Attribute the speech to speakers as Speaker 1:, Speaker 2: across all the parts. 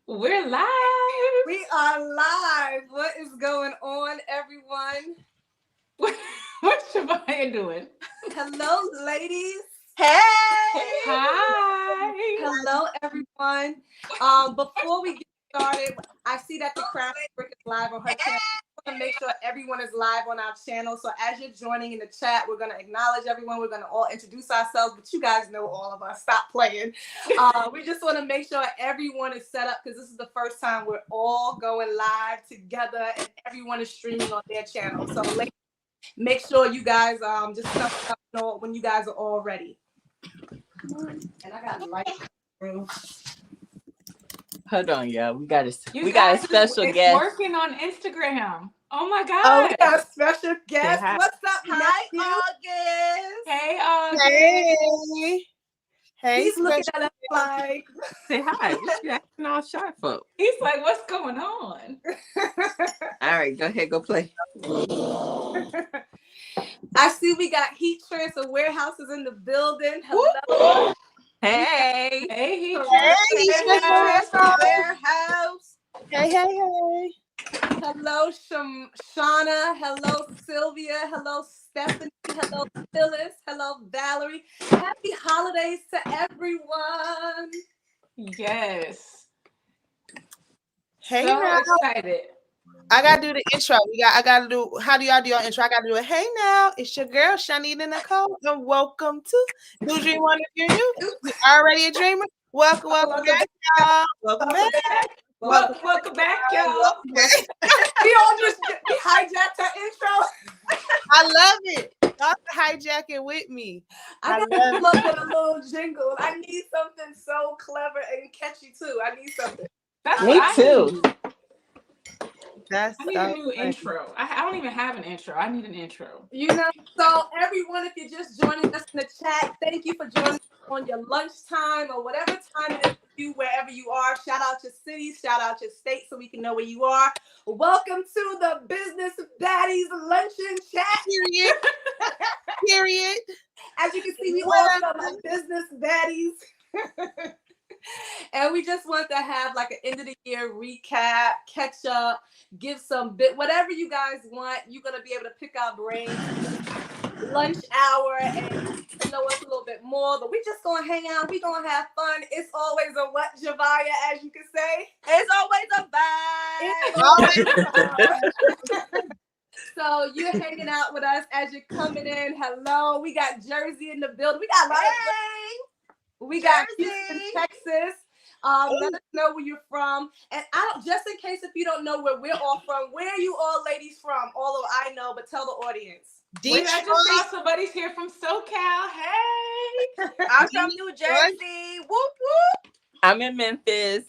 Speaker 1: We're live.
Speaker 2: We are live. What is going on, everyone?
Speaker 1: What's Shabaya doing?
Speaker 2: Hello, ladies.
Speaker 3: Hey.
Speaker 1: Hi.
Speaker 2: Hello, everyone. Before we get started, I see that the craft brick is live on her channel. I want to make sure everyone is live on our channel. So as you're joining in the chat, we're going to acknowledge everyone. We're going to all introduce ourselves, but you guys know all of us. Stop playing. We just want to make sure everyone is set up because this is the first time we're all going live together and everyone is streaming on their channel. So make sure you guys just know when you guys are all ready. And I got lights.
Speaker 3: Hold on, y'all. We got a special
Speaker 1: It's
Speaker 3: guest.
Speaker 1: working on Instagram. Oh my God.
Speaker 2: Oh, we got a special guest.
Speaker 3: Hi.
Speaker 2: What's up,
Speaker 3: Hi,
Speaker 2: August?
Speaker 1: Hey, August.
Speaker 4: Hey. Hey,
Speaker 2: He's looking at us like.
Speaker 3: Say hi. What you acting all sharp for?
Speaker 1: He's like, what's going on?
Speaker 3: All right, go ahead, go play.
Speaker 2: I see we got heat transfer warehouses in the building. Hello.
Speaker 3: Hey.
Speaker 1: Hey, he
Speaker 2: Warehouse.
Speaker 4: Hey.
Speaker 2: Hello, Shauna. Hello, Sylvia. Hello, Stephanie. Hello, Phyllis. Hello, Valerie. Happy holidays to everyone.
Speaker 1: Yes.
Speaker 4: Hey,
Speaker 1: So
Speaker 4: now.
Speaker 1: excited.
Speaker 4: I gotta do the intro. I gotta do. How do y'all do your intro? I gotta do it. Hey, now it's your girl Shanita Nicole, and welcome to Do Dream One If You're New. You already a dreamer? Welcome back, y'all. Welcome back.
Speaker 1: Welcome back, y'all.
Speaker 2: We all just hijacked our intro.
Speaker 4: I love it. Y'all hijack it with me.
Speaker 2: I got to look at a little jingle. I need something so clever and catchy too. I need something.
Speaker 1: That's
Speaker 3: Me
Speaker 1: what
Speaker 3: too.
Speaker 1: I need.
Speaker 4: That's
Speaker 1: I need a new intro. I don't even have an intro. I need an intro.
Speaker 2: You know, so everyone, if you're just joining us in the chat, thank you for joining us on your lunchtime or whatever time it is for you, wherever you are. Shout out your cities, shout out your state so we can know where you are. Welcome to the Business Baddies Luncheon Chat.
Speaker 4: Period.
Speaker 2: As you can see, we all are like business baddies. And we just want to have like an end of the year recap, catch up, give some whatever you guys want. You're going to be able to pick our brains, lunch hour, and know us a little bit more. But we just going to hang out. We going to have fun. It's always a what, Javaya, as you can say?
Speaker 3: It's always a vibe.
Speaker 2: So you're hanging out with us as you're coming in. Hello. We got Jersey in the building. We got a lot of we got Houston, Texas. Let us know where you're from. And just in case if you don't know where we're all from, where are you all ladies from? Although I know, but tell the audience.
Speaker 1: Wait, I just saw somebody's here from SoCal. Hey.
Speaker 3: I'm from New Jersey. Whoop, whoop. I'm in Memphis.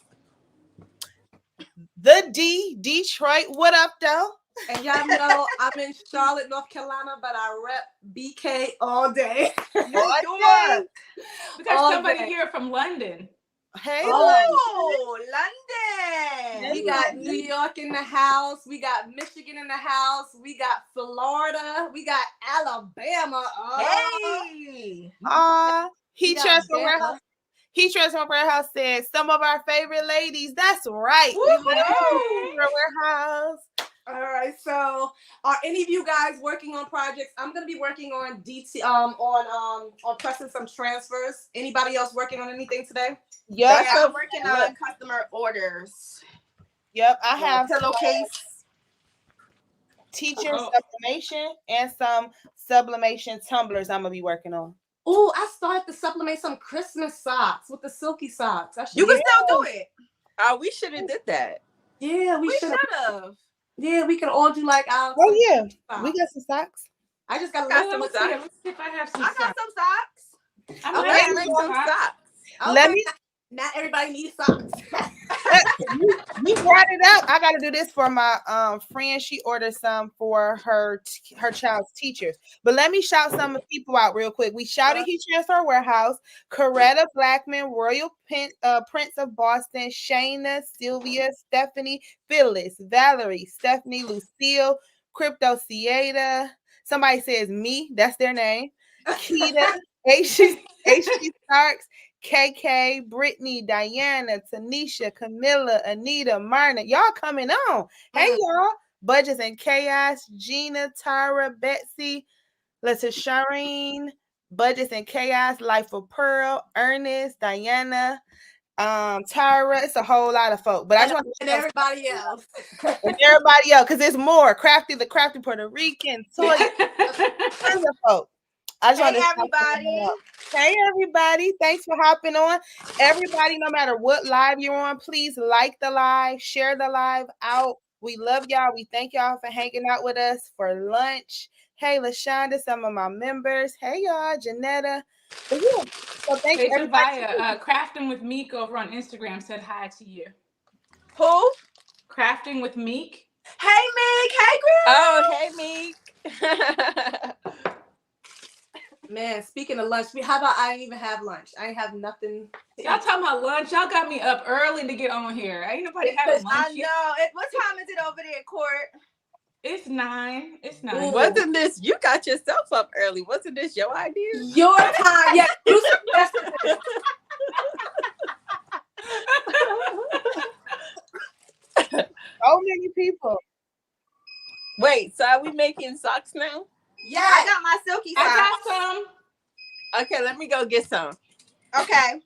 Speaker 4: Detroit. What up, though?
Speaker 2: And y'all know I'm in Charlotte, North Carolina, but I rep BK all day.
Speaker 1: We got somebody here from London.
Speaker 4: Hey,
Speaker 3: London.
Speaker 2: We got New York in the house. We got Michigan in the house. We got Florida. We got Alabama.
Speaker 3: Hey.
Speaker 4: Heat Transfer Warehouse said some of our favorite ladies. That's right. Warehouse.
Speaker 2: All right. So, are any of you guys working on projects? I'm gonna be working on on pressing some transfers. Anybody else working on anything today?
Speaker 4: Yep.
Speaker 3: Yeah, I'm working on customer orders.
Speaker 4: Yep, I have
Speaker 3: pillowcase,
Speaker 4: teacher sublimation, and some sublimation tumblers I'm gonna be working on.
Speaker 2: Oh, I started to sublimate some Christmas socks with the silky socks.
Speaker 3: You can still do it. We should have did that.
Speaker 2: Yeah, we should have. Yeah, we can all do like our.
Speaker 4: Oh yeah, we got some socks.
Speaker 2: I just got
Speaker 1: some socks. Let's see if I have some socks.
Speaker 3: I got some socks.
Speaker 1: I'm like some socks.
Speaker 2: Okay.
Speaker 4: Let me.
Speaker 2: Not everybody needs socks.
Speaker 4: We brought it up. I got to do this for my friend. She ordered some for her child's teachers. But let me shout some people out real quick. We shouted Heat Transfer Warehouse, Coretta Blackman, Royal Prince of Boston, Shayna, Sylvia, Stephanie, Phyllis, Valerie, Stephanie, Lucille, Crypto Cieta. Somebody says me. That's their name. Keita, H.G. Starks, KK, Brittany, Diana, Tanisha, Camilla, Anita, Marna. Y'all coming on. Hey, y'all. Budgets and Chaos, Gina, Tara, Betsy, Let's Shireen, Budgets and Chaos, Life of Pearl, Ernest, Diana, Tyra. It's a whole lot of folk, but I just want to
Speaker 2: everybody else.
Speaker 4: and everybody else, because it's more. Crafty, the Crafty Puerto Rican, Toya, tons of folk. I just want to
Speaker 3: everybody.
Speaker 4: Hey everybody, thanks for hopping on. Everybody, no matter what live you're on, please like the live, share the live out. We love y'all. We thank y'all for hanging out with us for lunch. Hey, LaShonda, some of my members. Hey, y'all, Janetta. So, yeah. So thank you, everybody.
Speaker 1: Crafting with Meek over on Instagram said hi to you.
Speaker 3: Who?
Speaker 1: Crafting with Meek.
Speaker 3: Hey, Meek. Hey, girl. Oh, hey, Meek.
Speaker 2: Man, speaking of lunch, how about I didn't even have lunch? I ain't have nothing.
Speaker 1: Y'all talking about lunch? Y'all got me up early to get on here. Ain't nobody having lunch
Speaker 3: I know. What time is it over there, Court?
Speaker 1: It's 9. It's 9.
Speaker 3: Ooh. Wasn't this? You got yourself up early. Wasn't this your idea?
Speaker 2: Your time. Yeah. You suggested this.
Speaker 4: So many people.
Speaker 3: Wait, so are we making socks now?
Speaker 2: Yeah, I got my silky socks.
Speaker 1: I got some.
Speaker 3: Okay, let me go get some.
Speaker 2: Okay.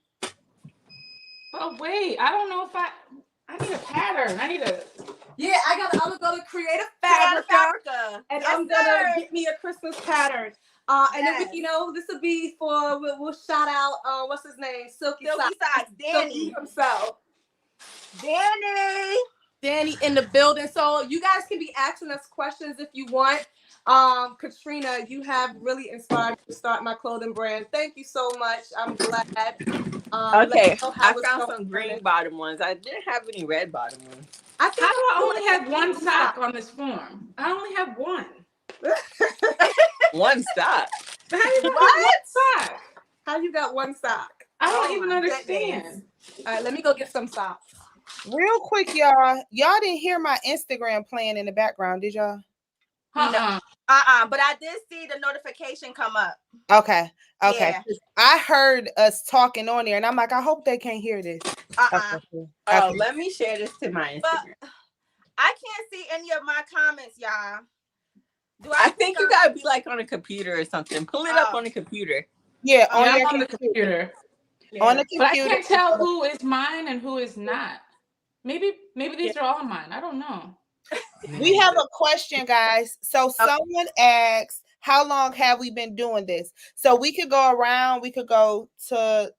Speaker 1: Oh wait, I don't know if I need a pattern.
Speaker 2: Yeah, I'm gonna go to Creative Fabric, and I'm gonna get me a Christmas pattern. And then this will be for we'll shout out what's his name, Silky Socks, Danny Silky himself. Danny in the building. So you guys can be asking us questions if you want. Katrina, you have really inspired me to start my clothing brand. Thank you so much. I'm glad.
Speaker 3: Okay, I found some green bottom ones. I didn't have any red bottom ones.
Speaker 1: How do I only have one sock on this form? I only have one.
Speaker 3: One sock?
Speaker 2: What? Sock? How you got one sock?
Speaker 1: I don't even understand.
Speaker 2: All right, let me go get some socks.
Speaker 4: Real quick, y'all. Y'all didn't hear my Instagram playing in the background, did y'all?
Speaker 3: No. But I did see the notification come up.
Speaker 4: Okay.
Speaker 3: Yeah.
Speaker 4: I heard us talking on there, and I'm like, I hope they can't hear this.
Speaker 3: Oh, let me share this to my Instagram. But I can't see any of my comments, y'all. I think you gotta be like on a computer or something. Pull it up on the computer.
Speaker 4: Yeah,
Speaker 1: on the computer.
Speaker 4: Yeah. On the computer.
Speaker 1: But I can't tell who is mine and who is not. Maybe these are all mine. I don't know.
Speaker 4: We have a question, guys. So someone asked, how long have we been doing this? So we could go around, we could go to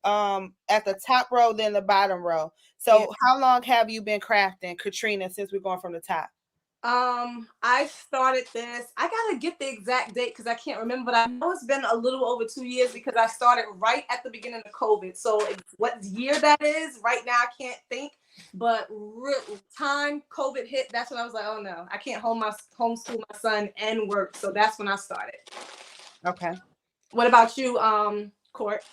Speaker 4: at the top row, then the bottom row. So how long have you been crafting, Katrina, since we're going from the top?
Speaker 2: I started this. I gotta get the exact date because I can't remember, but I know it's been a little over 2 years because I started right at the beginning of COVID. So what year that is right now, I can't think. But time COVID hit, that's when I was like, oh no, I can't homeschool my son and work. So that's when I started.
Speaker 4: Okay.
Speaker 2: What about you, Court?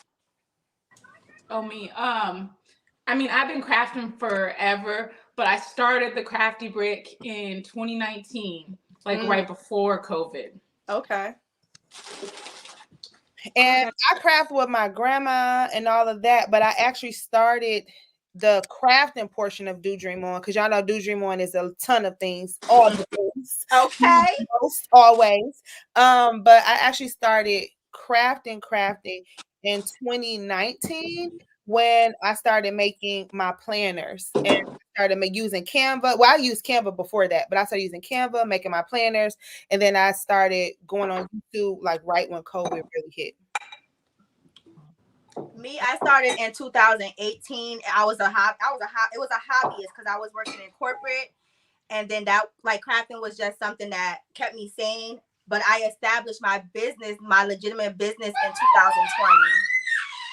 Speaker 1: Oh, me. I mean, I've been crafting forever, but I started the Crafty Brick in 2019, like right before COVID.
Speaker 2: Okay.
Speaker 4: And I craft with my grandma and all of that, but I actually started the crafting portion of Do Dream On, because y'all know Do Dream On is a ton of things, all the things.
Speaker 2: Okay.
Speaker 4: Most always. But I actually started crafting in 2019 when I started making my planners and started using Canva. Well, I used Canva before that, but I started using Canva, making my planners, and then I started going on YouTube like right when COVID really hit.
Speaker 3: Me, I started in 2018. It was a hobbyist because I was working in corporate, and then that like crafting was just something that kept me sane. But I established my business, my legitimate business, in 2020.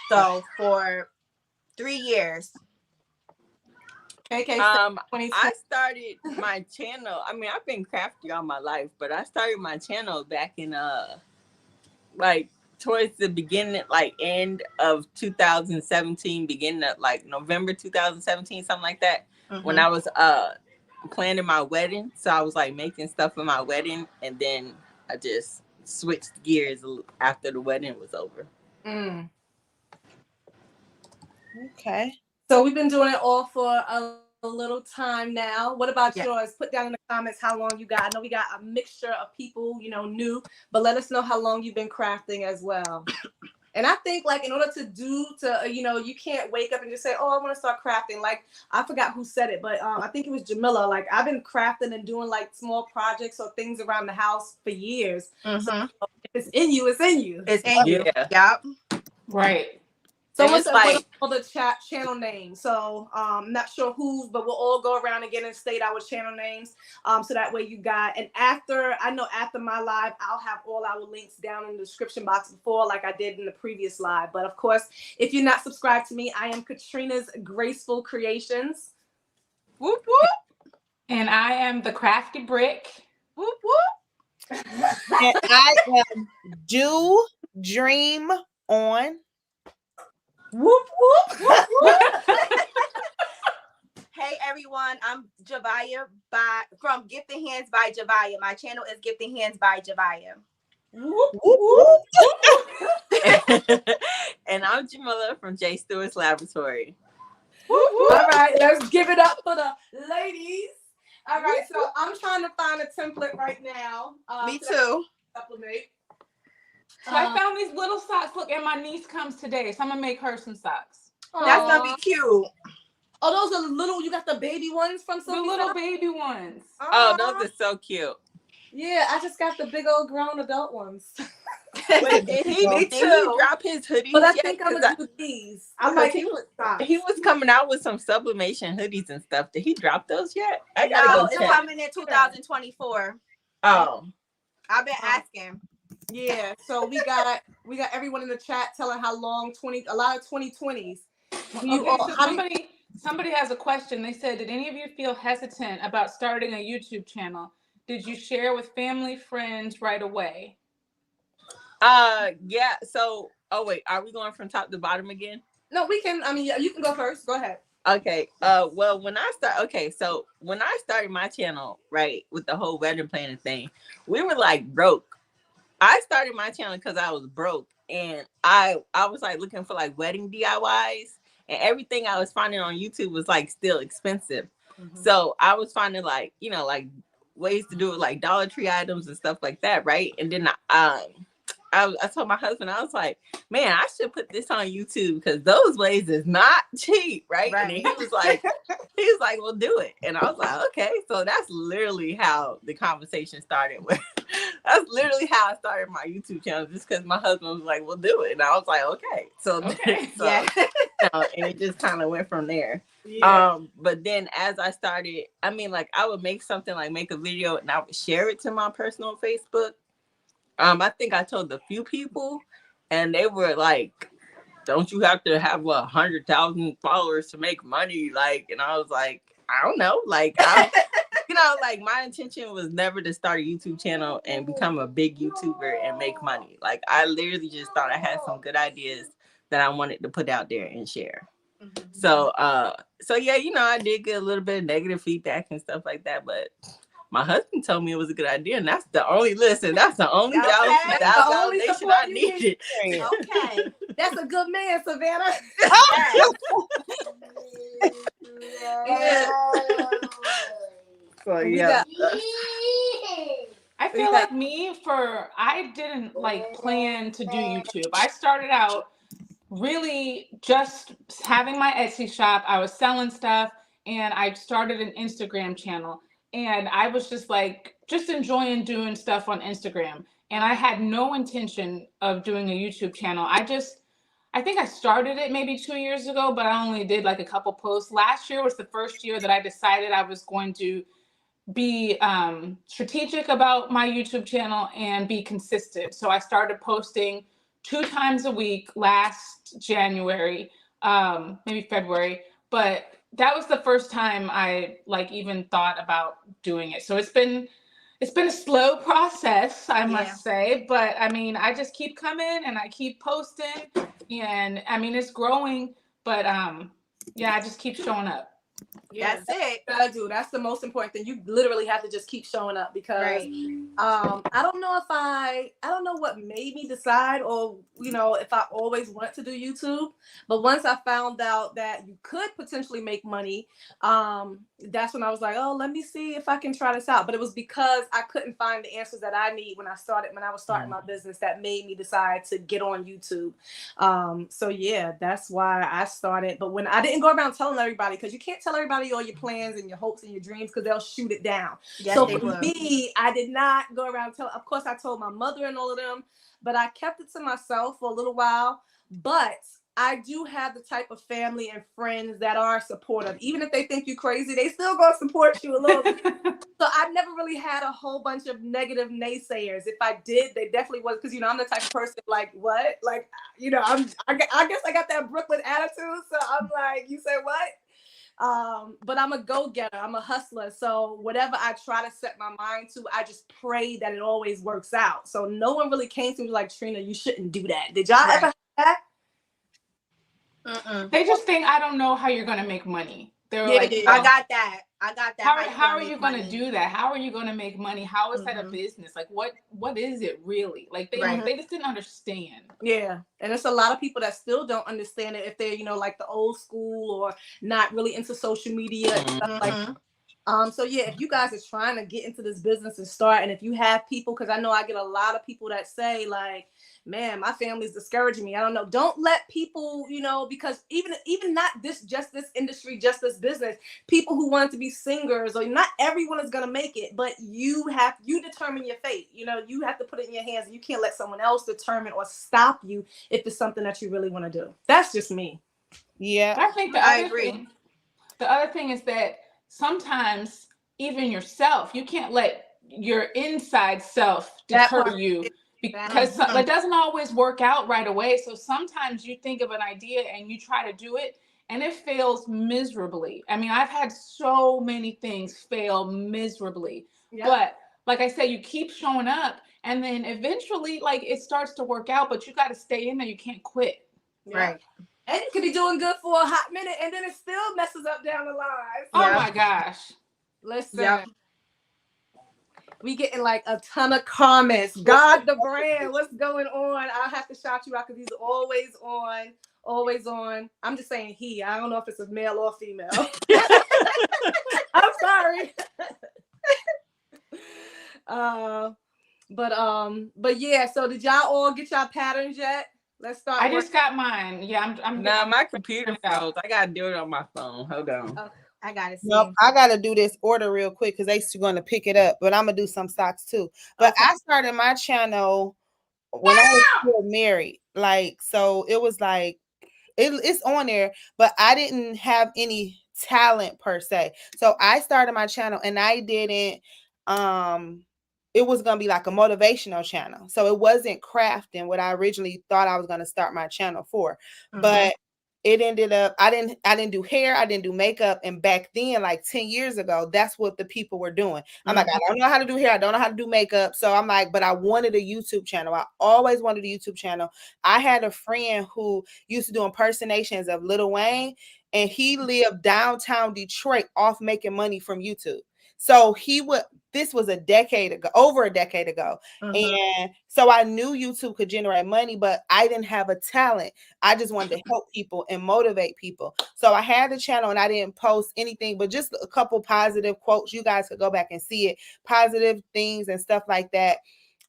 Speaker 3: So for 3 years.
Speaker 2: Okay.
Speaker 3: I started my channel. I mean, I've been crafty all my life, but I started my channel back in like towards the beginning, like end of 2017, beginning of like November 2017, something like that. When I was planning my wedding. So I was like making stuff for my wedding, and then I just switched gears after the wedding was over.
Speaker 4: Okay.
Speaker 2: So we've been doing it all for a little time now. What about yours? Put down in the comments how long you got. I know we got a mixture of people, new, but let us know how long you've been crafting as well. And I think, like, in order you can't wake up and just say, oh, I want to start crafting. Like, I forgot who said it, but I think it was Jamila. Like, I've been crafting and doing, like, small projects or things around the house for years.
Speaker 5: Mm-hmm.
Speaker 2: So if it's in you, it's in you.
Speaker 5: It's in you. Yep.
Speaker 1: Right.
Speaker 2: Someone said, what are all the channel names? So I'm not sure whose, but we'll all go around again and state our channel names. So that way you got, and after my live, I'll have all our links down in the description box before, like I did in the previous live. But of course, if you're not subscribed to me, I am Katrina's Graceful Creations.
Speaker 5: Whoop, whoop.
Speaker 1: And I am the Crafty Brick.
Speaker 5: Whoop, whoop.
Speaker 4: And I am Do Dream On.
Speaker 2: Whoop, whoop, whoop, whoop.
Speaker 5: Hey everyone, I'm Javaya from Gifted Hands by Javaya. My channel is Gifted Hands by Javaya.
Speaker 2: Whoop, whoop, whoop.
Speaker 3: And I'm Jamila from J. Stewart's Laboratory.
Speaker 2: Whoop, whoop. All right, let's give it up for the ladies. All right, so I'm trying to find a template right now.
Speaker 5: Me too.
Speaker 2: Sublimate.
Speaker 1: So I found these little socks. Look, and my niece comes today, so I'm gonna make her some socks.
Speaker 5: That's gonna be cute.
Speaker 2: Oh, those are little. You got the baby ones from
Speaker 1: The little baby ones.
Speaker 3: Oh, those are so cute.
Speaker 2: Yeah, I just got the big old grown adult ones.
Speaker 3: Wait, did he drop his hoodies?
Speaker 2: But I think I'm gonna do these. I like
Speaker 3: he was coming out with some sublimation hoodies and stuff. Did he drop those yet? I
Speaker 5: No,
Speaker 3: gotta
Speaker 5: it's
Speaker 3: go check.
Speaker 5: coming in 2024.
Speaker 3: Oh,
Speaker 5: I've been asking.
Speaker 2: Yeah, so we got everyone in the chat telling how long a lot of 2020s.
Speaker 1: Somebody has a question. They said, did any of you feel hesitant about starting a YouTube channel? Did you share with family, friends right away?
Speaker 3: yeah. So, wait, are we going from top to bottom again?
Speaker 2: No, we can. I mean, you can go first. Go ahead.
Speaker 3: Okay. Well, when I started my channel, right, with the whole wedding planning thing, we were like broke. I started my channel because I was broke, and I was like looking for like wedding DIYs, and everything I was finding on YouTube was like still expensive. Mm-hmm. So I was finding like ways to do it, like Dollar Tree items and stuff like that, right? And then I told my husband, I was like, man, I should put this on YouTube because those ways is not cheap, right? And he was like, well, do it. And I was like, okay. So that's literally how the conversation started. That's literally how I started my YouTube channel, just because my husband was like, we'll do it. And I was like, okay. So yeah. And it just kind of went from there. Yeah. But then as I started, I mean, like I would make something, like make a video, and I would share it to my personal Facebook. I think I told a few people, and they were like, don't you have to have 100,000 followers to make money? Like, and I was like, I don't know. Like, like my intention was never to start a YouTube channel and become a big YouTuber and make money. Like, I literally just thought I had some good ideas that I wanted to put out there and share. Mm-hmm. So yeah, I did get a little bit of negative feedback and stuff like that, but my husband told me it was a good idea, and that's the only validation I needed.
Speaker 2: Okay, that's a good man, Savannah.
Speaker 3: Yeah. So yeah.
Speaker 1: I feel like I didn't like plan to do YouTube. I started out really just having my Etsy shop. I was selling stuff, and I started an Instagram channel. And I was just enjoying doing stuff on Instagram. And I had no intention of doing a YouTube channel. I think I started it maybe 2 years ago, but I only did like a couple posts. Last year was the first year that I decided I was going to be strategic about my YouTube channel and be consistent. So I started posting 2 times a week last January, maybe February, but that was the first time I even thought about doing it. So it's been a slow process, I must say, but I mean, I just keep coming and I keep posting, and I mean, it's growing, but I just keep showing up.
Speaker 2: Yeah,
Speaker 5: That's it.
Speaker 2: I do. That's the most important thing. You literally have to just keep showing up because
Speaker 5: Right.
Speaker 2: I don't know if I don't know what made me decide, or if I always want to do YouTube. But once I found out that you could potentially make money, that's when I was like, oh, let me see if I can try this out. But it was because I couldn't find the answers that I need when I was starting my business that made me decide to get on YouTube. So yeah, that's why I started. But when I didn't go around telling everybody, because you can't tell everybody all your plans and your hopes and your dreams because they'll shoot it down.
Speaker 5: Yes,
Speaker 2: So
Speaker 5: they
Speaker 2: for
Speaker 5: will.
Speaker 2: me, I did not go around telling. Of course, I told my mother and all of them, but I kept it to myself for a little while. But I do have the type of family and friends that are supportive. Even if they think you crazy, they still gonna support you a little bit. So I never really had a whole bunch of negative naysayers. If I did, they definitely was, because I'm the type of person like, what? Like, I guess I got that Brooklyn attitude. So I'm like, you say what? But I'm a go-getter. I'm a hustler. So whatever I try to set my mind to, I just pray that it always works out. So no one really came to me like, Trina, you shouldn't do that. Did y'all ever have that?
Speaker 1: They just think I don't know how you're gonna make money. They're like,
Speaker 5: I got that.
Speaker 1: How are you gonna do that? How are you gonna make money? How is that a
Speaker 5: Mhm.
Speaker 1: business? Like, what is it really? Like, they just didn't understand.
Speaker 2: Yeah, and it's a lot of people that still don't understand it if they're like the old school or not really into social media and stuff like that. So yeah, if you guys are trying to get into this business and start, and if you have people, because I know I get a lot of people that say like, man, my family's discouraging me. I don't know. Don't let people, because even not just this industry, just this business, people who want to be singers, or not everyone is gonna make it, but you determine your fate. You have to put it in your hands. You can't let someone else determine or stop you if it's something that you really want to do. That's just me.
Speaker 4: Yeah.
Speaker 1: I think the other thing is that sometimes even yourself, you can't let your inside self deter you, because it doesn't always work out right away. So sometimes you think of an idea and you try to do it and it fails miserably. I mean, I've had so many things fail miserably.
Speaker 2: Yep.
Speaker 1: But like I said, you keep showing up and then eventually like it starts to work out, but you got to stay in there. You can't quit.
Speaker 5: Right.
Speaker 2: And you could be doing good for a hot minute and then it still messes up down the line.
Speaker 1: Oh my gosh.
Speaker 2: Listen. We getting like a ton of comments. God, the brand, what's going on? I'll have to shout you out because he's always on, always on. I'm just saying he. I don't know if it's a male or female. I'm sorry. But yeah. So did y'all all get y'all patterns yet? Let's start.
Speaker 1: I just got mine. Yeah, I'm
Speaker 3: my computer froze. I gotta do it on my phone. Hold on.
Speaker 2: Okay.
Speaker 5: I gotta see.
Speaker 4: Nope, I gotta do this order real quick because they still gonna pick it up, but I'm gonna do some stocks too. But I started my channel when I was still married, like, so it was like it's on there, but I didn't have any talent per se. So I started my channel and I didn't it was gonna be like a motivational channel. So it wasn't crafting what I originally thought I was gonna start my channel for. But it ended up I didn't do hair, I didn't do makeup. And back then, like 10 years ago, that's what the people were doing. I'm like, I don't know how to do hair, I don't know how to do makeup. So I'm like, but I wanted a YouTube channel. I always wanted a YouTube channel. I had a friend who used to do impersonations of Lil Wayne, and he lived downtown Detroit off making money from YouTube. So this was over a decade ago. And so I knew YouTube could generate money, but I didn't have a talent. I just wanted to help people and motivate people. So I had the channel and I didn't post anything, but just a couple positive quotes. You guys could go back and see it, positive things and stuff like that.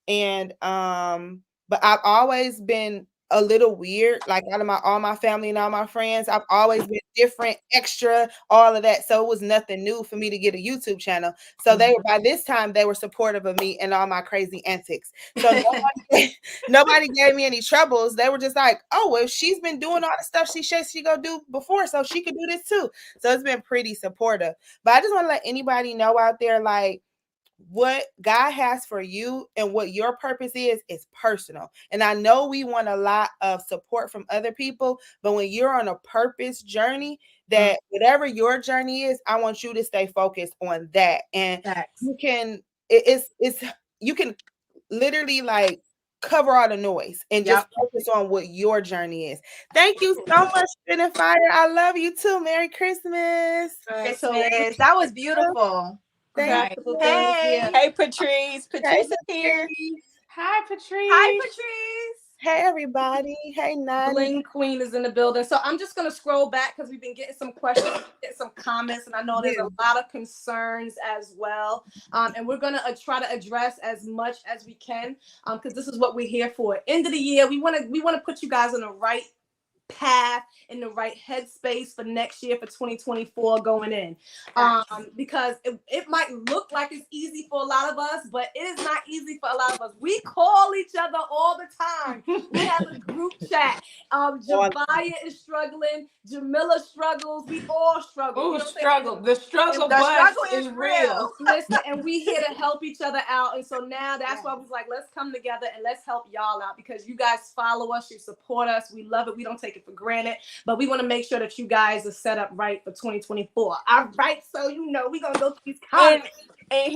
Speaker 4: And, but I've always been a little weird, like out of all my family and all my friends. I've always been different, extra, all of that. So it was nothing new for me to get a YouTube channel. So by this time they were supportive of me and all my crazy antics. So nobody gave me any troubles. They were just like, oh, well, she's been doing all the stuff she said she go do before, so she could do this too. So it's been pretty supportive. But I just want to let anybody know out there, like, what God has for you and what your purpose is personal. And I know we want a lot of support from other people, but when you're on a purpose journey, that whatever your journey is, I want you to stay focused on that. And you can, you can literally like cover all the noise and just focus on what your journey is. Thank you so much, Spin and Fire. I love you too. Merry Christmas.
Speaker 5: Christmas. That was beautiful.
Speaker 4: Thank you.
Speaker 5: Hey.
Speaker 3: Hey, Patrice. Patrice is here.
Speaker 1: Hi, Patrice.
Speaker 5: Hi, Patrice.
Speaker 4: Hey, everybody. Hey, Nani.
Speaker 2: Bling Queen is in the building. So I'm just going to scroll back because we've been getting some questions, getting some comments, and I know there's a lot of concerns as well. And we're going to try to address as much as we can because this is what we're here for. End of the year, we want to put you guys on the right path, in the right headspace for next year, for 2024 going in. Because it might look like it's easy for a lot of us, but it is not easy for a lot of us. We call each other all the time. We have a group chat. Jabaya is struggling. Jamila struggles. We all struggle.
Speaker 1: Oh,
Speaker 2: you know
Speaker 1: struggle. The struggle is real.
Speaker 2: Listen, and we here to help each other out. And so now that's why we was like, let's come together and let's help y'all out because you guys follow us, you support us. We love it. We don't take it for granted, but we want to make sure that you guys are set up right for 2024. All right, so you know we're gonna go through these comments.
Speaker 3: And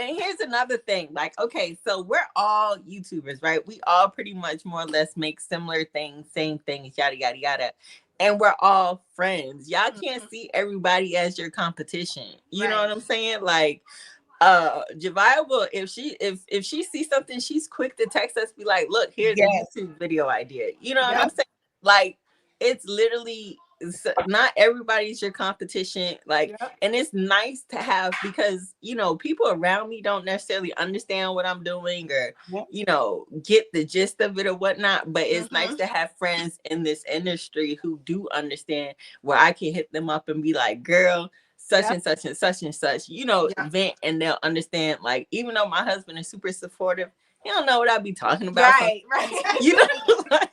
Speaker 3: here's another thing. Like, okay, so we're all YouTubers, right? We all pretty much more or less make similar things, same things, yada yada yada. And we're all friends. Y'all can't see everybody as your competition. You know what I'm saying? Like, Javia will, if she sees something, she's quick to text us, be like, look, here's a YouTube video idea. You know what I'm saying? Like, it's literally not everybody's your competition. Like, and it's nice to have because you know people around me don't necessarily understand what I'm doing or you know get the gist of it or whatnot. But it's nice to have friends in this industry who do understand where I can hit them up and be like, girl, such and such and such and such, you know, vent, and they'll understand. Like, even though my husband is super supportive, he don't know what I be talking about.
Speaker 5: Right.
Speaker 3: You know, like,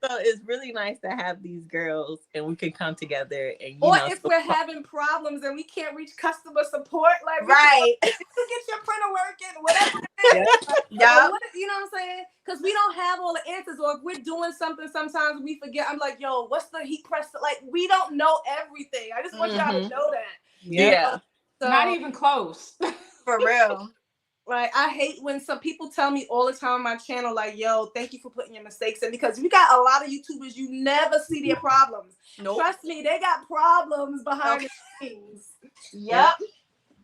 Speaker 5: So
Speaker 3: it's really nice to have these girls and we can come together and you
Speaker 2: or
Speaker 3: know,
Speaker 2: if we're having problems and we can't reach customer support, like we can get your printer working, whatever it is. You know what I'm saying? Because we don't have all the answers, or if we're doing something, sometimes we forget. I'm like, yo, what's the heat press? Like, we don't know everything. I just want y'all to know that. So,
Speaker 1: not even close.
Speaker 5: For real.
Speaker 2: Like, I hate when some people tell me all the time on my channel, like, yo, thank you for putting your mistakes in, because we got a lot of YouTubers, you never see their problems. Trust me, they got problems behind the scenes. All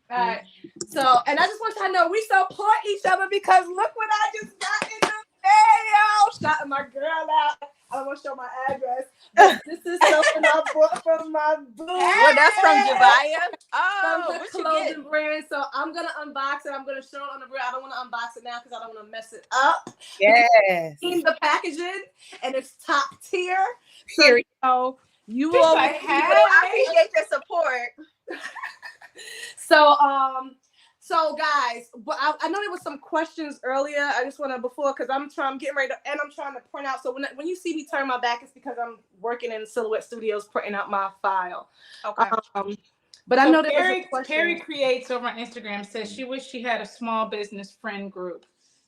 Speaker 2: right. So, and I just want y'all to know we support each other because look what I just got in the mail. Shouting my girl out. I don't want to show my address. But this is something I bought from my boo.
Speaker 3: Well, that's from Javia.
Speaker 2: From
Speaker 3: Oh,
Speaker 2: the clothing brand. So I'm gonna unbox it. I'm gonna show it on the brand. I don't want to unbox it now because I don't want to mess it up.
Speaker 4: Yes.
Speaker 2: In the packaging, and it's top tier.
Speaker 4: Period.
Speaker 2: So you will.
Speaker 5: I appreciate your support.
Speaker 2: So guys, but I know there was some questions earlier. I just want to because I'm getting ready to, and I'm trying to print out. So when you see me turn my back, it's because I'm working in Silhouette Studios printing out my file.
Speaker 5: Okay.
Speaker 2: But I know there was a question.
Speaker 1: Carrie Creates over on Instagram says she wished she had a small business friend group,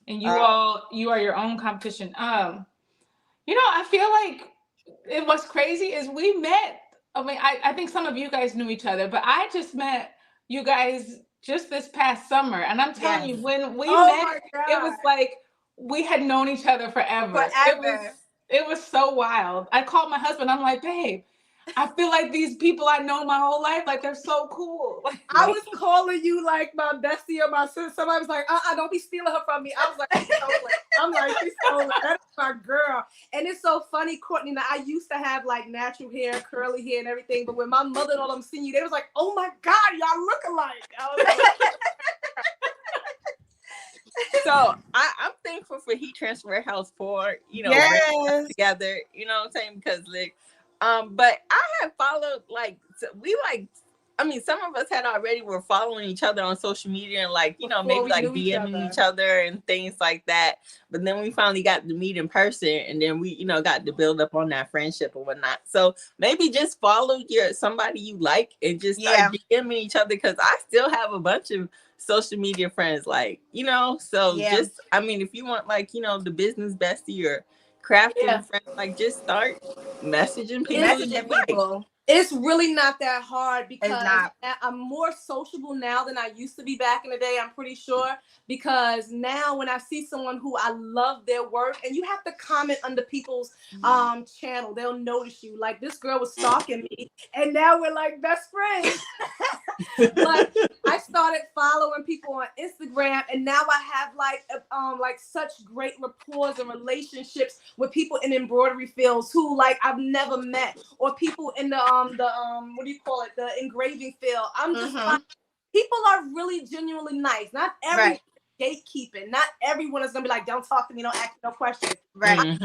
Speaker 1: and you are your own competition. You know, I feel like what's crazy is we met. I mean, I think some of you guys knew each other, but I just met you guys just this past summer, and I'm telling you, when we met, it was like we had known each other forever. It was so wild. I called my husband. I'm like, babe, I feel like these people I know my whole life, like they're so cool.
Speaker 2: I was calling you like my bestie or my sister. Somebody was like, don't be stealing her from me. I was like, she's stolen. I'm like, she's stolen. That's my girl. And it's so funny, Courtney, that I used to have like natural hair, curly hair and everything. But when my mother and all them seen you, they was like, oh my God, y'all look alike. I was like,
Speaker 3: so I'm thankful for Heat Transfer House for, you know, bringing us together, you know what I'm saying? Because like, but I have followed some of us had already were following each other on social media and like, you know, maybe like DMing each other and things like that. But then we finally got to meet in person and then we, you know, got to build up on that friendship and whatnot. So maybe just follow somebody you like and just start DMing each other, because I still have a bunch of social media friends, like, you know, so just, I mean, if you want like, you know, the business bestie or crafting friends, like just start messaging people.
Speaker 2: It's really not that hard because
Speaker 5: not.
Speaker 2: I'm more sociable now than I used to be back in the day, I'm pretty sure. Because now when I see someone who I love their work, and you have to comment under people's channel, they'll notice you. Like, this girl was stalking me, and now we're like best friends. But I started following people on Instagram, and now I have like such great rapport and relationships with people in embroidery fields who like I've never met, or people in the what do you call it, the engraving field. I'm just like, people are really genuinely nice. Not every gatekeeping. Not everyone is gonna be like, don't talk to me, don't ask me no questions.
Speaker 5: Right.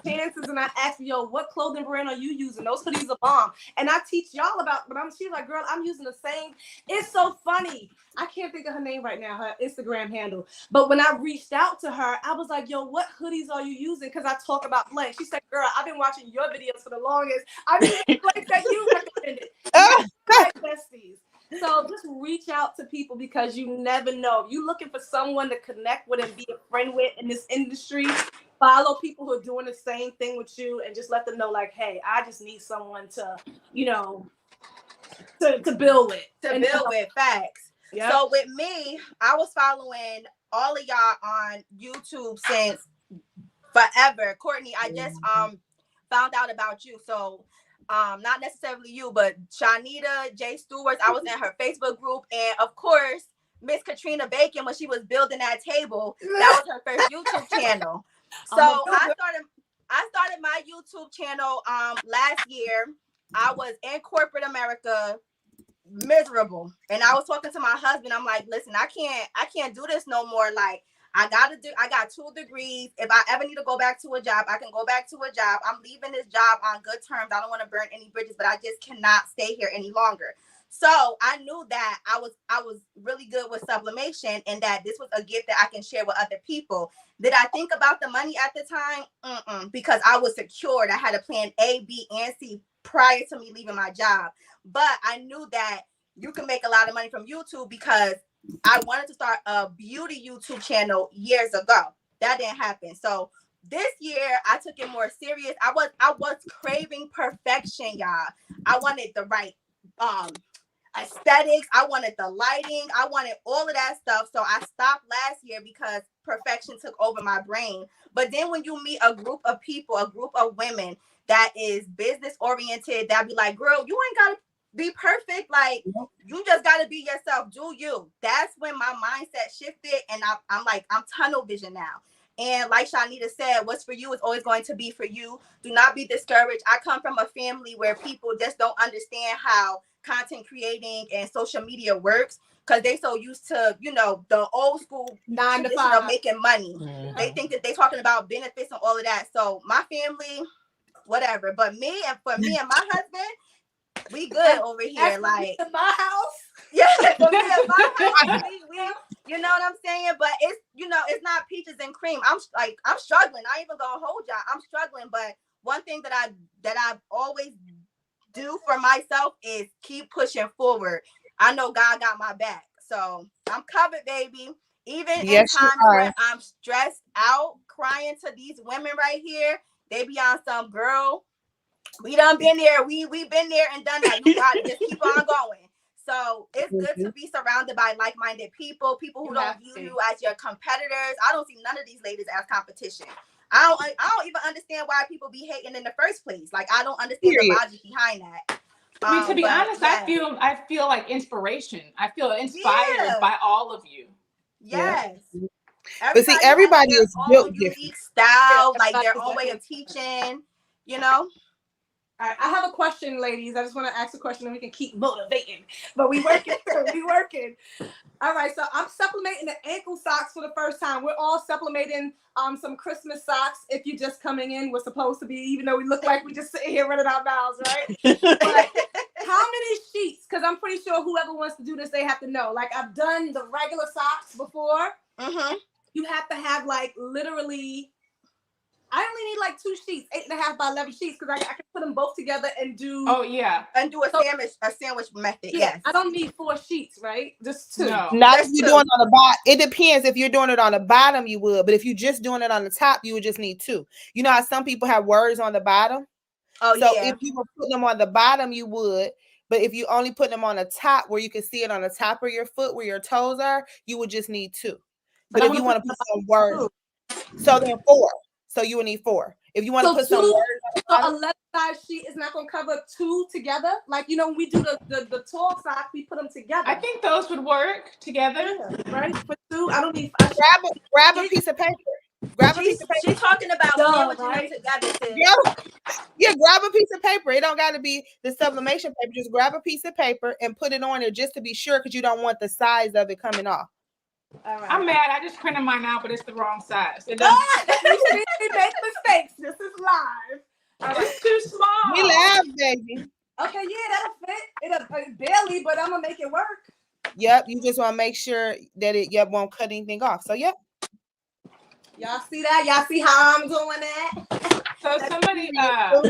Speaker 2: Chances, and I ask you, yo, what clothing brand are you using? Those hoodies are bomb. And I teach y'all about, but she's like, girl, I'm using the same. It's so funny. I can't think of her name right now, her Instagram handle. But when I reached out to her, I was like, yo, what hoodies are you using? Because I talk about blank. She said, girl, I've been watching your videos for the longest. I'm using blank that you recommended. Besties. So just reach out to people because you never know. If you're looking for someone to connect with and be a friend with in this industry, follow people who are doing the same thing with you and just let them know, like, hey, I just need someone to, you know, to build with.
Speaker 5: Facts. Yep. So with me, I was following all of y'all on YouTube since forever. Courtney, I just found out about you. So not necessarily you, but Shanita J. Stewart. I was in her Facebook group, and of course, Miss Katrina Bacon, when she was building that table, that was her first YouTube channel. So I started my YouTube channel last year. I was in corporate America, miserable, and I was talking to my husband. I'm like, listen, I can't do this no more. Like, I got 2 degrees. If I ever need to go back to a job, I can go back to a job. I'm leaving this job on good terms. I don't want to burn any bridges, but I just cannot stay here any longer. So I knew that I was really good with sublimation, and that this was a gift that I can share with other people. Did I think about the money at the time? Because I was secured. I had a plan A, B, and C prior to me leaving my job. But I knew that you can make a lot of money from YouTube, because I wanted to start a beauty YouTube channel years ago. That didn't happen. So this year I took it more serious. I was craving perfection, y'all. I wanted the right aesthetics. I wanted the lighting. I wanted all of that stuff. So I stopped last year because perfection took over my brain. But then when you meet a group of people, a group of women that is business oriented, that be like, girl, you ain't gotta be perfect. Like, you just gotta be yourself. Do you? That's when my mindset shifted, and I'm like, I'm tunnel vision now. And like Shanita said, what's for you is always going to be for you. Do not be discouraged. I come from a family where people just don't understand how content creating and social media works, because they so used to, you know, the old school 9 to 5 of making money. They think that they're talking about benefits and all of that. So my family, whatever. But for me and my husband, we good over here. Like,
Speaker 2: in my house.
Speaker 5: Yeah, for me and my husband, we you know what I'm saying? But it's, you know, it's not peaches and cream. I'm struggling. I ain't even gonna hold y'all. I'm struggling. But one thing that I always do for myself is keep pushing forward. I know God got my back, so I'm covered, baby. Even in times where I'm stressed out, crying to these women right here, they be on some, girl, we done been there. We been there and done that. You got to just keep on going. So it's good to be surrounded by like-minded people who don't view you as your competitors. I don't see none of these ladies as competition. I don't even understand why people be hating in the first place. Like, I don't understand the logic behind that.
Speaker 1: I mean, to be honest, I feel like inspiration. I feel inspired by all of you.
Speaker 5: Yes.
Speaker 4: But see, everybody is built different.
Speaker 5: Unique style, like their own way of teaching, you know.
Speaker 2: All right, I have a question, ladies. I just want to ask a question and we can keep motivating. But we working. we working. All right, so I'm supplementing the ankle socks for the first time. We're all supplementing some Christmas socks. If you're just coming in, we're supposed to be, even though we look like we just sitting here running our mouths, right? But how many sheets? Because I'm pretty sure whoever wants to do this, they have to know. Like, I've done the regular socks before. Mm-hmm. You have to have like literally, I only need like 2 sheets, 8.5 by 11 sheets, because I can put them both together and do.
Speaker 1: Oh yeah,
Speaker 5: and do a sandwich method.
Speaker 2: Yeah, yes. I don't need 4 sheets, right? Just 2.
Speaker 4: No. Not if you're doing it on the bottom. It depends. If you're doing it on the bottom, you would. But if you're just doing it on the top, you would just need 2. You know how some people have words on the bottom?
Speaker 5: Oh,
Speaker 4: so
Speaker 5: yeah.
Speaker 4: if you were putting them on the bottom, you would. But if you only put them on the top where you can see it on the top of your foot where your toes are, you would just need 2. But if you want to put some words, so then 4. So you would need 4. If you want to put some words on the
Speaker 2: so
Speaker 4: bottom,
Speaker 2: a left side sheet is not going to cover 2 together. Like, you know, when we do the tall side, we put them together.
Speaker 1: I think those would work together.
Speaker 2: Yeah, right? For 2, I don't need.
Speaker 4: grab a piece of paper. Grab a piece of paper.
Speaker 5: She's talking about sandwiching
Speaker 2: right?
Speaker 5: them together. Sis.
Speaker 4: Yeah, grab a piece of paper. It don't got to be the sublimation paper. Just grab a piece of paper and put it on there just to be sure, because you don't want the size of it coming off.
Speaker 2: All right.
Speaker 1: I'm mad. I just printed mine out, but it's the wrong size. It
Speaker 2: We make mistakes. This is live.
Speaker 1: It's too small.
Speaker 4: We laugh, baby.
Speaker 2: Okay, yeah, that'll fit. It'll barely, but I'm gonna make it work.
Speaker 4: Yep, you just want to make sure that it won't cut anything off. So yep.
Speaker 2: Y'all see that? Y'all see how I'm doing that?
Speaker 1: So somebody,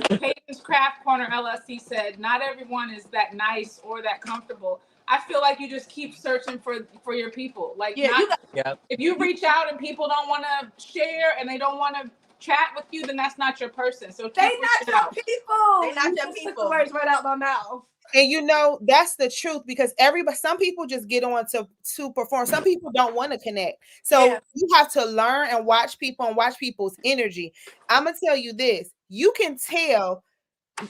Speaker 1: Peyton's Craft Corner LLC said, not everyone is that nice or that comfortable. I feel like you just keep searching for your people. Like, if you reach out and people don't want to share and they don't want to chat with you, then that's not your person. So
Speaker 2: they not your people.
Speaker 5: They not your people.
Speaker 2: Took the words right out my mouth.
Speaker 4: And you know, that's the truth, because some people just get on to perform. Some people don't want to connect. So you have to learn and watch people and watch people's energy. I'm going to tell you this. You can tell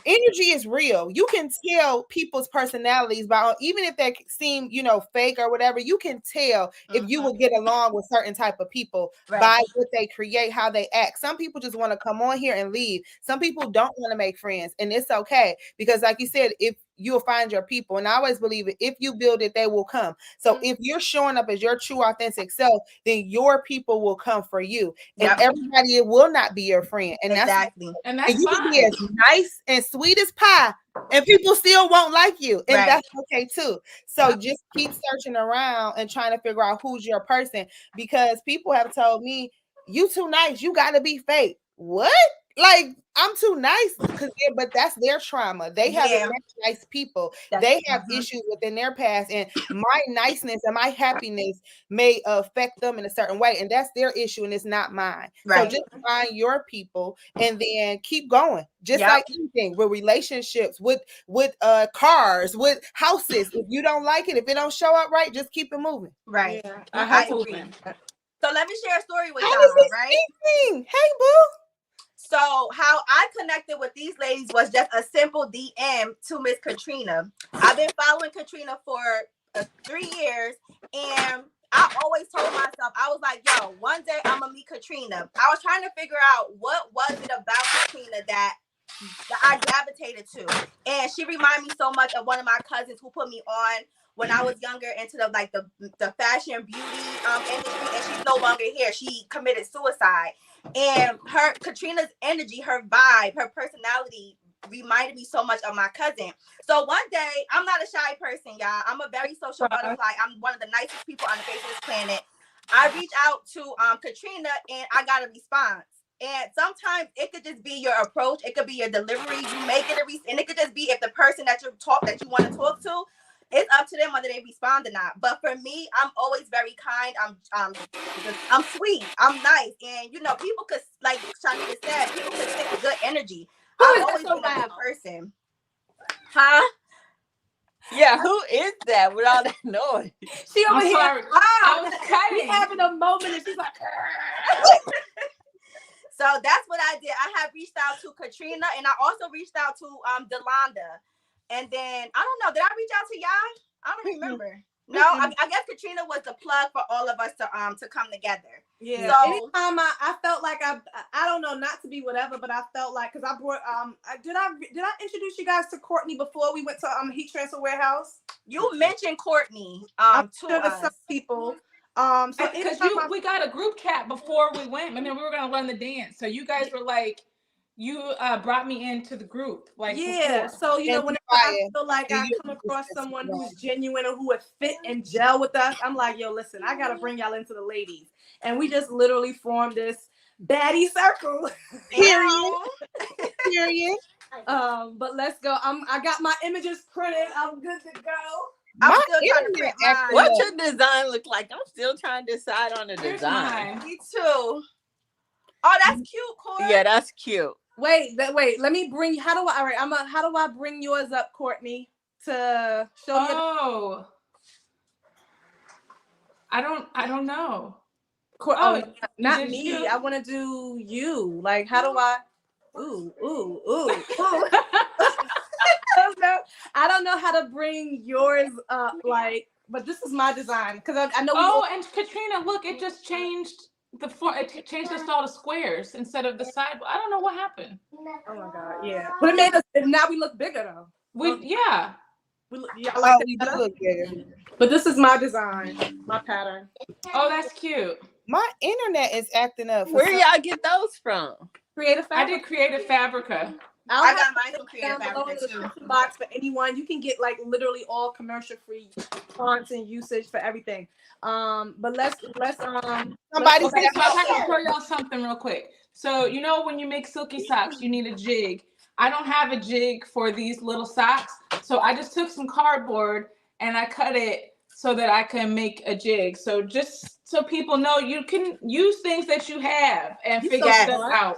Speaker 4: energy is real. You can tell people's personalities by, even if they seem, fake or whatever, you can tell if you will get along with certain type of people by what they create, how they act. Some people just want to come on here and leave. Some people don't want to make friends, and it's okay, because like you said, if you'll find your people. And I always believe it. If you build it, they will come. So if you're showing up as your true, authentic self, then your people will come for you. And everybody will not be your friend. And that's you can be as nice and sweet as pie, and people still won't like you. And that's okay too. So just keep searching around and trying to figure out who's your person, because people have told me, you too nice, you got to be fake. What? Like, I'm too nice, but that's their trauma. They have nice people. They have issues within their past, and my niceness and my happiness may affect them in a certain way, and that's their issue, and it's not mine. So just find your people and then keep going. Just like anything, with relationships, with cars, with houses. If you don't like it, if it don't show up right, just keep it moving.
Speaker 5: Right.
Speaker 1: Yeah,
Speaker 5: I agree. So let me share a story with
Speaker 4: y'all,
Speaker 5: right?
Speaker 4: Hey, boo.
Speaker 5: So how I connected with these ladies was just a simple DM to Miss Katrina. I've been following Katrina for 3 years, and I always told myself, I was like, yo, one day I'm gonna meet Katrina. I was trying to figure out what was it about Katrina that I gravitated to. And she reminded me so much of one of my cousins who put me on when I was younger into the fashion beauty industry, and she's no longer here. She committed suicide. And Katrina's energy, her vibe, her personality reminded me so much of my cousin. So one day, I'm not a shy person, y'all. I'm a very social butterfly. I'm one of the nicest people on the face of this planet. I reached out to Katrina, and I got a response. And sometimes it could just be your approach. It could be your delivery. You make it and it could just be if the person that you want to talk to, it's up to them whether they respond or not. But for me, I'm always very kind. I'm sweet. I'm nice. And people could, like Shanita said, people could stick good energy. I've always been a good person. Huh?
Speaker 3: Yeah, who is that with all that noise?
Speaker 2: She over here.
Speaker 1: I was cutting.
Speaker 2: Having a moment, and she's like.
Speaker 5: So that's what I did. I have reached out to Katrina, and I also reached out to Delonda. And then I don't know. Did I reach out to y'all? I don't remember. No, I guess Katrina was the plug for all of us to come together.
Speaker 2: Yeah. So anytime I felt like I don't know, not to be whatever, but I felt like, because I brought did I introduce you guys to Courtney before we went to Heat Transfer Warehouse?
Speaker 5: You mentioned Courtney to
Speaker 2: some people. So
Speaker 1: because we got a group chat before we went, and then we were gonna run the dance. So you guys were like, you brought me into the group, like before.
Speaker 2: So whenever I feel like I come across someone who's genuine and who would fit and gel with us, I'm like, yo, listen, I gotta bring y'all into the ladies, and we just literally formed this baddie circle.
Speaker 4: Period.
Speaker 2: But let's go. I got my images printed. I'm good to go.
Speaker 5: I'm still trying to print mine.
Speaker 3: What's your design look like? I'm still trying to decide on the design.
Speaker 5: Me too. Oh, that's cute, Corey.
Speaker 3: Yeah, that's cute.
Speaker 2: Wait. Let me bring. How do I? All right. How do I bring yours up, Courtney, to show you?
Speaker 1: Oh, I don't know.
Speaker 2: Oh,
Speaker 1: You
Speaker 2: not
Speaker 1: did
Speaker 2: me.
Speaker 1: you?
Speaker 2: I want to do you. Like, how do I? Ooh. I don't know how to bring yours up. Like, but this is my design because I know.
Speaker 1: Oh, and Katrina, look, it just changed the form. It changed us all to squares instead of the side. I don't know what happened.
Speaker 2: Oh my god, yeah. But it made us. Now we look bigger though.
Speaker 1: Yeah.
Speaker 2: We look, yeah, like
Speaker 4: we do look bigger.
Speaker 2: But this is my design, my pattern.
Speaker 1: Oh, that's cute.
Speaker 4: My internet is acting up.
Speaker 3: Where y'all get those from?
Speaker 2: Creative Fabric.
Speaker 1: I did Creative Fabrica.
Speaker 5: I got mine from Creative Fabric too.
Speaker 2: Box for anyone. You can get like literally all commercial free fonts and usage for everything. But let's
Speaker 4: Somebody
Speaker 1: Okay, so I can show y'all something real quick. So you know when you make silky socks, you need a jig. I don't have a jig for these little socks, so I just took some cardboard and I cut it so that I can make a jig. So just so people know, you can use things that you have and figure stuff out.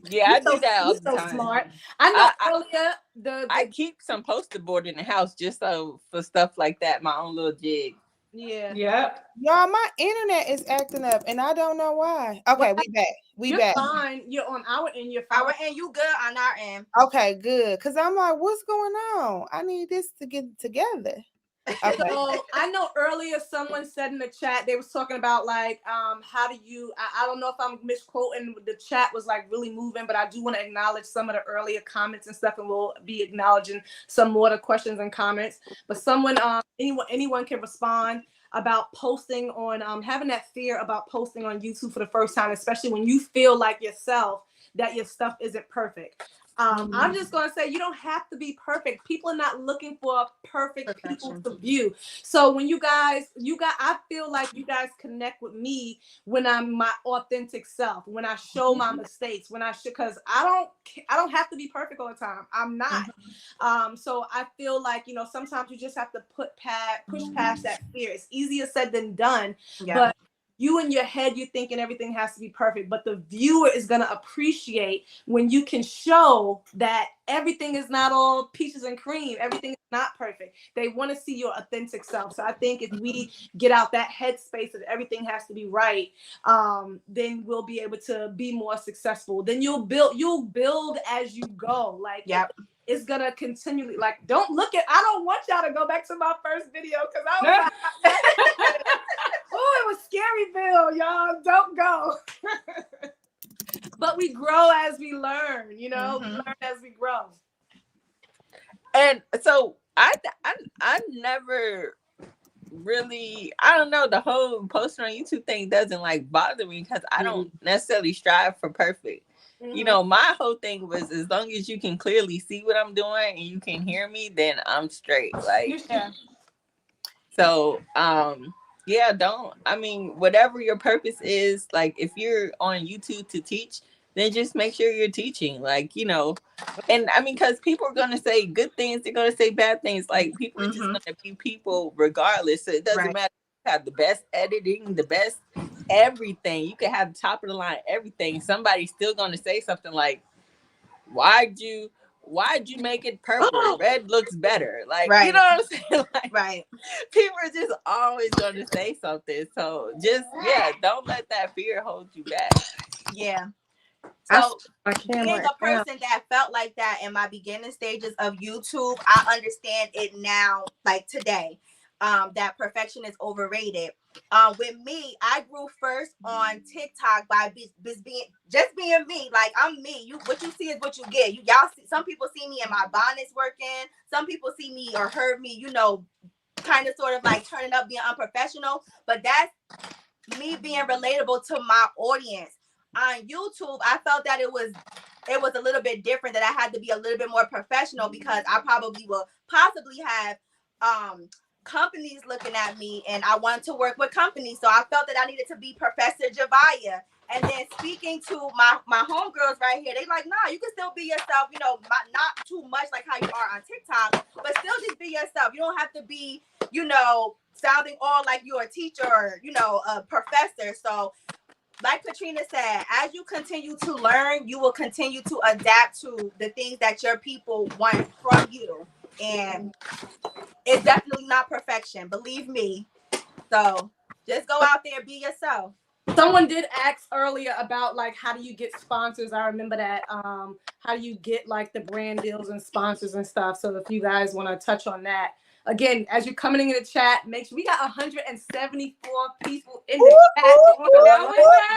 Speaker 3: Yeah, I do that all the time.
Speaker 2: Smart. I know earlier
Speaker 3: I keep some poster board in the house just so for stuff like that, my own little jig.
Speaker 2: Yeah.
Speaker 1: Yep.
Speaker 4: Y'all, my internet is acting up and I don't know why. Okay, we back.
Speaker 2: You're
Speaker 4: back.
Speaker 2: Fine. You're on our end. You're
Speaker 5: fine.
Speaker 2: Our
Speaker 5: end. You good on our end.
Speaker 4: Okay, good. Cause I'm like, what's going on? I need this to get together. Okay.
Speaker 2: So I know earlier someone said in the chat they was talking about like how do you I don't know if I'm misquoting, the chat was like really moving, but I do want to acknowledge some of the earlier comments and stuff, and we'll be acknowledging some more of the questions and comments. But someone anyone can respond about posting on having that fear about posting on YouTube for the first time, especially when you feel like yourself that your stuff isn't perfect. I'm just going to say you don't have to be perfect. People are not looking for perfect people to view. So when I feel like you guys connect with me when I'm my authentic self, when I show my mistakes, because I don't have to be perfect all the time. I'm not. So I feel like, sometimes you just have to push past that fear. It's easier said than done, but you in your head, you're thinking everything has to be perfect, but the viewer is going to appreciate when you can show that everything is not all peaches and cream. Everything is not perfect. They want to see your authentic self. So I think if we get out that headspace that everything has to be right, then we'll be able to be more successful. Then you'll build as you go. Like, it's gonna continually, like, I don't want y'all to go back to my first video because I was like, oh, it was Scaryville, y'all. Don't go. But we grow as we learn, we learn as we grow.
Speaker 3: And so I never really, I don't know, the whole posting on YouTube thing doesn't like bother me because I don't necessarily strive for perfect. My whole thing was, as long as you can clearly see what I'm doing and you can hear me, then I'm straight. Like, so, whatever your purpose is, like if you're on YouTube to teach, then just make sure you're teaching, like, and I mean, because people are going to say good things, they're going to say bad things. Like, people are just going to be people regardless. So it doesn't matter. Have the best editing, the best everything. You can have top of the line everything. Somebody's still gonna say something like, "Why'd you make it purple? Red looks better." Like, you know what I'm saying? Like, people are just always gonna say something. So just don't let that fear hold you back.
Speaker 5: Yeah. So being a person that felt like that in my beginning stages of YouTube, I understand it now, like today. That perfection is overrated. With me, I grew first on TikTok by being me. Like, I'm me. What you see is what you get. Y'all see, some people see me in my bonnets working. Some people see me or heard me, kind of sort of like turning up, being unprofessional. But that's me being relatable to my audience. On YouTube, I felt that it was a little bit different, that I had to be a little bit more professional because I probably will possibly have companies looking at me, and I wanted to work with companies, so I felt that I needed to be Professor Javaya. And then speaking to my homegirls right here, they like, nah, you can still be yourself, not too much like how you are on TikTok, but still just be yourself. You don't have to be, sounding all like you're a teacher or, a professor. So like Katrina said, as you continue to learn, you will continue to adapt to the things that your people want from you. And it's definitely not perfection, believe me. So just go out there, be yourself.
Speaker 2: Someone did ask earlier about like how do you get sponsors? I remember that. How do you get like the brand deals and sponsors and stuff? So if you guys want to touch on that. Again, as you're coming in the chat, make sure we got 174 people in the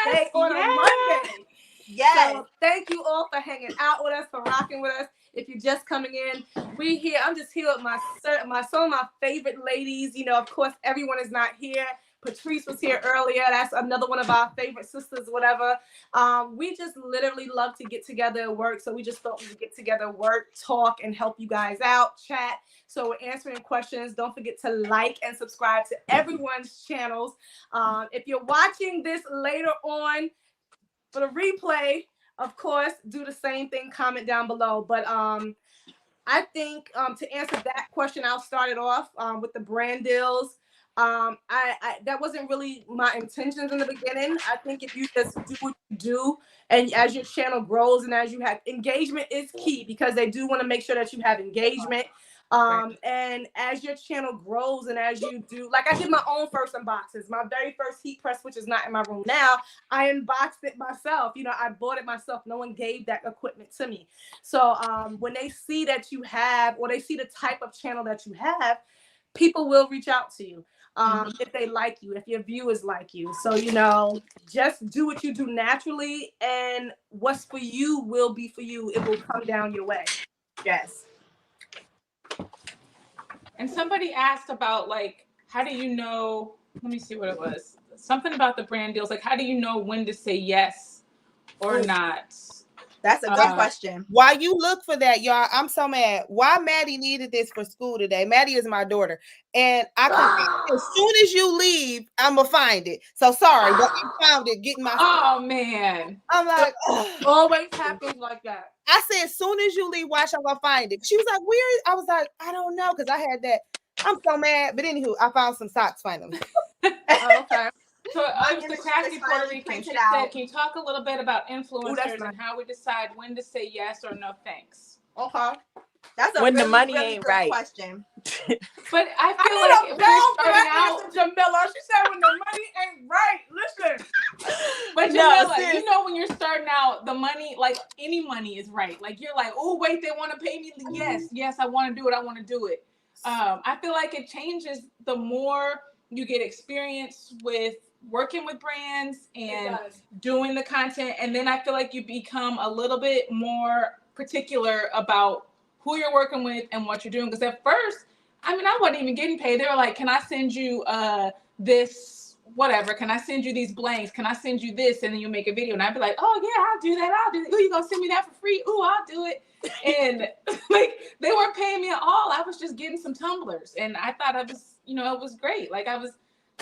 Speaker 2: chat on a Monday.
Speaker 5: Yes.
Speaker 2: So thank you all for hanging out with us, for rocking with us. If you're just coming in, we here. I'm just here with some of my favorite ladies. You know, of course, everyone is not here. Patrice was here earlier. That's another one of our favorite sisters, whatever. We just literally love to get together and work. So we just thought we would get together, work, talk, and help you guys out, chat. So we're answering questions. Don't forget to like and subscribe to everyone's channels. If you're watching this later on for the replay, of course, do the same thing, comment down below. But I think to answer that question, I'll start it off with the brand deals. I that wasn't really my intentions in the beginning. I think if you just do what you do, and as your channel grows and as you have engagement is key, because they do want to make sure that you have engagement. And as your channel grows and as you do, like I did my own first unboxes, my very first heat press, which is not in my room now, I unboxed it myself. You know, I bought it myself. No one gave that equipment to me. So when they see that you have, or they see the type of channel that you have, people will reach out to you. If they like you, if your viewers like you. So, you know, just do what you do naturally, and what's for you will be for you. It will come down your way.
Speaker 5: Yes.
Speaker 1: And somebody asked about, like, how do you know, let me see what it was. Something about the brand deals. Like, how do you know when to say yes or not?
Speaker 5: That's a good question.
Speaker 4: While you look for that, y'all, I'm so mad. Why Maddie needed this for school today? Maddie is my daughter. And I can as soon as you leave, I'm going to find it. So sorry, but I found it getting my
Speaker 1: Oh, man.
Speaker 4: I'm like,
Speaker 2: always happens like that.
Speaker 4: I said, as soon as you leave, watch, I'm going to find it. She was like, where is, I was like, I don't know, because I had that. I'm so mad. But anywho, I found some socks finally.
Speaker 2: Okay.
Speaker 1: So it was the crafty Puerto Rican. She said, can you talk a little bit about influencers and how we decide when to say yes or no thanks?
Speaker 2: Okay.
Speaker 5: That's a
Speaker 3: when
Speaker 5: really,
Speaker 3: the money
Speaker 5: really
Speaker 3: ain't
Speaker 5: good
Speaker 3: right.
Speaker 5: question.
Speaker 1: But I feel like if we're starting out,
Speaker 2: Jamila, she said when the money ain't right. Listen.
Speaker 1: But Jamila, you know when you're starting out, the money, like any money is right. Like you're like, oh wait, they want to pay me. Yes, I want to do it. I want to do it. I feel like it changes the more you get experience with working with brands and doing the content, and then I feel like you become a little bit more particular about who you're working with and what you're doing. Because at first, I mean, I wasn't even getting paid. They were like, can I send you this whatever? Can I send you these blanks? Can I send you this? And then you make a video, and I'd be like, oh yeah, I'll do that. Ooh, you gonna send me that for free? Ooh, I'll do it. And like they weren't paying me at all. I was just getting some tumblers, and I thought I was, you know, it was great. Like I was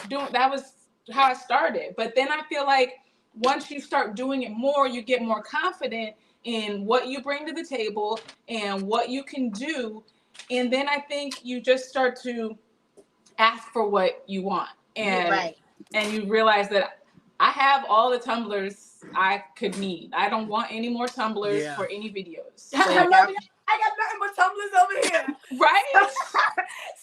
Speaker 1: doing, that was how I started. But then I feel like once you start doing it more, you get more confident in what you bring to the table and what you can do. And then I think you just start to ask for what you want. And and you realize that I have all the tumblers I could need. I don't want any more tumblers for any videos. So,
Speaker 2: I love you. I got nothing but tumblers over here.
Speaker 1: Right?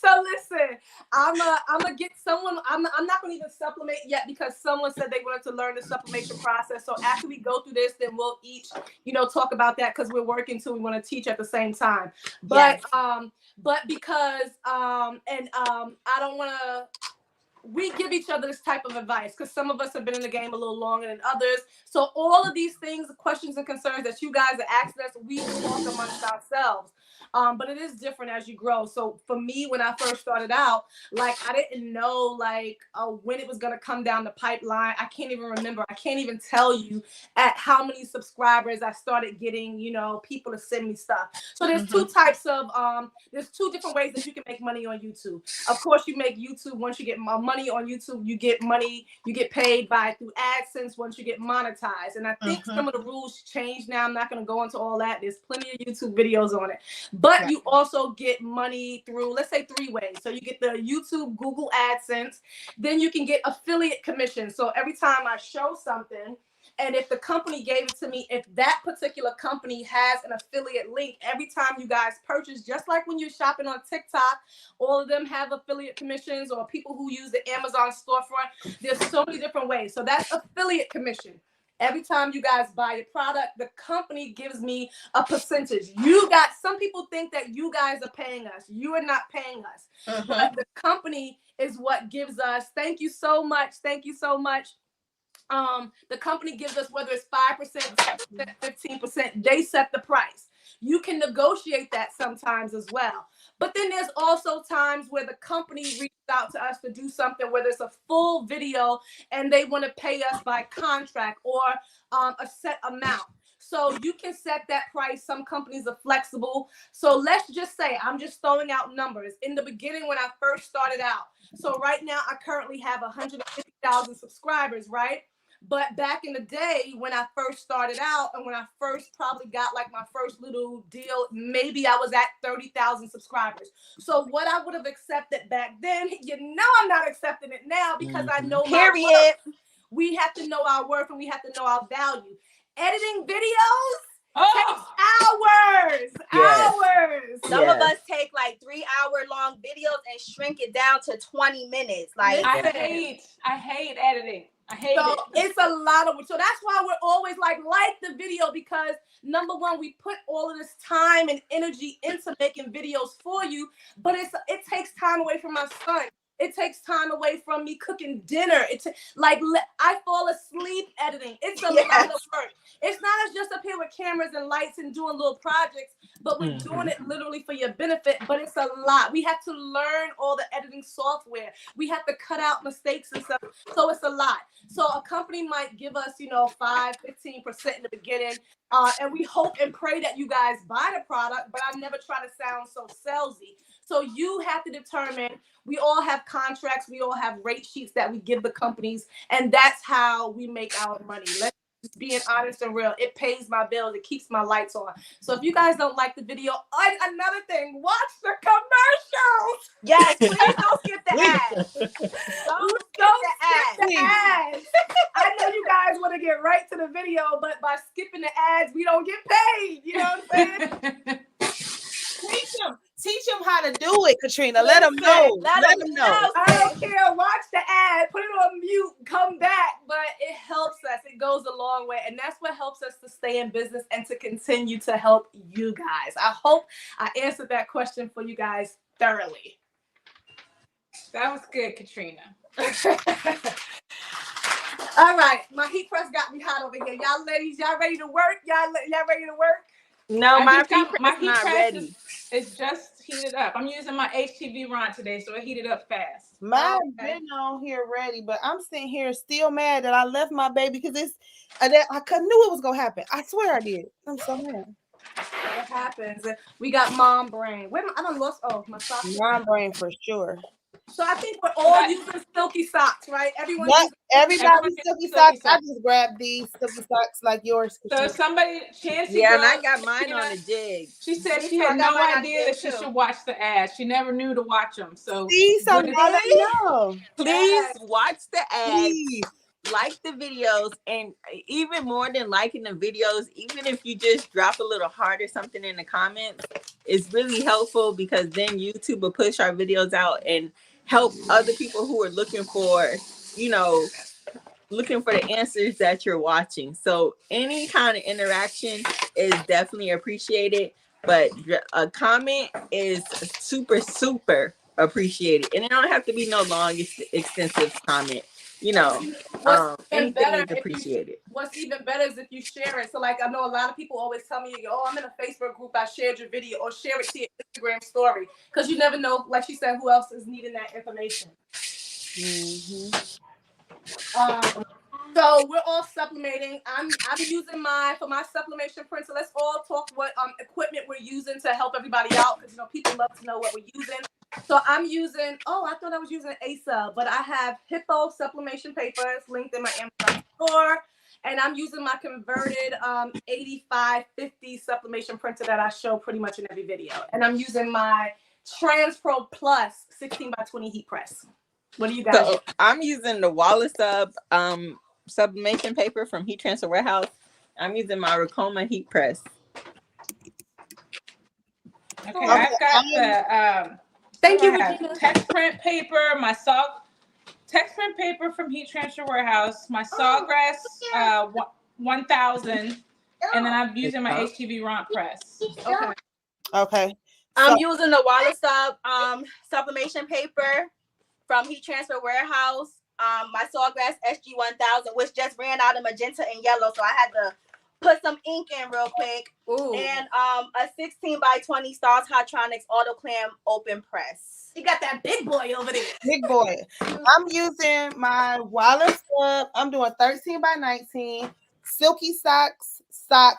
Speaker 2: So listen, I'm gonna get someone. I'm not gonna even supplement yet because someone said they wanted to learn the sublimation process. So after we go through this, then we'll each, you know, talk about that because we're working too. We want to teach at the same time. But because I don't want to. We give each other this type of advice because some of us have been in the game a little longer than others. So all of these things, questions and concerns that you guys are asking us, we talk amongst ourselves. But it is different as you grow. So for me, when I first started out, like I didn't know like when it was gonna come down the pipeline. I can't even remember. I can't even tell you at how many subscribers I started getting, you know, people to send me stuff. So there's two types of there's two different ways that you can make money on YouTube. Of course, you make YouTube once you get money on YouTube, you get money, you get paid through AdSense once you get monetized. And I think some of the rules change now. I'm not gonna go into all that. There's plenty of YouTube videos on it. but you also get money through, let's say, 3 ways. So you get the YouTube, Google AdSense, then you can get affiliate commissions. So every time I show something, and if the company gave it to me, if that particular company has an affiliate link, every time you guys purchase, just like when you're shopping on TikTok, all of them have affiliate commissions, or people who use the Amazon storefront. There's so many different ways. So that's affiliate commission. Every time you guys buy a product, the company gives me a percentage. Some people think that you guys are paying us. You are not paying us. But the company is what gives us. Thank you so much. Thank you so much. The company gives us, whether it's 5%, 15%, they set the price. You can negotiate that sometimes as well. But then there's also times where the company reaches out to us to do something, whether it's a full video and they want to pay us by contract or a set amount. So you can set that price. Some companies are flexible. So let's just say, I'm just throwing out numbers. In the beginning, when I first started out, so right now I currently have 150,000 subscribers, right? But back in the day when I first started out, and when I first probably got like my first little deal, maybe I was at 30,000 subscribers. So what I would have accepted back then, I'm not accepting it now, because I know my worth. We have to know our worth, and we have to know our value. Editing videos takes hours. Hours.
Speaker 5: Some of us take like 3-hour long videos and shrink it down to 20 minutes. Like,
Speaker 1: I hate editing. I hate it.
Speaker 2: It's a lot of, so that's why we're always like the video, because number one, we put all of this time and energy into making videos for you, but it takes time away from my son. It takes time away from me cooking dinner. I fall asleep editing. It's a lot of work. It's not just up here with cameras and lights and doing little projects, but we're doing it literally for your benefit. But it's a lot. We have to learn all the editing software. We have to cut out mistakes and stuff. So it's a lot. So a company might give us, 5-15% in the beginning. And we hope and pray that you guys buy the product, but I never try to sound so salesy. So you have to determine, we all have contracts, we all have rate sheets that we give the companies, and that's how we make our money. Let's just be honest and real. It pays my bills, it keeps my lights on. So if you guys don't like the video, another thing, watch the commercials.
Speaker 5: Yes, please don't skip the ads. Don't skip the ads.
Speaker 2: I know you guys want to get right to the video, but by skipping the ads, we don't get paid. You know what I'm saying?
Speaker 4: Teach them how to do it, Katrina. Let them know. Let them know.
Speaker 2: I don't care. Watch the ad. Put it on mute. Come back. But it helps us. It goes a long way. And that's what helps us to stay in business and to continue to help you guys. I hope I answered that question for you guys thoroughly.
Speaker 1: That was good, Katrina.
Speaker 2: All right. My heat press got me hot over here. Y'all ladies, y'all ready to work? Y'all ready to work?
Speaker 3: No, my heat press
Speaker 1: ready. It's just heated up. I'm using my HTV rod today, so it heated up fast.
Speaker 4: Mine's been on here ready, but I'm sitting here still mad that I left my baby, because I knew it was gonna happen. I swear I did. I'm so mad.
Speaker 2: What happens? We got mom brain. Wait, I done lost. Oh, my socks.
Speaker 4: Mom brain for sure.
Speaker 2: So I think we're all using silky socks, right? Everybody's
Speaker 4: silky socks. I just grabbed these silky socks like yours.
Speaker 1: So somebody, Chancey,
Speaker 3: yeah, and I got mine on a jig.
Speaker 1: She said she had no idea that she should watch the ads. She never knew to watch them. So
Speaker 3: please watch the ads. Please. Like the videos, and even more than liking the videos, even if you just drop a little heart or something in the comments, it's really helpful, because then YouTube will push our videos out and help other people who are looking for the answers that you're watching. So any kind of interaction is definitely appreciated, but a comment is super, super appreciated. And it don't have to be no long, extensive comment. Anything is appreciated.
Speaker 2: What's even better is if you share it. So like, I know a lot of people always tell me, I'm in a Facebook group, I shared your video, or share it to your Instagram story. Because you never know, like she said, who else is needing that information. So we're all sublimating. I'm using for my sublimation print. So let's all talk what equipment we're using to help everybody out, because people love to know what we're using. So I'm using, I thought I was using Asa, but I have Hippo sublimation paper. It's linked in my Amazon store. And I'm using my converted 8550 sublimation printer that I show pretty much in every video. And I'm using my Transpro Plus 16 by 20 heat press. What do you guys
Speaker 3: So I'm using the Wallace sublimation paper from Heat Transfer Warehouse. I'm using my Ricoma heat press.
Speaker 1: Okay, I've got the
Speaker 2: thank you, Regina.
Speaker 1: text print paper, my text print paper from Heat Transfer Warehouse, my Sawgrass 1000, and then I'm using my HTV Ront press.
Speaker 4: Okay.
Speaker 5: I'm using the Wallace sublimation paper from Heat Transfer Warehouse. My Sawgrass SG 1000, which just ran out of magenta and yellow, so I had to put some ink in real quick.
Speaker 2: Ooh.
Speaker 5: And a 16 by 20 Stars Hydronics auto clam open press.
Speaker 2: You got that big boy over there.
Speaker 4: Big boy. I'm using my Wallace Club. I'm doing 13 by 19 silky socks.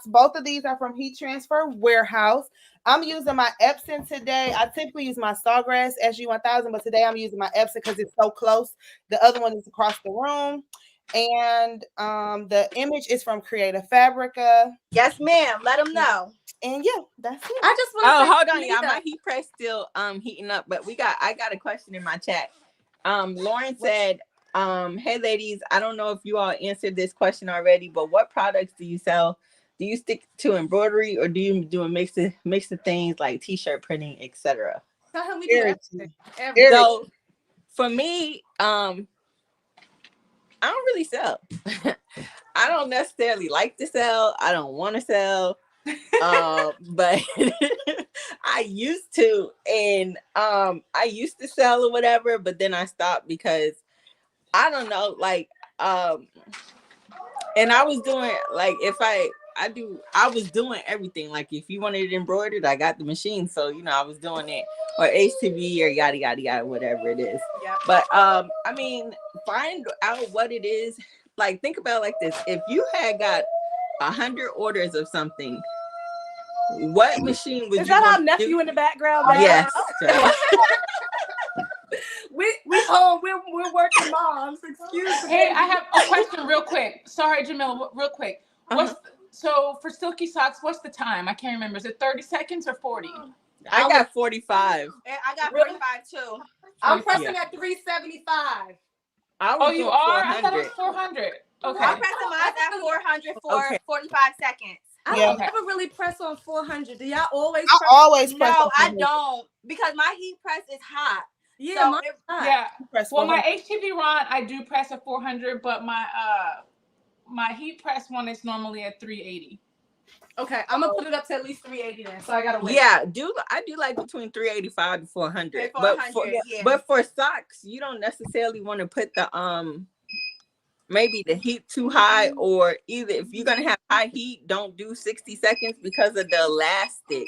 Speaker 4: Both of these are from Heat Transfer Warehouse. I'm using my Epson today. I typically use my Sawgrass SG1000, but today I'm using my Epson because it's so close. The other one is across the room. And the image is from Creative Fabrica.
Speaker 5: Yes, ma'am. Let them know.
Speaker 4: And yeah, that's it.
Speaker 5: I just want to
Speaker 3: hold on, y'all. My heat press still heating up, but I got a question in my chat. Lauren said, hey ladies, I don't know if you all answered this question already, but what products do you sell? Do you stick to embroidery or do you do a mix of things like t-shirt printing, etc.? So for me, I don't really sell. I don't necessarily like to sell. I don't want to sell. But I used to, and I used to sell or whatever, but then I stopped because I don't know, like and I was doing like I was doing everything. Like if you wanted it embroidered, I got the machine, so I was doing it, or HTV or yada yada yada, whatever it is.
Speaker 5: Yeah.
Speaker 3: But I mean, find out what it is. Like think about it like this: if you had got 100 orders of something, what machine would
Speaker 2: is
Speaker 3: you?
Speaker 2: Is that our nephew in the background?
Speaker 3: Yes.
Speaker 2: We're working moms. Excuse me.
Speaker 1: Hey, I have a question real quick. Sorry, Jamila, real quick. So for silky socks, what's the time? I can't remember. Is it 30 seconds or 40?
Speaker 3: I got 45.
Speaker 5: I got 45 too.
Speaker 2: I'm pressing at 375.
Speaker 1: Oh, you are? I thought it was 400. Okay.
Speaker 5: I'm pressing mine at 400 for 45 seconds.
Speaker 2: I don't ever really press on 400. Do y'all always
Speaker 4: press? I always press.
Speaker 5: No, I don't, because my heat press is hot.
Speaker 2: Yeah,
Speaker 5: so
Speaker 1: yeah. Well, my HTV Ron, I do press at 400, but my heat press one is normally at 380.
Speaker 2: Okay, I'm gonna put it up to at least 380 then. So I gotta wait.
Speaker 3: Yeah, I do like between 385 to 400. But for socks, you don't necessarily want to put the maybe the heat too high, or either if you're gonna have high heat, don't do 60 seconds because of the elastic.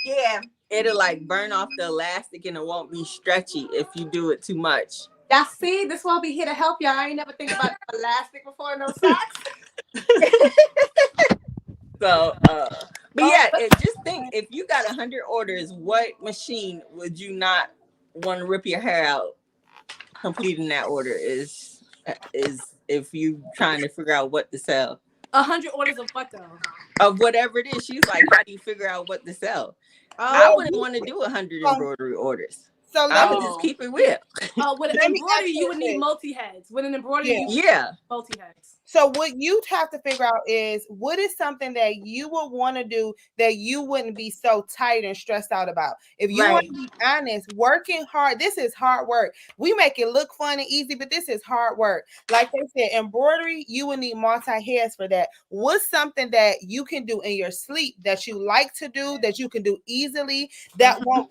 Speaker 5: Yeah.
Speaker 3: It'll like burn off the elastic and it won't be stretchy if you do it too much.
Speaker 2: Y'all see, this will be here to help y'all. I ain't never think about elastic before, no socks.
Speaker 3: So but yeah, just think, if you got 100 orders, what machine would you not want to rip your hair out completing that order is if you trying to figure out what to sell.
Speaker 2: 100 orders of what though?
Speaker 3: Of whatever it is. She's like, how do you figure out what to sell? I wouldn't want to do 100 embroidery orders.
Speaker 4: So
Speaker 3: I would just keep it real.
Speaker 2: With an embroidery, you would need multi-heads. With an embroidery, you would need multi-heads.
Speaker 4: So what you have to figure out is, what is something that you would want to do that you wouldn't be so tight and stressed out about? If you want to be honest, working hard, this is hard work. We make it look fun and easy, but this is hard work. Like they said, embroidery, you would need multi-heads for that. What's something that you can do in your sleep that you like to do, that you can do easily, that won't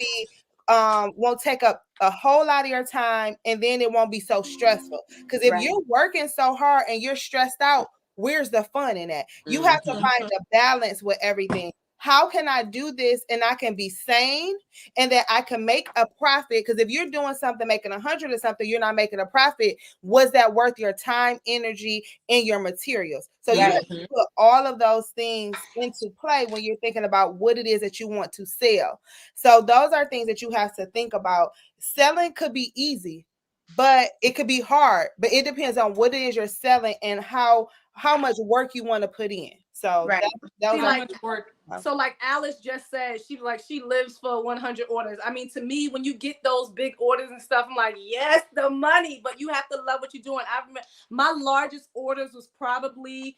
Speaker 4: take up a whole lot of your time, and then it won't be so stressful? Because if you're working so hard and you're stressed out, where's the fun in that? You have to find a balance with everything. How can I do this and I can be sane and that I can make a profit? Because if you're doing something, making 100 or something, you're not making a profit. Was that worth your time, energy, and your materials? So you have to put all of those things into play when you're thinking about what it is that you want to sell. So those are things that you have to think about. Selling could be easy. but it could be hard. But it depends on what it is you're selling and how much work you want to put in. So
Speaker 5: Right.
Speaker 4: that was
Speaker 1: How
Speaker 4: like,
Speaker 1: much work?
Speaker 2: So like Alice just said, she lives for 100 orders. I mean, to me, when you get those big orders and stuff, I'm like, yes, the money, but you have to love what you're doing. I remember my largest orders was probably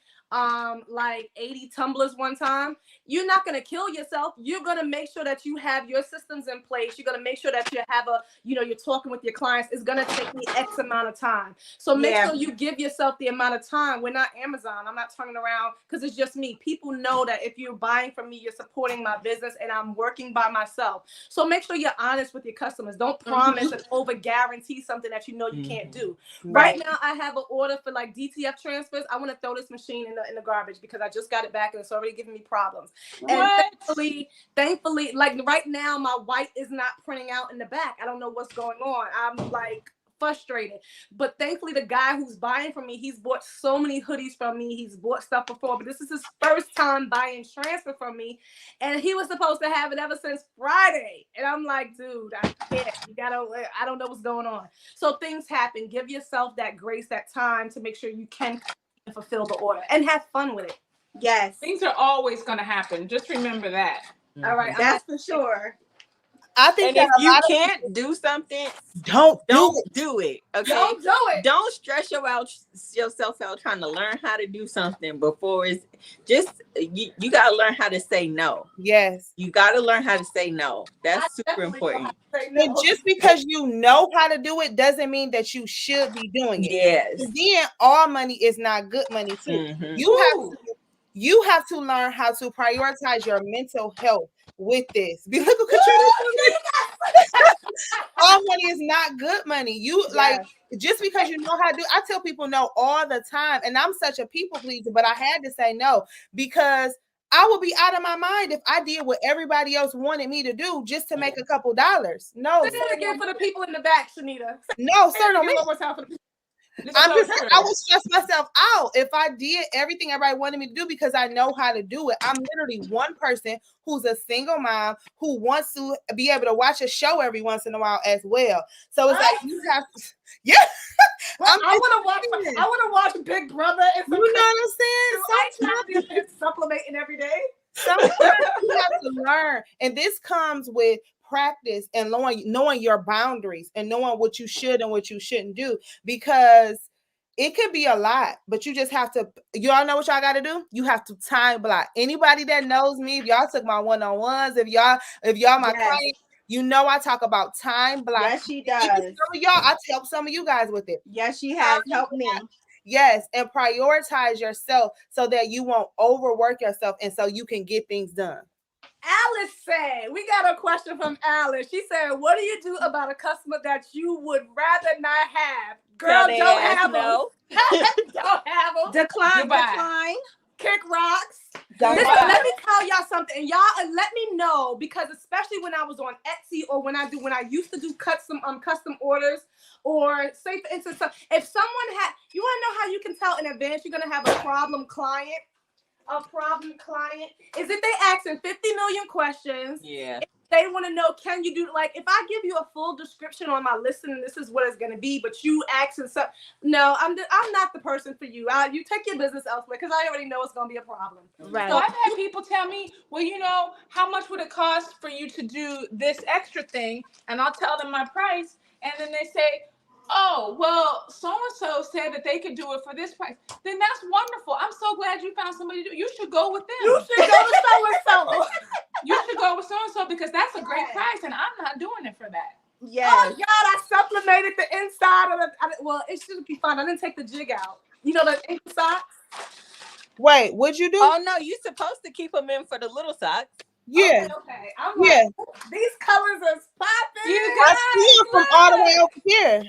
Speaker 2: like 80 tumblers one time. You're not going to kill yourself. You're going to make sure that you have your systems in place. You're going to make sure that you have you're talking with your clients. It's going to take me X amount of time. So make sure you give yourself the amount of time. We're not Amazon. I'm not turning around because it's just me. People know that if you're buying from me, you're supporting my business, and I'm working by myself. So make sure you're honest with your customers. Don't promise and over guarantee something that you know you can't do. Right now, I have an order for like DTF transfers. I want to throw this machine in the garbage because I just got it back and it's already giving me problems. And thankfully, like right now, my white is not printing out in the back. I don't know what's going on. I'm like frustrated, but thankfully the guy who's buying from me, he's bought so many hoodies from me, he's bought stuff before, but this is his first time buying transfer from me, and he was supposed to have it ever since Friday, and I'm like, dude, I can't. I don't know what's going on. So things happen. Give yourself that grace, that time to make sure you can fulfill the order and have fun with it.
Speaker 5: Yes,
Speaker 1: Things are always going to happen. Just remember that.
Speaker 2: All right,
Speaker 5: that's for sure.
Speaker 4: I think
Speaker 3: And
Speaker 4: that
Speaker 3: if you can't do something,
Speaker 4: don't
Speaker 3: do it. Okay,
Speaker 2: don't do it.
Speaker 3: Don't stress yourself out trying to learn how to do something before it's just you got to learn how to say no.
Speaker 4: Yes,
Speaker 3: you got to learn how to say no. That's super important.
Speaker 4: And just because you know how to do it doesn't mean that you should be doing it.
Speaker 3: Yes.
Speaker 4: Then all money is not good money too. You have to learn how to prioritize your mental health with this. Look at Katrina. All money is not good money. Like just because you know how to do. I tell people no all the time, and I'm such a people pleaser, but I had to say no because I would be out of my mind if I did what everybody else wanted me to do just to make a couple dollars. No,
Speaker 2: say it again for the people in the back, Shanita.
Speaker 4: No, certainly. I would stress myself out if I did everything everybody wanted me to do because I know how to do it. I'm literally one person who's a single mom who wants to be able to watch a show every once in a while as well. So it's like you have to,
Speaker 2: I want to watch Big Brother. And
Speaker 4: you know what I'm saying?
Speaker 2: I'm supplementing every day.
Speaker 4: Sometimes you have to learn, and this comes with practice and knowing your boundaries and knowing what you should and what you shouldn't do, because it could be a lot, but you just have to, y'all know what y'all got to do. You have to time block. Anybody that knows me, if y'all took my one-on-ones, if y'all my client, you know I talk about time block.
Speaker 5: Yes, she does.
Speaker 4: Some of y'all, I help some of you guys with it.
Speaker 5: Yes, she has helped me.
Speaker 4: Yes, and prioritize yourself so that you won't overwork yourself and so you can get things done.
Speaker 2: Alice said, we got a question from Alice. She said, what do you do about a customer that you would rather not have? Girl, don't have them.
Speaker 3: No.
Speaker 2: Don't have them.
Speaker 5: Decline.
Speaker 2: Kick rocks. Listen, let me tell y'all something. And y'all let me know, because especially when I was on Etsy or when I used to do custom orders, or say for instance, if someone had, you want to know how you can tell in advance you're going to have a problem client? A problem client is if they asking 50 million questions.
Speaker 3: Yeah.
Speaker 2: If they want to know, can you do, like, if I give you a full description on my listing and this is what it's going to be, but you asking something, no, I'm not the person for you. You take your business elsewhere because I already know it's going to be a problem.
Speaker 5: Right.
Speaker 1: So I've had people tell me, well, how much would it cost for you to do this extra thing? And I'll tell them my price. And then they say, oh, well, so-and-so said that they could do it for this price. Then that's wonderful. I'm so glad you found somebody to do it. You should go with them.
Speaker 2: You should go with so-and-so.
Speaker 1: You should go with so-and-so because that's a great price, and I'm not doing it for that.
Speaker 5: Yes.
Speaker 2: Oh, God, I supplemented the inside of well, it should be fine. I didn't take the jig out. You know the inside?
Speaker 4: Wait, what'd you do?
Speaker 3: Oh, no, you're supposed to keep them in for the little socks.
Speaker 4: Yeah.
Speaker 2: Okay. I'm like, these colors are popping.
Speaker 4: I see them from all the way over here.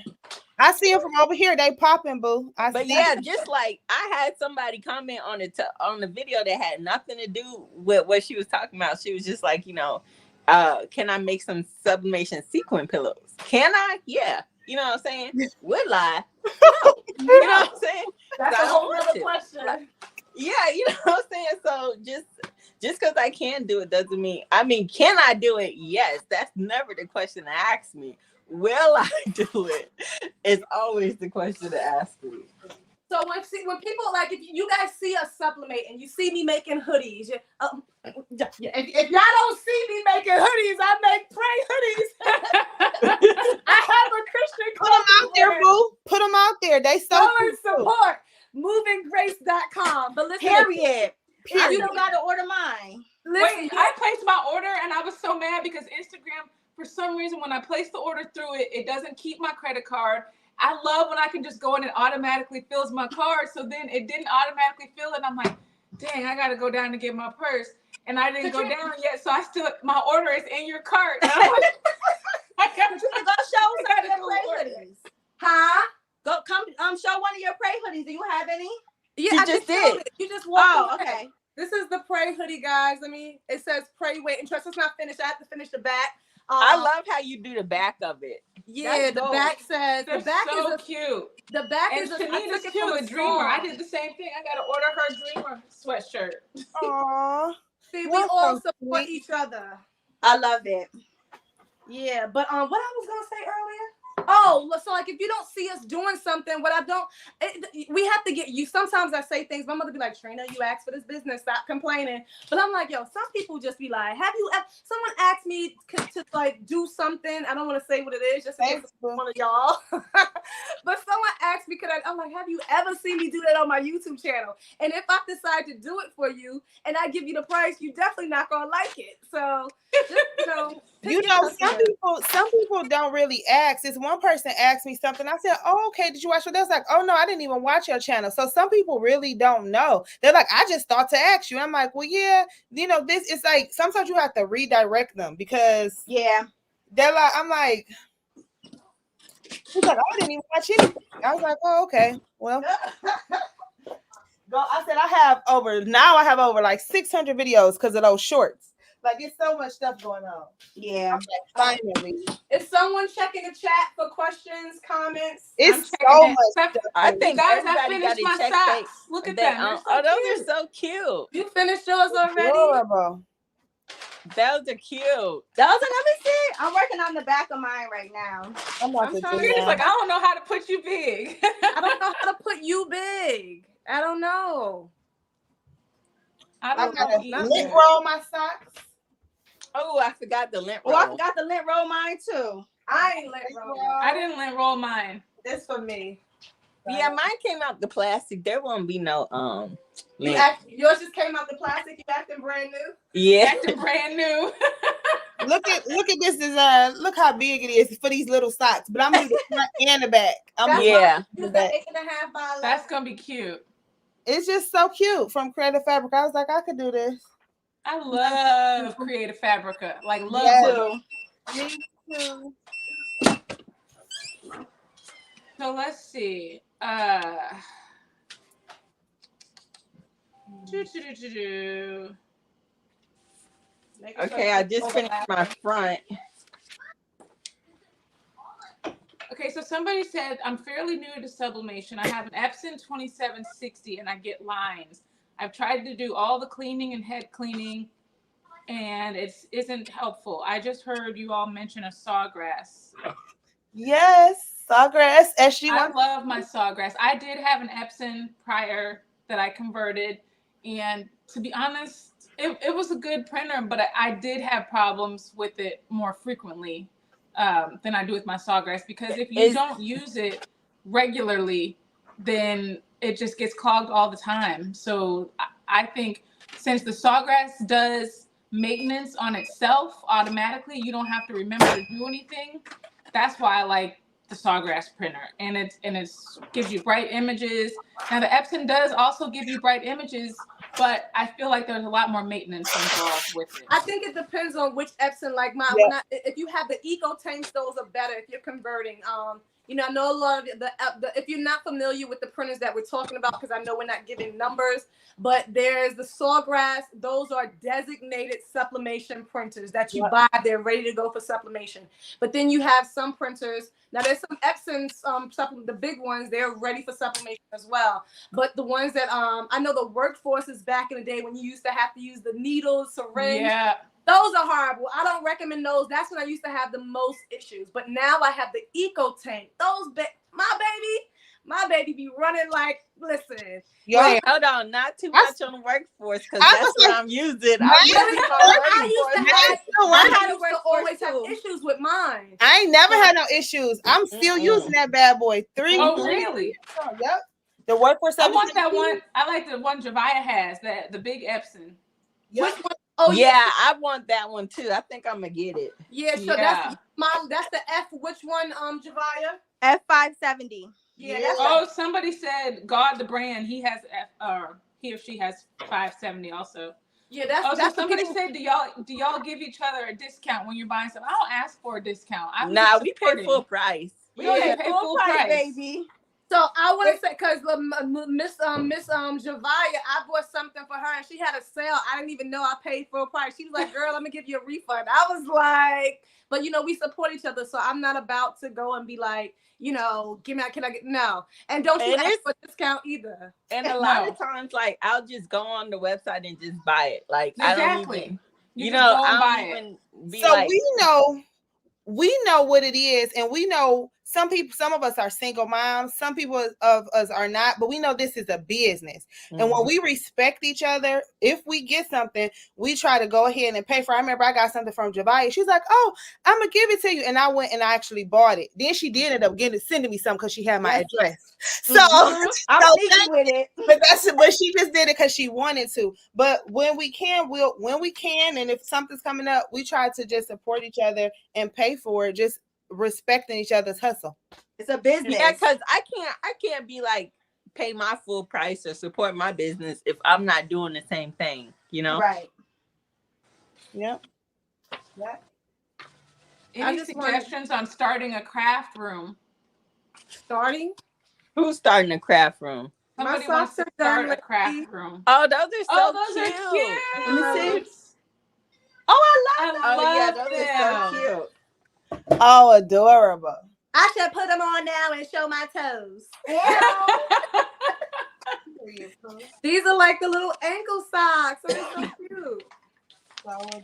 Speaker 4: I see them from over here. They popping, boo.
Speaker 3: But yeah, just like I had somebody comment on the video that had nothing to do with what she was talking about. She was just like, can I make some sublimation sequin pillows? Can I? Yeah. You know what I'm saying? Would lie. No. You know what I'm saying?
Speaker 2: That's a whole other question.
Speaker 3: Yeah, you know what I'm saying? So just because I can do it doesn't mean, can I do it? Yes. That's never the question to ask me. will I do it? Is always the question to ask me.
Speaker 2: So when people like, if you guys see us sublimate and you see me making hoodies, if y'all don't see me making hoodies, I make pray hoodies. I have a Christian.
Speaker 4: Put them out there, boo. Put them out there. They so
Speaker 2: Go
Speaker 4: cute.
Speaker 2: and support movinggrace.com. But listen,
Speaker 5: Period. I
Speaker 2: you
Speaker 5: still gotta order mine.
Speaker 2: listen,
Speaker 1: Wait, I placed my order and I was so mad because Instagram, for some reason, when I place the order through it, it doesn't keep my credit card. I love when I can just go in and automatically fills my card. So then it didn't automatically fill it. I'm like, dang, I gotta go down to get my purse. And I didn't go down yet. So my order is in your cart. And I'm like, I gotta
Speaker 5: Go show us some of your pray
Speaker 1: order.
Speaker 5: hoodies.
Speaker 2: huh?
Speaker 5: Go come show one of your pray hoodies. Do you have any?
Speaker 2: Yeah,
Speaker 3: You
Speaker 2: I
Speaker 3: just
Speaker 2: showed
Speaker 3: did.
Speaker 2: it. You just walked
Speaker 5: Oh,
Speaker 2: away.
Speaker 5: okay.
Speaker 2: This is the pray hoodie, guys. I mean, it says pray, wait, and trust. It's not finished. I have to finish the back.
Speaker 3: I love how you do the back of it.
Speaker 2: Yeah,
Speaker 5: That's
Speaker 2: the
Speaker 5: dope.
Speaker 2: back says
Speaker 1: They're
Speaker 2: the back
Speaker 1: so
Speaker 2: is
Speaker 1: cute.
Speaker 2: the back
Speaker 1: And
Speaker 2: is I
Speaker 1: Shanita's
Speaker 2: took it
Speaker 1: too,
Speaker 2: from
Speaker 1: a
Speaker 2: the
Speaker 1: dreamer. I
Speaker 2: song.
Speaker 1: did the same thing. I gotta order her dreamer sweatshirt.
Speaker 4: Aww.
Speaker 2: See, we
Speaker 4: Well,
Speaker 2: all
Speaker 4: so
Speaker 2: support
Speaker 4: sweet.
Speaker 2: each other.
Speaker 5: I love it.
Speaker 2: Yeah, but what I was gonna say earlier. Oh, so like if you don't see us doing something, we have to get you. Sometimes I say things. My mother be like, "Trina, you asked for this business. Stop complaining." But I'm like, yo, some people just be like, "Have you?" Someone asked me to like do something. I don't want to say what it is, just in case it's one of y'all. But someone asked me, I'm like, "Have you ever seen me do that on my YouTube channel?" And if I decide to do it for you, and I give you the price, you definitely not gonna like it. So just,
Speaker 4: some people don't really ask. This one person asked me something. I said, "Oh, okay. Did you watch it?" They was like, "Oh no, I didn't even watch your channel." So some people really don't know. They're like, "I just thought to ask you." I'm like, "Well, yeah, this is like sometimes you have to redirect them because they're like, I'm like, he's like, I didn't even watch anything." I was like, "Oh, okay, well." I said I have over like 600 videos because of those shorts. Like it's so much stuff going on.
Speaker 5: Yeah.
Speaker 4: Okay, finally.
Speaker 2: Is someone checking the chat for questions, comments?
Speaker 4: It's so much stuff.
Speaker 3: I think
Speaker 1: Guys, I
Speaker 3: everybody got
Speaker 1: finished my
Speaker 3: to check
Speaker 1: socks. Look at them. They're so
Speaker 3: those
Speaker 1: cute.
Speaker 3: are so cute.
Speaker 2: You finished yours already?
Speaker 4: Adorable.
Speaker 3: Those are cute.
Speaker 5: Those are, let me see. I'm working on the back of mine right now.
Speaker 4: I'm about to
Speaker 2: trying
Speaker 4: do
Speaker 2: to-
Speaker 1: It's like, I don't know how to put you big.
Speaker 2: I don't know how to put you big. I don't know.
Speaker 1: I
Speaker 4: I
Speaker 1: don't
Speaker 4: gotta
Speaker 1: know.
Speaker 4: lint roll my socks.
Speaker 3: Oh, I forgot the lint roll.
Speaker 5: Oh, I forgot the lint roll mine too.
Speaker 2: I ain't let roll.
Speaker 1: I didn't lint roll mine.
Speaker 2: This for me.
Speaker 3: Yeah, mine came out the plastic. There won't be no lint.
Speaker 2: Yours just came out the plastic. You acting brand new.
Speaker 3: Yeah.
Speaker 1: Acting brand new.
Speaker 4: Look at this design. Look how big it is for these little socks. But I'm gonna do the front and the back.
Speaker 2: Use that 8.5 by 11.
Speaker 1: That's gonna be cute.
Speaker 4: It's just so cute from Creative Fabric. I was like, I could do this.
Speaker 1: I love Creative Fabrica. Like love
Speaker 4: Yes.
Speaker 1: to.
Speaker 4: Me too.
Speaker 1: So let's see.
Speaker 3: Okay, I just finished my front.
Speaker 1: Okay, so somebody said, I'm fairly new to sublimation. I have an Epson 2760 and I get lines. I've tried to do all the cleaning and head cleaning and it isn't helpful. I just heard you all mention a sawgrass.
Speaker 4: Yes, sawgrass.
Speaker 1: I love my sawgrass. I did have an Epson prior that I converted, and to be honest, it was a good printer, but I did have problems with it more frequently than I do with my sawgrass, because if you don't use it regularly, then it just gets clogged all the time. So I think since the sawgrass does maintenance on itself automatically, you don't have to remember to do anything. That's why I like the sawgrass printer, and it gives you bright images. Now the Epson does also give you bright images, but I feel like there's a lot more maintenance involved with it.
Speaker 2: I think it depends on which Epson. Like mine, if you have the Eco tanks, those are better if you're converting. I know a lot of the if you're not familiar with the printers that we're talking about, because I know we're not giving numbers, but there's the Sawgrass. Those are designated sublimation printers that you buy. They're ready to go for sublimation. But then you have some printers. Now there's some Epsons, the big ones, they're ready for sublimation as well. But the ones that I know the Workforces back in the day when you used to have to use the needles, syringe.
Speaker 1: Yeah.
Speaker 2: Those are horrible. I don't recommend those. That's when I used to have the most issues. But now I have the Eco Tank. My baby be running like, listen.
Speaker 4: Yo,
Speaker 3: Hold on, not too much on the workforce because that's what I'm using.
Speaker 2: I used to always have issues with mine.
Speaker 4: I ain't never had no issues. I'm still using that bad boy.
Speaker 1: Oh, really?
Speaker 4: Yep. The workforce.
Speaker 1: I want that one. I like the one Javia has, the big Epson.
Speaker 4: Yep.
Speaker 2: Which one? Oh
Speaker 3: yeah, I want that one too. I think I'm gonna get it.
Speaker 2: Yeah, so that's the F. Which one, Javia?
Speaker 5: F570.
Speaker 2: Yeah. That's
Speaker 1: somebody said God the brand. He has he or she has 570 also.
Speaker 2: Yeah, that's
Speaker 1: somebody said, do y'all give each other a discount when you're buying something? I don't ask for a discount.
Speaker 3: Nah, we pay full price.
Speaker 1: We pay full price,
Speaker 2: baby. So I want to say, because Miss Javia, I bought something for her and she had a sale. I didn't even know I paid full price. She was like, "Girl, I'm gonna give you a refund." I was like, "But we support each other, so I'm not about to go and be like, can I get no?" And don't you ask for a discount either.
Speaker 3: And a lot of times, like I'll just go on the website and just buy it. Like I don't even, I don't even be
Speaker 4: so
Speaker 3: like.
Speaker 4: We know what it is, and we know some of us are single moms, some people of us are not, but we know this is a business. Mm-hmm. And when we respect each other, if we get something, we try to go ahead and pay for it. I remember I got something from Javia. She's like, "Oh, I'm gonna give it to you," and I went and I actually bought it. Then she did end up sending me something because she had my address. So
Speaker 5: I'm thinking with it,
Speaker 4: but she just did it because she wanted to. But when we can, and if something's coming up, we try to just support each other and pay for it, just respecting each other's hustle.
Speaker 5: It's a business.
Speaker 3: Yeah, because I can't be like pay my full price or support my business if I'm not doing the same thing,
Speaker 2: Right.
Speaker 4: Yep.
Speaker 1: Any suggestions on starting a craft room?
Speaker 2: Starting?
Speaker 3: Who's starting a craft room?
Speaker 1: Somebody wants to start a craft room.
Speaker 3: Oh, those are
Speaker 1: so cute.
Speaker 3: Let me see.
Speaker 1: Oh, I love
Speaker 3: those are so cute.
Speaker 4: Oh, adorable.
Speaker 5: I should put them on now and show my toes.
Speaker 2: These are like the little ankle socks. They're so cute.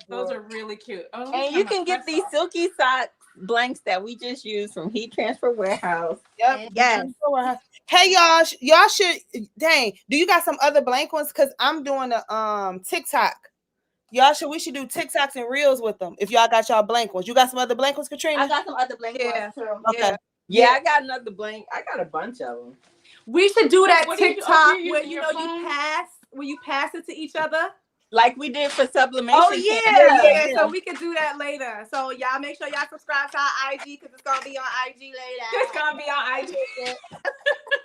Speaker 1: Those are really cute. Oh,
Speaker 3: and you can get these silky sock blanks that we just used from Heat Transfer Warehouse.
Speaker 4: Yep.
Speaker 5: Yes.
Speaker 4: Hey y'all should do you got some other blank ones? Because I'm doing a TikTok. We should do TikToks and reels with them. If y'all got y'all blank ones. You got some other blank ones, Katrina?
Speaker 5: I got some other blank ones too.
Speaker 4: Okay.
Speaker 3: Yeah, I got another blank. I got a bunch of them.
Speaker 2: We should do that TikTok where you pass it to each other.
Speaker 3: Like we did for Sublimation.
Speaker 2: Oh yeah. So we could do that later. So y'all make sure y'all subscribe to our IG because it's gonna be on IG later.
Speaker 1: It's gonna be on IG.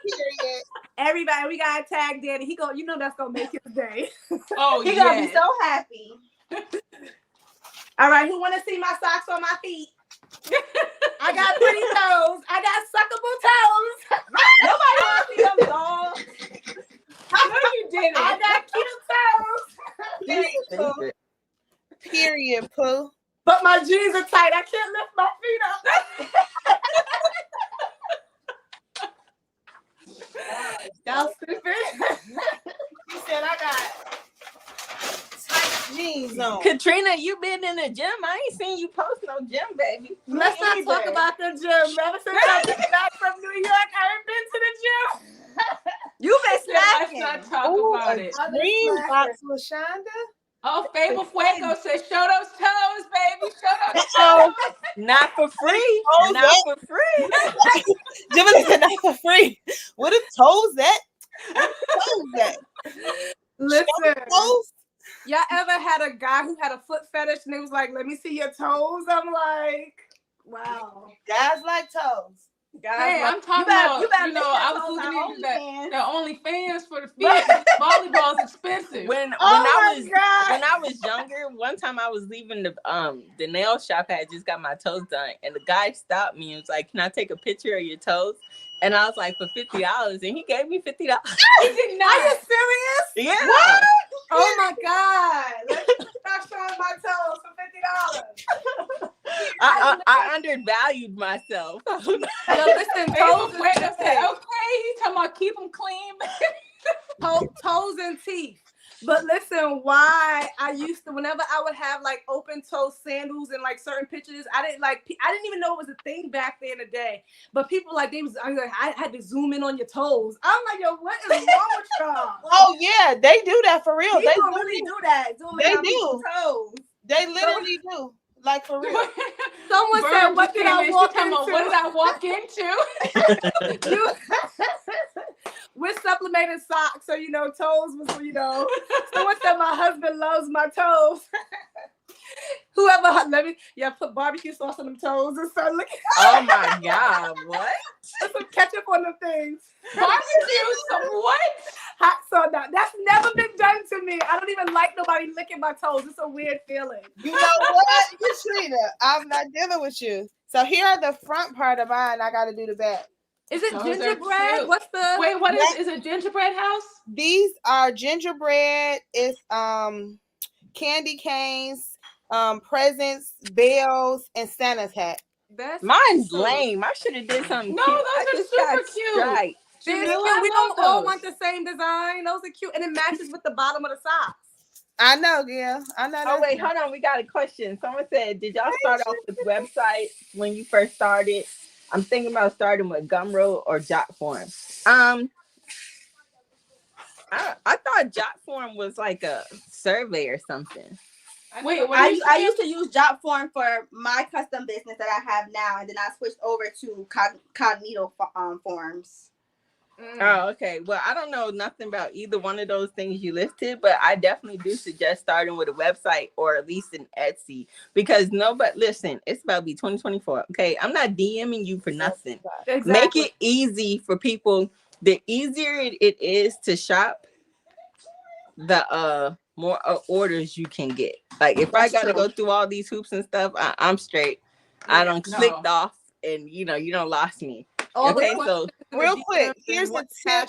Speaker 2: Period. Everybody, we gotta tag Daddy. He that's gonna make his day.
Speaker 1: Oh
Speaker 5: He gonna be so happy.
Speaker 2: All right, who wanna see my socks on my feet? I got pretty toes. I got suckable toes.
Speaker 3: Nobody wants to see them dolls.
Speaker 1: No, you didn't.
Speaker 2: I got cute toes.
Speaker 4: Period, Pooh.
Speaker 2: But my jeans are tight. I can't lift my feet up. Y'all stupid.
Speaker 4: He said I got tight jeans on.
Speaker 3: Katrina, you been in the gym? I ain't seen you post no gym, baby.
Speaker 2: Let's not talk about the gym. Ever since I got back from New York, I haven't been to the gym.
Speaker 5: You've been slacking.
Speaker 1: Let's not talk about it.
Speaker 4: Dream box, LaShonda.
Speaker 1: Oh, Fable Fuego says, show those toes, baby. Show those toes.
Speaker 3: Not for free. Not for free.
Speaker 4: Jimmy said not for free. What are toes at? Toes at?
Speaker 2: Listen. Y'all ever had a guy who had a foot fetish and it was like, "Let me see your toes"? I'm like, wow.
Speaker 4: Guys like toes.
Speaker 1: Hey, I'm talking about, I was looking into the OnlyFans for the feet. Volleyball's expensive.
Speaker 3: When I was younger, one time I was leaving the nail shop. I had just got my toes done, and the guy stopped me and was like, "Can I take a picture of your toes?" And I was like, "For $50," and he gave me $50.
Speaker 2: He did not. Are you serious?
Speaker 3: Yeah.
Speaker 2: What? Oh my God! Let's stop showing my toes for $50.
Speaker 3: I undervalued myself.
Speaker 1: Listen, Fable Fuego said, "Okay, he's talking about keep them clean."
Speaker 2: Toes and teeth. But listen, why I used to, whenever I would have like open toe sandals and like certain pictures, I didn't even know it was a thing back there in the day. But people like I had to zoom in on your toes. I'm like, yo, what is wrong with y'all?
Speaker 4: Oh yeah, they do that for real.
Speaker 2: People
Speaker 4: they
Speaker 2: really do that. Zoom in
Speaker 4: They
Speaker 2: on
Speaker 4: do.
Speaker 2: people's toes.
Speaker 4: They literally do. Like for real.
Speaker 2: Someone said, "What did I walk into?
Speaker 1: What did I walk into?"
Speaker 2: You with sublimated socks, so toes was Someone said my husband loves my toes. Whoever put barbecue sauce on them toes and start looking.
Speaker 3: Oh my God, what?
Speaker 2: Put some ketchup on them things.
Speaker 1: Barbecue, some what?
Speaker 2: Hot sauce. Now that's never been done to me. I don't even like nobody licking my toes. It's a weird feeling.
Speaker 4: You know what, Katrina? I'm not dealing with you. So here are the front part of mine. I got to do the back.
Speaker 2: Is it
Speaker 1: Those
Speaker 2: gingerbread?
Speaker 1: are
Speaker 2: What's the
Speaker 1: wait? What is it? Gingerbread house?
Speaker 4: These are gingerbread. It's candy canes, presents, bells, and Santa's hat.
Speaker 3: Mine's lame. I should have did something.
Speaker 1: No,
Speaker 3: cute.
Speaker 1: those are super cute.
Speaker 3: Right.
Speaker 2: We
Speaker 1: I
Speaker 2: don't
Speaker 1: love
Speaker 2: all
Speaker 1: those.
Speaker 2: want the same design. Those are cute, and it matches with the bottom of the socks.
Speaker 4: I know, Gail. I know.
Speaker 3: Oh wait, hold on. We got a question. Someone said, "Did y'all start off with websites when you first started?" I'm thinking about starting with Gumroad or Jotform. I thought Jotform was like a survey or something.
Speaker 1: Wait, what
Speaker 5: I used to use Jotform for my custom business that I have now, and then I switched over to Cognito forms.
Speaker 3: Oh, okay. Well, I don't know nothing about either one of those things you listed, but I definitely do suggest starting with a website or at least an Etsy because listen, it's about to be 2024. Okay, I'm not DMing you for nothing.
Speaker 2: Exactly.
Speaker 3: Make it easy for people. The easier it is to shop, the more orders you can get. Like if I gotta go through all these hoops and stuff, I'm straight. I don't clicked off, and you don't lost me. Okay, so
Speaker 4: real quick, here's a tip.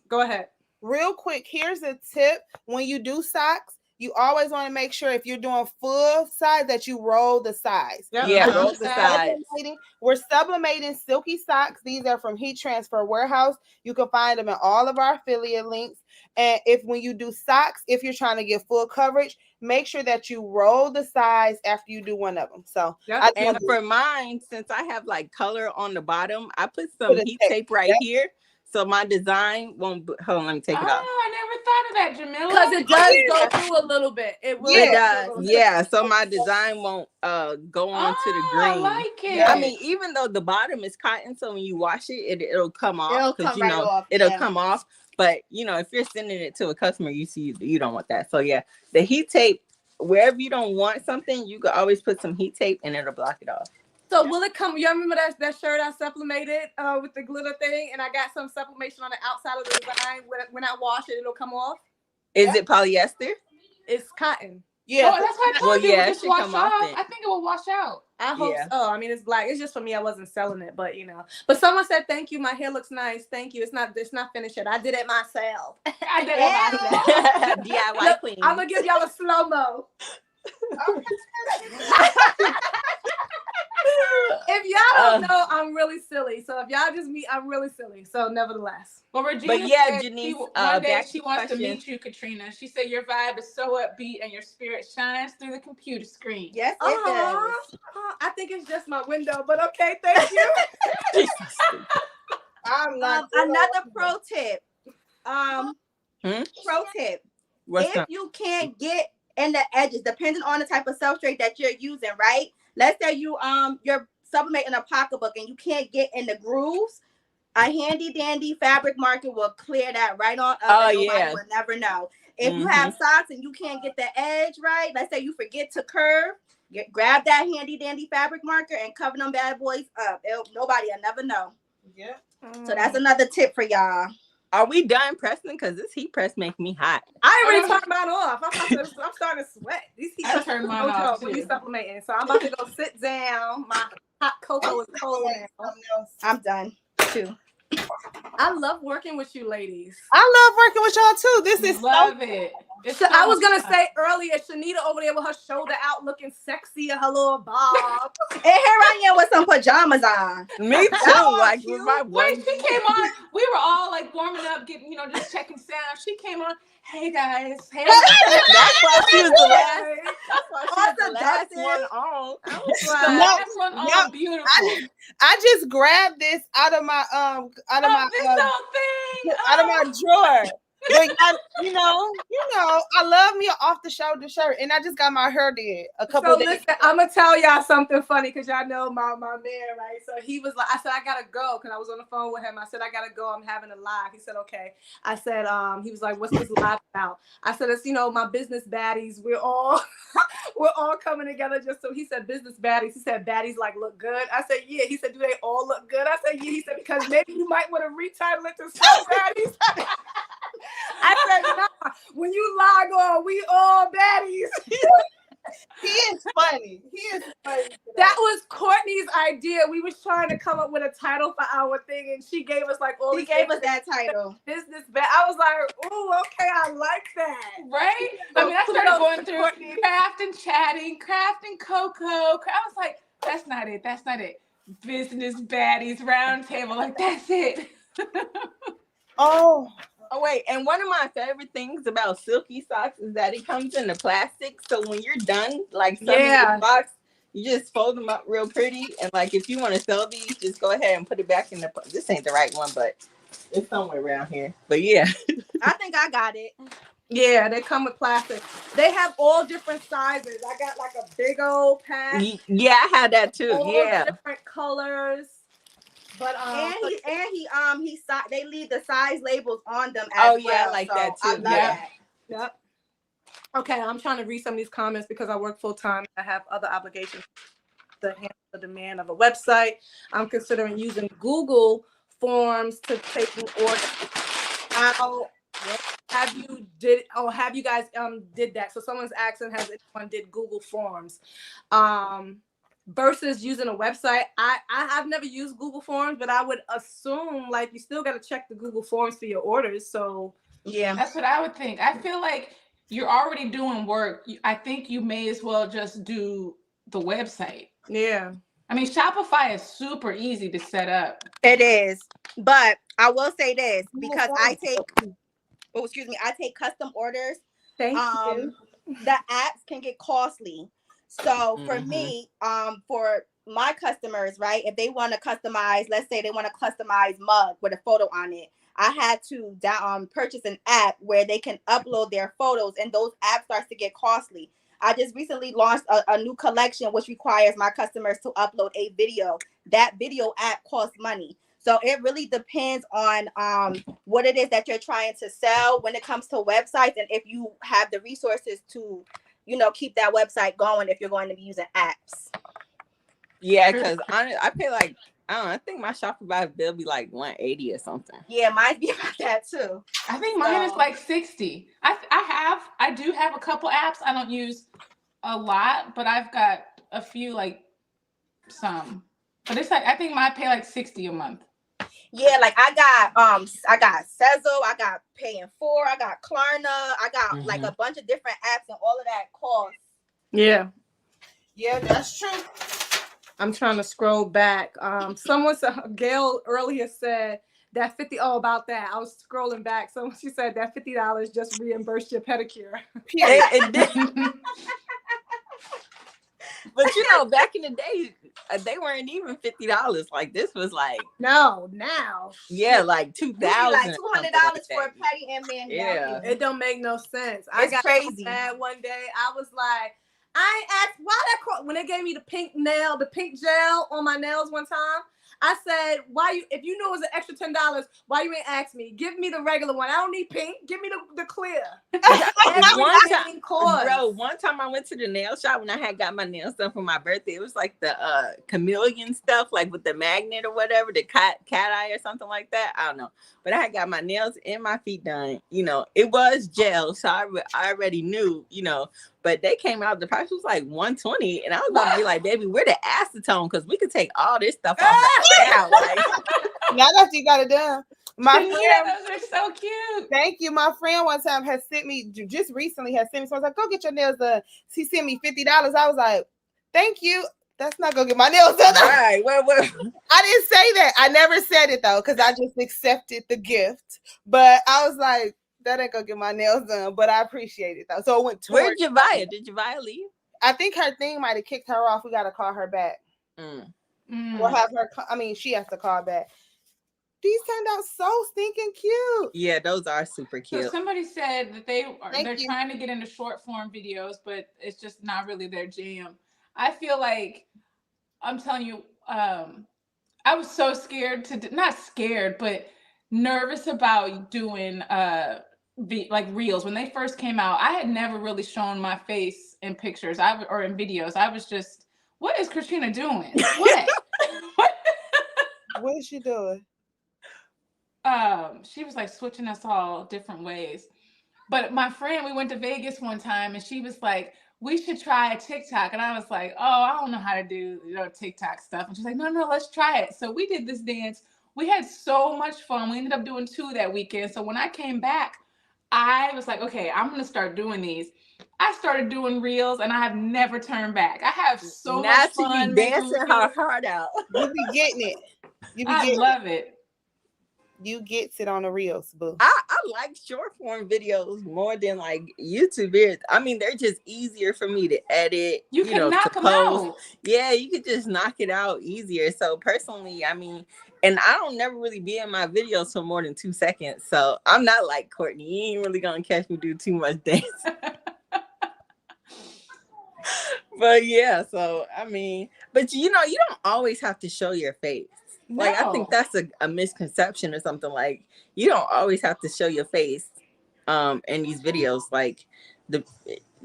Speaker 2: Go ahead.
Speaker 4: Real quick, here's a tip. When you do socks, you always want to make sure if you're doing full size that you roll the size.
Speaker 2: Yep.
Speaker 3: Yeah, roll the size.
Speaker 4: We're sublimating silky socks. These are from Heat Transfer Warehouse. You can find them in all of our affiliate links. And when you do socks, if you're trying to get full coverage, make sure that you roll the size after you do one of them. So,
Speaker 3: and for mine, since I have like color on the bottom, I put some heat tape right here. So my design won't. Hold on, let me take it off.
Speaker 1: I never thought of that, Jamila.
Speaker 2: Because it does go through a little bit. It will.
Speaker 3: It does. Yeah. So my design won't go on to the green.
Speaker 1: I like it.
Speaker 3: I mean, even though the bottom is cotton, so when you wash it, it'll come off.
Speaker 5: It'll come right off.
Speaker 3: It'll come off. But if you're sending it to a customer, you don't want that. So yeah, the heat tape. Wherever you don't want something, you can always put some heat tape and it'll block it off.
Speaker 2: So will it come? You remember that shirt I sublimated with the glitter thing, and I got some sublimation on the outside of the design. When I wash it, it'll come off.
Speaker 3: Is it polyester?
Speaker 2: It's cotton.
Speaker 1: Yeah, that's why I told you it should wash off.
Speaker 3: Then.
Speaker 1: I think it will wash out.
Speaker 2: I hope so. I mean, it's black. It's just for me. I wasn't selling it, but But someone said, "Thank you. My hair looks nice. Thank you. It's not finished yet. I did it myself.
Speaker 1: I did it myself.
Speaker 3: DIY queen.
Speaker 2: I'm gonna give y'all a slow mo. If y'all don't know, I'm really silly. So if y'all just meet, I'm really silly. So nevertheless.
Speaker 1: Well, Regina said Janice, one day she wants to meet you, Katrina. She said your vibe is so upbeat and your spirit shines through the computer screen.
Speaker 5: Yes, it does.
Speaker 2: I think it's just my window, but okay, thank you.
Speaker 4: I'm not
Speaker 5: another pro tip. Pro tip. If you can't get in the edges, depending on the type of substrate that you're using, right? Let's say you're sublimating a pocketbook and you can't get in the grooves. A handy dandy fabric marker will clear that right on up. Nobody will never know. If you have socks and you can't get the edge right, let's say you forget to curve, grab that handy dandy fabric marker and cover them bad boys up. Nobody will never know.
Speaker 4: Yeah.
Speaker 5: So that's another tip for y'all.
Speaker 3: Are we done pressing? Because this heat press makes me hot.
Speaker 2: I already turned mine off. I'm starting to sweat. These heat
Speaker 1: I turned mine off too.
Speaker 2: We supplementing. So I'm about to go sit down. My hot cocoa is cold now.
Speaker 5: I'm done too.
Speaker 2: I love working with you ladies.
Speaker 4: I love working with y'all too. This is
Speaker 1: love it.
Speaker 2: So I was gonna say earlier, Shanita over there with her shoulder out, looking sexy and her little bob.
Speaker 5: And here I am with some pajamas on.
Speaker 3: Me too. Like with my
Speaker 1: Wait, she came on. We were all like warming up, getting, you know, just checking sound. She came on. Hey guys. Hey.
Speaker 3: That's why she was the last. That's why she was the last one on. I was like,
Speaker 1: The last one on. Beautiful.
Speaker 4: I just grabbed this out of my
Speaker 1: this whole thing.
Speaker 4: out of my drawer. But you know, I love me an off the shoulder shirt, and I just got my hair did a couple days.
Speaker 2: Listen, I'm gonna tell y'all something funny because y'all know my man, right? So he was like, I said I gotta go because I was on the phone with him. I said I gotta go. I'm having a live. He said okay. I said he was like, what's this live about? I said it's my business baddies. We're all coming together just so. He said business baddies. He said baddies like look good. I said yeah. He said do they all look good? I said yeah. He said because maybe you might want to retitle it to some baddies. I said, nah, when you log on, we all baddies.
Speaker 4: He is funny.
Speaker 2: That was Courtney's idea. We was trying to come up with a title for our thing, and she gave us like all.
Speaker 5: She gave us that title.
Speaker 2: Business bad. I was like, ooh, okay, I like that.
Speaker 1: Right? I mean, I started going through craft and chatting, craft and cocoa. I was like, that's not it. That's not it. Business baddies round table. Like, that's it.
Speaker 4: Oh,
Speaker 3: wait, and one of my favorite things about silky socks is that it comes in the plastic. So when you're done, like some of the socks, you just fold them up real pretty. And like if you want to sell these, just go ahead and put it back in the. This ain't the right one, but it's somewhere around here. But yeah,
Speaker 5: I think I got it.
Speaker 2: Yeah, they come with plastic. They have all different sizes. I got like a big old pack.
Speaker 3: Yeah, I had that too.
Speaker 2: All
Speaker 3: yeah,
Speaker 2: different colors. But
Speaker 5: they leave the size labels on them as well.
Speaker 3: Yeah, I like
Speaker 5: so
Speaker 3: that too.
Speaker 5: I love that.
Speaker 2: Yep. Okay, I'm trying to read some of these comments because I work full time. I have other obligations to handle the demand of a website. I'm considering using Google Forms to take an order. How have you guys did that? So someone's asking, has anyone did Google Forms? Versus using a website. I've never used Google Forms, but I would assume like you still got to check the Google Forms for your orders. So
Speaker 5: yeah,
Speaker 1: that's what I would think. I feel like you're already doing work. I think you may as well just do the website.
Speaker 2: Yeah.
Speaker 1: I mean, Shopify is super easy to set up.
Speaker 5: It is. But I will say this because I take custom orders.
Speaker 2: Thank you.
Speaker 5: The apps can get costly. So for me, for my customers, right, if they want to customize, let's say they want to customize mug with a photo on it, I had to purchase an app where they can upload their photos, and those apps starts to get costly. I just recently launched a new collection which requires my customers to upload a video. That video app costs money. So it really depends on what it is that you're trying to sell when it comes to websites, and if you have the resources to keep that website going if you're going to be using apps.
Speaker 3: Yeah, because I pay like, I don't know, I think my Shopify bill be like $180 or something.
Speaker 5: Yeah, mine be about that too.
Speaker 1: I think mine is like $60. I do have a couple apps. I don't use a lot, but I've got a few, like some. But it's like I think mine pay like $60 a month.
Speaker 5: Yeah, like I got Sezzle, I got Pay in 4, I got Klarna, I got like a bunch of different apps, and all of that costs.
Speaker 2: Yeah.
Speaker 4: Yeah, that's true.
Speaker 2: I'm trying to scroll back. Someone said, Gail earlier said that about that. I was scrolling back. So she said that $50 just reimbursed your pedicure.
Speaker 3: It didn't. But back in the day, they weren't even $50. Like this was like
Speaker 2: now.
Speaker 3: Yeah, like $2,000.
Speaker 5: Like $200 for a petty and man.
Speaker 3: Yeah,
Speaker 2: it don't make no sense.
Speaker 5: I got crazy.
Speaker 2: Mad one day. I was like, I asked why when they gave me the pink gel on my nails one time. I said, if you knew it was an extra $10, why you ain't ask me? Give me the regular one. I don't need pink. Give me the clear.
Speaker 3: One time I went to the nail shop when I had got my nails done for my birthday. It was like the chameleon stuff, like with the magnet or whatever, the cat eye or something like that. I don't know. But I had got my nails and my feet done. It was gel, so I already knew, but they came out, the price was like $120, and I was about to be like, baby, we're the acetone, because we could take all this stuff off right now. Like,
Speaker 4: now that you got it done. My
Speaker 1: Tania,
Speaker 4: friend,
Speaker 1: those are so cute.
Speaker 4: thank you. My friend one time has sent me, just recently has sent me, so I was like, go get your nails done. She sent me $50. I was like, thank you. That's not gonna get my nails done.
Speaker 3: Right. Well,
Speaker 4: I didn't say that. I never said it though, because I just accepted the gift. But I was like, that ain't gonna get my nails done. But I appreciate it though. So it went towards.
Speaker 3: where'd Javaya? Did Javaya leave?
Speaker 4: I think her thing might have kicked her off. We gotta call her back. We'll have her. I mean, she has to call back. These turned out so stinking cute.
Speaker 3: Yeah, those are super cute.
Speaker 1: So somebody said that they're trying to get into short form videos, but it's just not really their jam. I feel like, I'm telling you, I was so scared not scared, but nervous about doing like reels when they first came out. I had never really shown my face in pictures or in videos. I was just, what is Katrina doing? What?
Speaker 4: What is she doing?
Speaker 1: She was like switching us all different ways. But my friend, we went to Vegas one time and she was like, we should try TikTok. And I was like, oh, I don't know how to do TikTok stuff. And she's like, no, let's try it. So we did this dance. We had so much fun. We ended up doing 2 that weekend. So when I came back, I was like, okay, I'm going to start doing these. I started doing reels and I have never turned back. I have so much fun.
Speaker 3: Be dancing her heart out.
Speaker 4: You be getting it.
Speaker 1: I love it.
Speaker 4: You gets it on the reels, boo.
Speaker 3: I like short form videos more than like YouTube videos. I mean, they're just easier for me to edit.
Speaker 1: You can knock them out.
Speaker 3: Yeah, you could just knock it out easier. So personally, I mean, and I don't never really be in my videos for more than 2 seconds. So I'm not like Courtney. You ain't really gonna catch me do too much dance. But yeah, so I mean, but you know, you don't always have to show your face.
Speaker 1: No.
Speaker 3: Like, I think that's a misconception or something. Like, you don't always have to show your face in these videos. Like,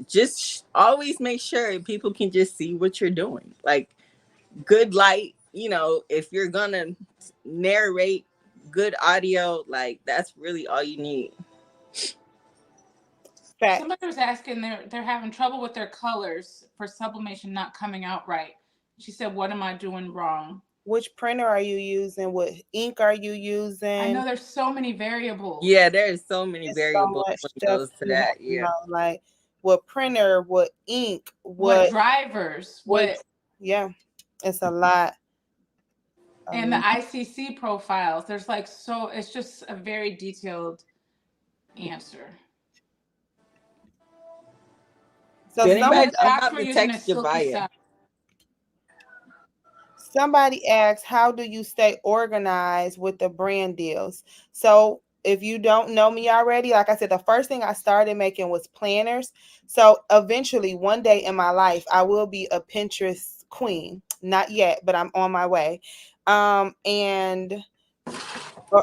Speaker 3: just always make sure people can just see what you're doing. Like, good light, you know, if you're gonna narrate, good audio, like, that's really all you need.
Speaker 4: Fact.
Speaker 1: Somebody was asking, they're having trouble with their colors for sublimation not coming out right. She said, what am I doing wrong?
Speaker 4: Which printer are you using? What ink are you using?
Speaker 1: I know there's so many variables.
Speaker 3: Yeah, there's so many variables when it goes to that. Yeah,
Speaker 4: know, like what printer, what ink,
Speaker 1: what drivers, what.
Speaker 4: Yeah, it's a lot.
Speaker 1: And the ICC profiles. There's like it's just a very detailed answer.
Speaker 4: So somebody asked, how do you stay organized with the brand deals? So if you don't know me already, like I said, the first thing I started making was planners. So eventually one day in my life, I will be a Pinterest queen. Not yet, but I'm on my way. And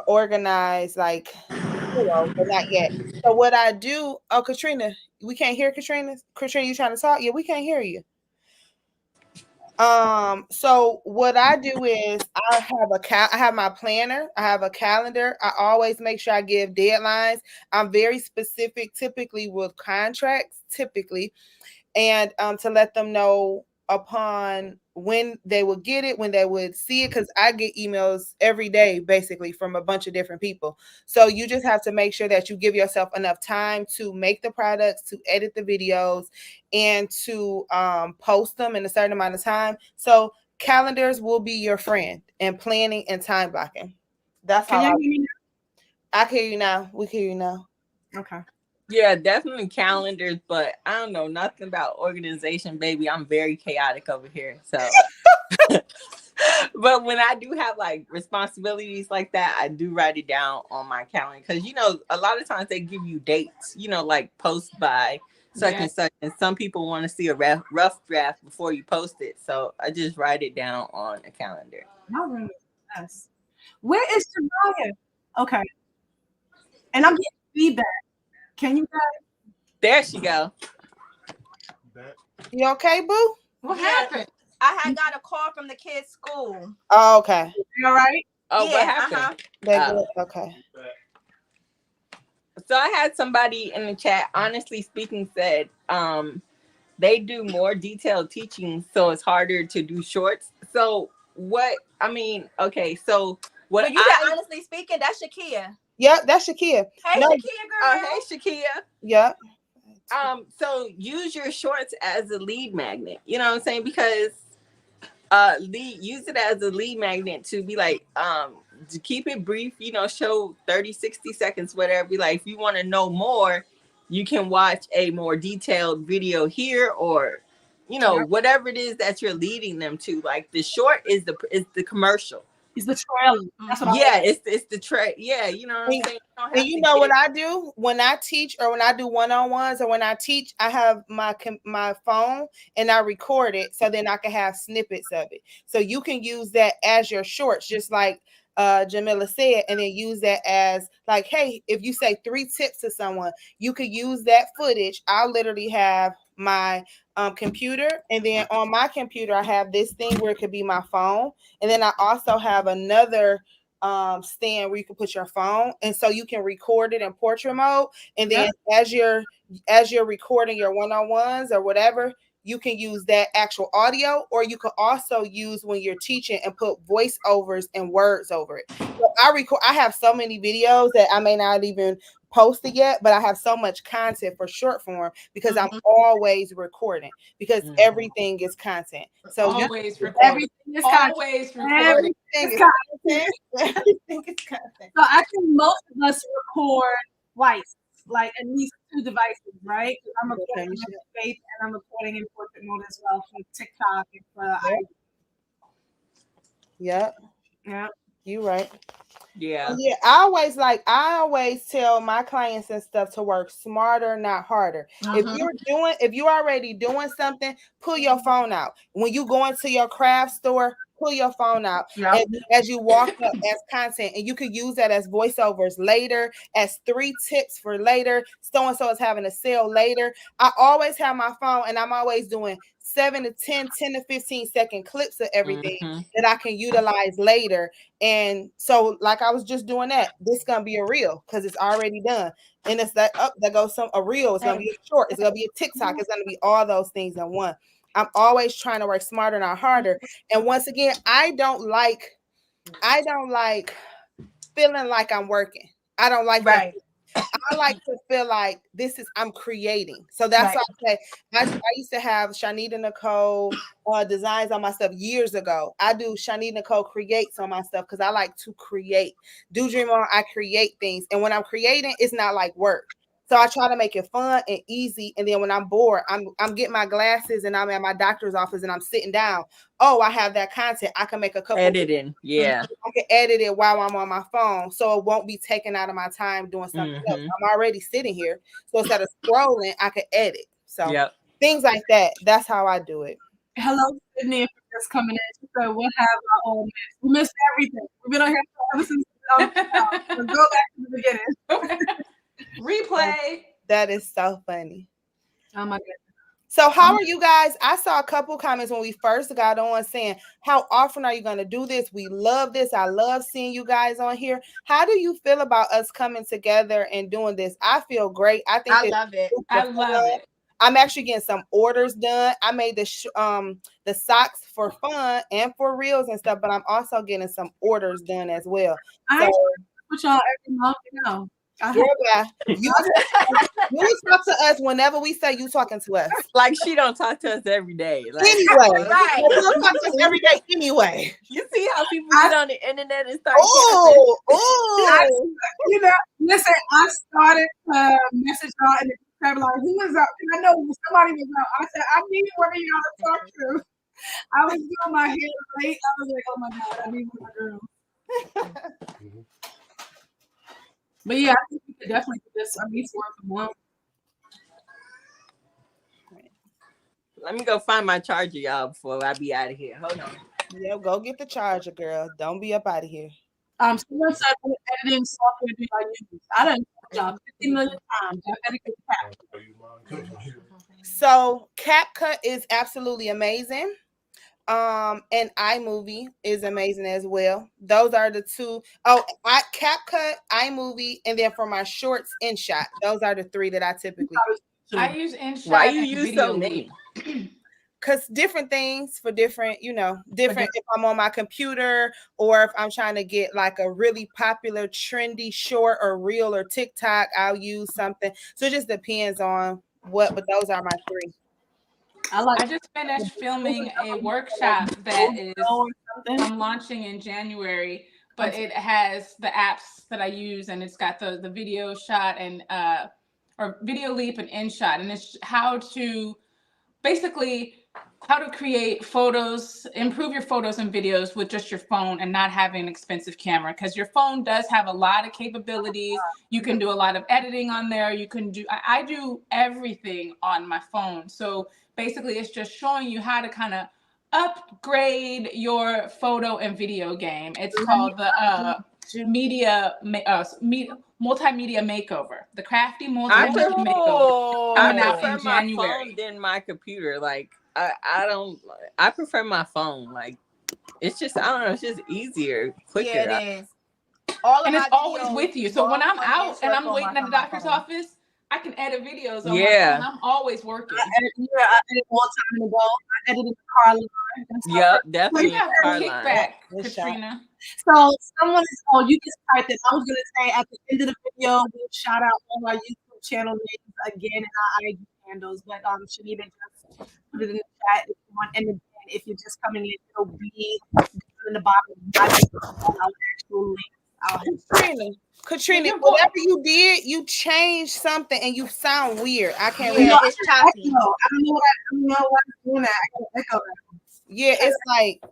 Speaker 4: organize, like, but not yet. So what I do, Katrina, we can't hear Katrina. Katrina, you trying to talk? Yeah, we can't hear you. So what I do is I have my planner, I have a calendar. I always make sure I give deadlines. I'm very specific, typically with contracts, and to let them know upon when they will get it, when they would see it, because I get emails every day basically from a bunch of different people. So you just have to make sure that you give yourself enough time to make the products, to edit the videos, and to post them in a certain amount of time. So calendars will be your friend in planning and time blocking. That's how I can hear you now. We can hear you now.
Speaker 2: Okay.
Speaker 3: Yeah, definitely calendars, but I don't know nothing about organization, baby. I'm very chaotic over here. So, but when I do have like responsibilities like that, I do write it down on my calendar because, you know, a lot of times they give you dates, you know, like post by such and such. And some people want to see a rough draft before you post it. So I just write it down on a calendar.
Speaker 2: Not really. Yes. Where is Javaya? Okay. And I'm getting feedback. Can you guys?
Speaker 3: There she go.
Speaker 4: You okay, boo?
Speaker 1: What happened?
Speaker 5: I had got a call from the kids' school.
Speaker 4: Oh, okay.
Speaker 2: You all right?
Speaker 3: Oh, what happened?
Speaker 4: Okay.
Speaker 3: So I had somebody in the chat, honestly speaking, said they do more detailed teaching, so it's harder to do shorts. So okay, so What
Speaker 5: But you said honestly speaking, that's Shakia.
Speaker 4: Yep, that's Shakia.
Speaker 5: Hey,
Speaker 4: No,
Speaker 5: Shakia, girl.
Speaker 3: Hey, Shakia.
Speaker 4: Yep.
Speaker 3: So use your shorts as a lead magnet. You know what I'm saying? Because use it as a lead magnet to be like, to keep it brief, you know, show 30, 60 seconds, whatever. Be like, if you want to know more, you can watch a more detailed video here, or, you know, whatever it is that you're leading them to. Like the short is the commercial.
Speaker 6: It's the trailer. That's what
Speaker 3: it's the trade. Yeah, you know what I'm saying?
Speaker 4: And you know what I do when I teach, or when I do one-on-ones, or when I teach, I have my phone and I record it so then I can have snippets of it. So you can use that as your shorts, just like Jamila said, and then use that as like, hey, if you say 3 tips to someone, you could use that footage. I'll literally have my computer, and then on my computer I have this thing where it could be my phone, and then I also have another stand where you can put your phone, and so you can record it in portrait mode, and then as you're recording your one-on-ones or whatever, you can use that actual audio, or you could also use when you're teaching and put voiceovers and words over it. So I have so many videos that I may not even post it yet, but I have so much content for short form because I'm always recording, because everything is content. So
Speaker 1: always
Speaker 6: everything is content.
Speaker 1: Always
Speaker 6: Everything is content.
Speaker 4: Everything is content.
Speaker 6: So I think most of us record twice, like at least 2 devices, right? I'm recording in Faith, and I'm recording in portrait mode as well for TikTok and for
Speaker 4: Yep. You right.
Speaker 3: Yeah.
Speaker 4: I always tell my clients and stuff to work smarter, not harder. If you're already doing something, pull your phone out. When you go into your craft store, pull your phone out as you walk up as content, and you could use that as voiceovers later, as 3 tips for later. So and so is having a sale later. I always have my phone, and I'm always doing 7 to 10 to 15 second clips of everything that I can utilize later. And so, like, I was just doing that. This is gonna be a reel because it's already done, and it's that there goes a reel. It's gonna be a short. It's gonna be a TikTok. It's gonna be all those things in one. I'm always trying to work smarter, not harder. And once again, I don't like feeling like I'm working. I don't like that. I like to feel like I'm creating. So that's why I say I used to have Shanita Nicole designs on my stuff years ago. I do Shanita Nicole creates on my stuff because I like to create. Do Dream On, I create things. And when I'm creating, it's not like work. So I try to make it fun and easy. And then when I'm bored, I'm getting my glasses and I'm at my doctor's office and I'm sitting down. Oh, I have that content. I can make a couple
Speaker 3: editing. Yeah.
Speaker 4: I can edit it while I'm on my phone. So it won't be taken out of my time doing something else. I'm already sitting here. So instead of scrolling, I can edit. So things like that. That's how I do it.
Speaker 6: Hello, Sydney, if you're just coming in. She said, what have I all missed? We missed everything. We've been on here ever since. So go back to the beginning.
Speaker 1: Replay.
Speaker 4: That is so funny.
Speaker 6: Oh my goodness.
Speaker 4: So how are you guys? I saw a couple comments when we first got on saying, how often are you going to do this? We love this. I love seeing you guys on here. How do you feel about us coming together and doing this? I feel great. I love it.
Speaker 1: I love it.
Speaker 4: I'm actually getting some orders done. I made the socks for fun and for reels and stuff, but I'm also getting some orders done as well.
Speaker 6: I put y'all every month, you know.
Speaker 4: You talk to us whenever we say you talking to us.
Speaker 3: Like she don't talk to us every day. Like,
Speaker 4: anyway, you don't talk to us every day anyway.
Speaker 3: You see how people get on the internet and start.
Speaker 6: You know, listen. I started to message y'all in the chat like, who was up? And I know somebody was up. I said, I need one of y'all to talk to. I was doing my hair late. I was like, oh my god, I need one of my girls. But yeah, I think we could definitely do this. I need to work from one.
Speaker 3: Let me go find my charger, y'all, before I be out of here. Hold on.
Speaker 4: Yeah, go get the charger, girl. Don't be up out of here.
Speaker 6: Someone said what editing software do I use? I done job 50 million times. I better get
Speaker 4: So CapCut is absolutely amazing. And iMovie is amazing as well. Those are the two. CapCut, iMovie, and then for my shorts, InShot. Those are the 3 that I typically use.
Speaker 1: I use InShot.
Speaker 3: Why you use so many?
Speaker 4: because different things for different, different if I'm on my computer or if I'm trying to get like a really popular, trendy short or reel or TikTok, I'll use something. So it just depends on what, but those are my three.
Speaker 1: I just finished filming a workshop that is I'm launching in January, but it has the apps that I use, and it's got the video shot and or video leap and InShot, and it's how to create photos, improve your photos and videos with just your phone and not having an expensive camera, because your phone does have a lot of capabilities. You can do a lot of editing on there. You can do, I do everything on my phone. So basically it's just showing you how to kind of upgrade your photo and video game. It's called the multimedia makeover, the crafty multimedia makeover, coming out in January.
Speaker 3: My phone than my computer. Like I prefer my phone. Like it's just, I don't know, it's just easier, quicker.
Speaker 5: Yeah, it is.
Speaker 1: And it's always with you. So when I'm out and I'm waiting at the doctor's office, I can edit videos on my phone. I'm always working.
Speaker 6: I edited all time ago. I edited the car line.
Speaker 3: Yep, definitely.
Speaker 1: Car line. Katrina.
Speaker 6: So someone is, you just typed it. I was gonna say at the end of the video, we'll shout out all our YouTube channel names again and our IG handles. But Shanita just put it in the chat if you want. And again, if you're just coming in, it'll be in the bottom. Our actual links.
Speaker 4: Katrina, whatever you did, you changed something and you sound weird. I can't
Speaker 5: read it's choppy.
Speaker 6: I don't know what I'm doing. I got echo.
Speaker 4: Yeah, it's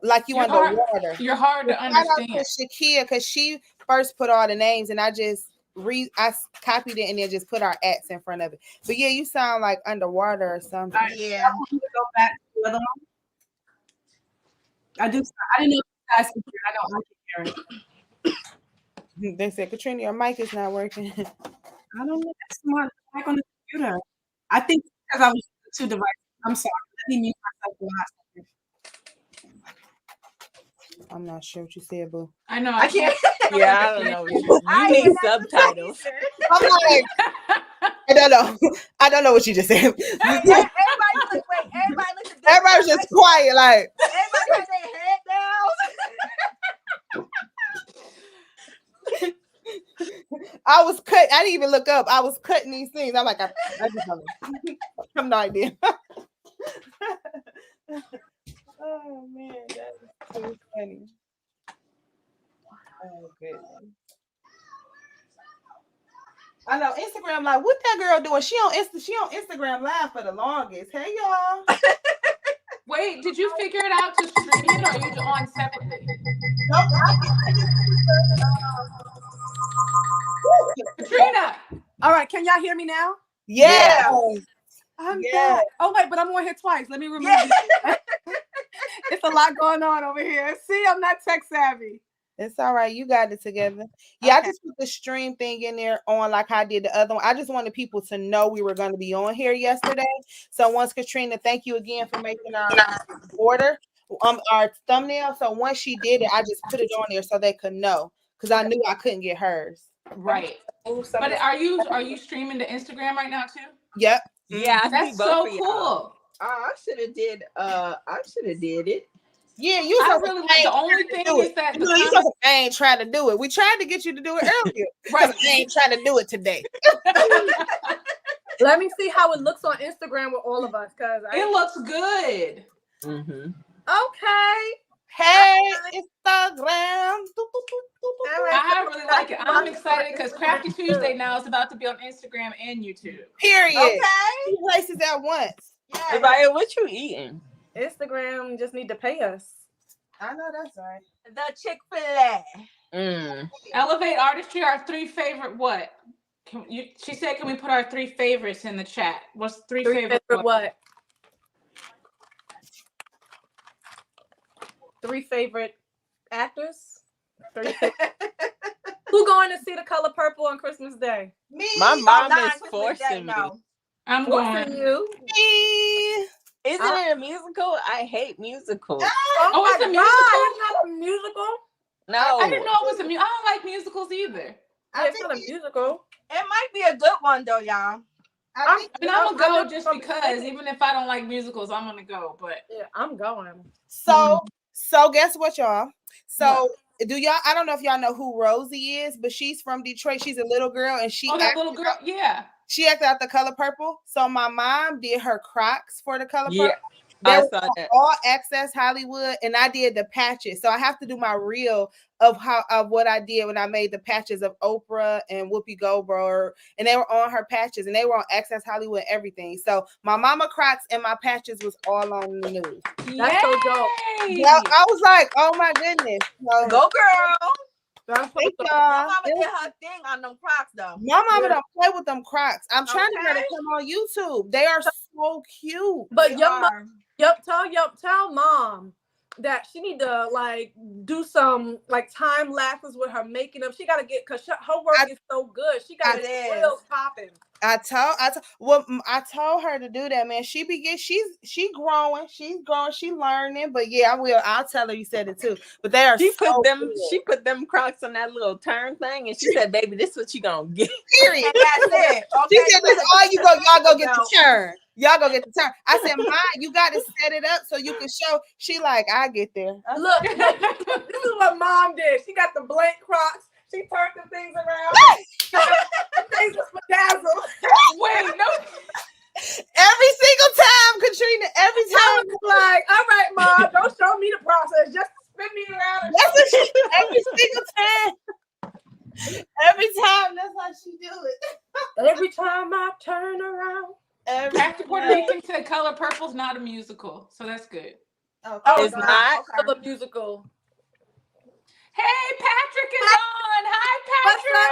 Speaker 4: like you underwater.
Speaker 1: You're hard to understand.
Speaker 4: Shakia, because she first put all the names and I copied it and then just put our ats in front of it. But yeah, you sound like underwater or something.
Speaker 5: Yeah.
Speaker 6: I want to go back to the other one. I didn't know if you guys could hear. I know I can hear it.
Speaker 4: They said, Katrina, your mic is not working.
Speaker 6: I don't know. That's my mic on the computer. I think because I was using 2 devices. I'm sorry. Let me mute myself for a second.
Speaker 4: I'm not sure what you said, boo.
Speaker 1: I know.
Speaker 5: I can't.
Speaker 3: Yeah, I don't know. You need subtitles.
Speaker 4: I'm like, I don't know what you just said.
Speaker 5: Everybody look.
Speaker 4: Everybody was just quiet, like.
Speaker 5: Everybody got their head down.
Speaker 4: I was cut. I didn't even look up. I was cutting these things. I'm like, I just have no idea. Oh man, that is so funny. Oh goodness. I know Instagram. Like, what that girl doing? She on Instagram Live for the longest. Hey y'all.
Speaker 1: Wait, did you figure it out to stream it, or are you on separately?
Speaker 4: Nope.
Speaker 1: Katrina.
Speaker 6: All right, can y'all hear me now?
Speaker 4: Yeah.
Speaker 6: I'm back. Oh wait, but I'm on here twice. Let me remove it. It's a lot going on over here. See, I'm not tech savvy.
Speaker 4: It's all right. You got it together. Yeah, okay. I just put the stream thing in there on like I did the other one. I just wanted people to know we were going to be on here yesterday. So once Katrina, thank you again for making our order, our thumbnail. So once she did it, I just put it on there so they could know, because I knew I couldn't get hers.
Speaker 1: Right. But are you streaming to Instagram right now too?
Speaker 4: Yep.
Speaker 3: Yeah,
Speaker 1: that's so cool.
Speaker 3: I should have did it.
Speaker 4: Yeah, you.
Speaker 1: I really like. The only thing is that
Speaker 4: I ain't trying to do it. We tried to get you to do it earlier, right? I ain't trying to do it today.
Speaker 2: Let me see how it looks on Instagram with all of us, cause
Speaker 1: it looks good.
Speaker 3: Mm-hmm.
Speaker 2: Okay.
Speaker 4: Hey, Instagram.
Speaker 1: I really like it. I'm excited because Crafty Tuesday now is about to be on Instagram and YouTube.
Speaker 4: Period.
Speaker 5: Okay.
Speaker 4: 2 places at once.
Speaker 5: Yeah.
Speaker 3: Everybody, what you eating?
Speaker 2: Instagram just need to pay us.
Speaker 4: I know that's right.
Speaker 5: The Chick-fil-A.
Speaker 1: Elevate Artistry, our 3 favorite what? She said, can we put our 3 favorites in the chat? What's 3 favorite
Speaker 2: what? 3 favorite actors? 3 Who going to see The Color Purple on Christmas Day?
Speaker 4: Me.
Speaker 3: My mom is forcing me.
Speaker 1: I'm
Speaker 2: forcing
Speaker 1: going.
Speaker 2: you.
Speaker 4: Me.
Speaker 3: Isn't it a musical? I hate musicals.
Speaker 1: Oh, it's a musical?
Speaker 2: It's not a musical?
Speaker 3: No.
Speaker 1: I didn't know it was a musical. I don't like musicals either.
Speaker 2: It's not a musical.
Speaker 5: It might be a good one though, y'all.
Speaker 1: I mean, I'm gonna go just because, even if I don't like musicals, I'm gonna go. But
Speaker 2: yeah, I'm going.
Speaker 4: So guess what, y'all? So do y'all? I don't know if y'all know who Rosie is, but she's from Detroit. She's a little girl, and
Speaker 1: that little girl, yeah.
Speaker 4: She acted out The Color Purple. So my mom did her Crocs for The Color
Speaker 3: Yeah,
Speaker 4: Purple.
Speaker 3: I
Speaker 4: They
Speaker 3: saw
Speaker 4: were
Speaker 3: that.
Speaker 4: all Access Hollywood, and I did the patches. So I have to do my reel of what I did when I made the patches of Oprah and Whoopi Goldberg, and they were on her patches, and they were on Access Hollywood and everything. So my mama Crocs and my patches was all on the news.
Speaker 2: That's so dope.
Speaker 4: Yeah, I was like, oh my goodness. So,
Speaker 5: Go girl.
Speaker 4: thank
Speaker 5: Your
Speaker 4: y'all.
Speaker 5: mama did her thing on them Crocs though.
Speaker 4: My mama don't play with them Crocs. I'm trying to get it come on YouTube. They are so cute.
Speaker 2: But tell mom that she need to like do some like time lapses with her making up. She got to get, because her work is so good. She got to get real popping. I
Speaker 4: told her to do that, man. She growing, she learning. But yeah, I'll tell her you said it too. But they are
Speaker 3: She put them Crocs on that little turn thing, and she said, "Baby, this is what you gonna get."
Speaker 4: Period.
Speaker 5: And that's it. Okay,
Speaker 4: she said, "This all y'all go get the turn. Y'all go get the turn." I said, "Ma, you got to set it up so you can show." She like, I get there.
Speaker 2: Look, this is what mom did. She got the blank Crocs. She turned the things around. Things was bedazzled.
Speaker 1: Wait, no.
Speaker 4: Every single time, Katrina. Every time,
Speaker 2: like, all right, mom, don't show me the process. Just spin me around.
Speaker 4: Every single time. Every time, that's how she do it.
Speaker 2: Every time I turn around.
Speaker 1: After Puerto Rican said Color Purple's not a musical, so that's good.
Speaker 2: Okay.
Speaker 3: Oh, it's not
Speaker 2: a musical.
Speaker 1: Hey, Patrick is on. Hi, Patrick.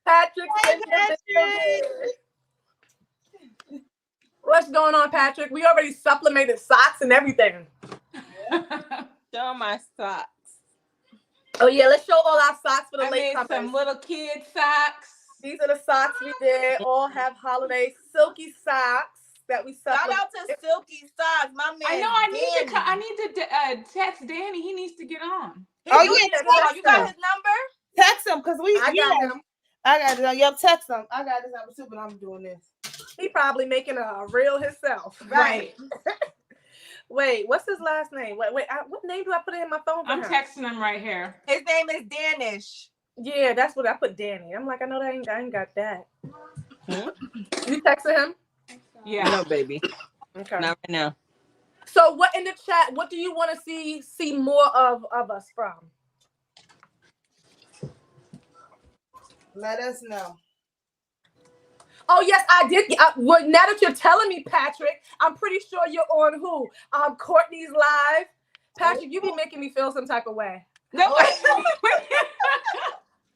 Speaker 2: Patrick. What's going on, Patrick? We already supplemented socks and everything.
Speaker 3: Show my socks.
Speaker 2: Oh yeah, let's show all our socks for the
Speaker 1: I
Speaker 2: late
Speaker 1: made
Speaker 2: comers.
Speaker 1: some little kid socks.
Speaker 2: These are the socks we did. All have holiday silky socks that we supplement.
Speaker 5: Shout out to Silky Socks, my man.
Speaker 1: I know. I need to text Danny. He needs to get on.
Speaker 5: You got his number?
Speaker 4: Text him because
Speaker 2: I got him.
Speaker 4: I got it. Yep, text him. I got his number too, but I'm doing this.
Speaker 2: He probably making a reel himself.
Speaker 1: Right.
Speaker 2: Wait, what's his last name? Wait, what name do I put in my phone?
Speaker 1: I'm texting him right here.
Speaker 5: His name is Danish.
Speaker 2: Yeah, that's what I put. Danny. I'm like, I know that I ain't got that. You texted him?
Speaker 1: Yeah.
Speaker 3: No, baby.
Speaker 2: Okay.
Speaker 3: Not right now.
Speaker 2: So, what in the chat? What do you want to see more of us from?
Speaker 4: Let us know.
Speaker 2: Oh yes, I did. Well, now that you're telling me, Patrick, I'm pretty sure you're on who? Courtney's live. Patrick, you be making me feel some type of way.
Speaker 1: No.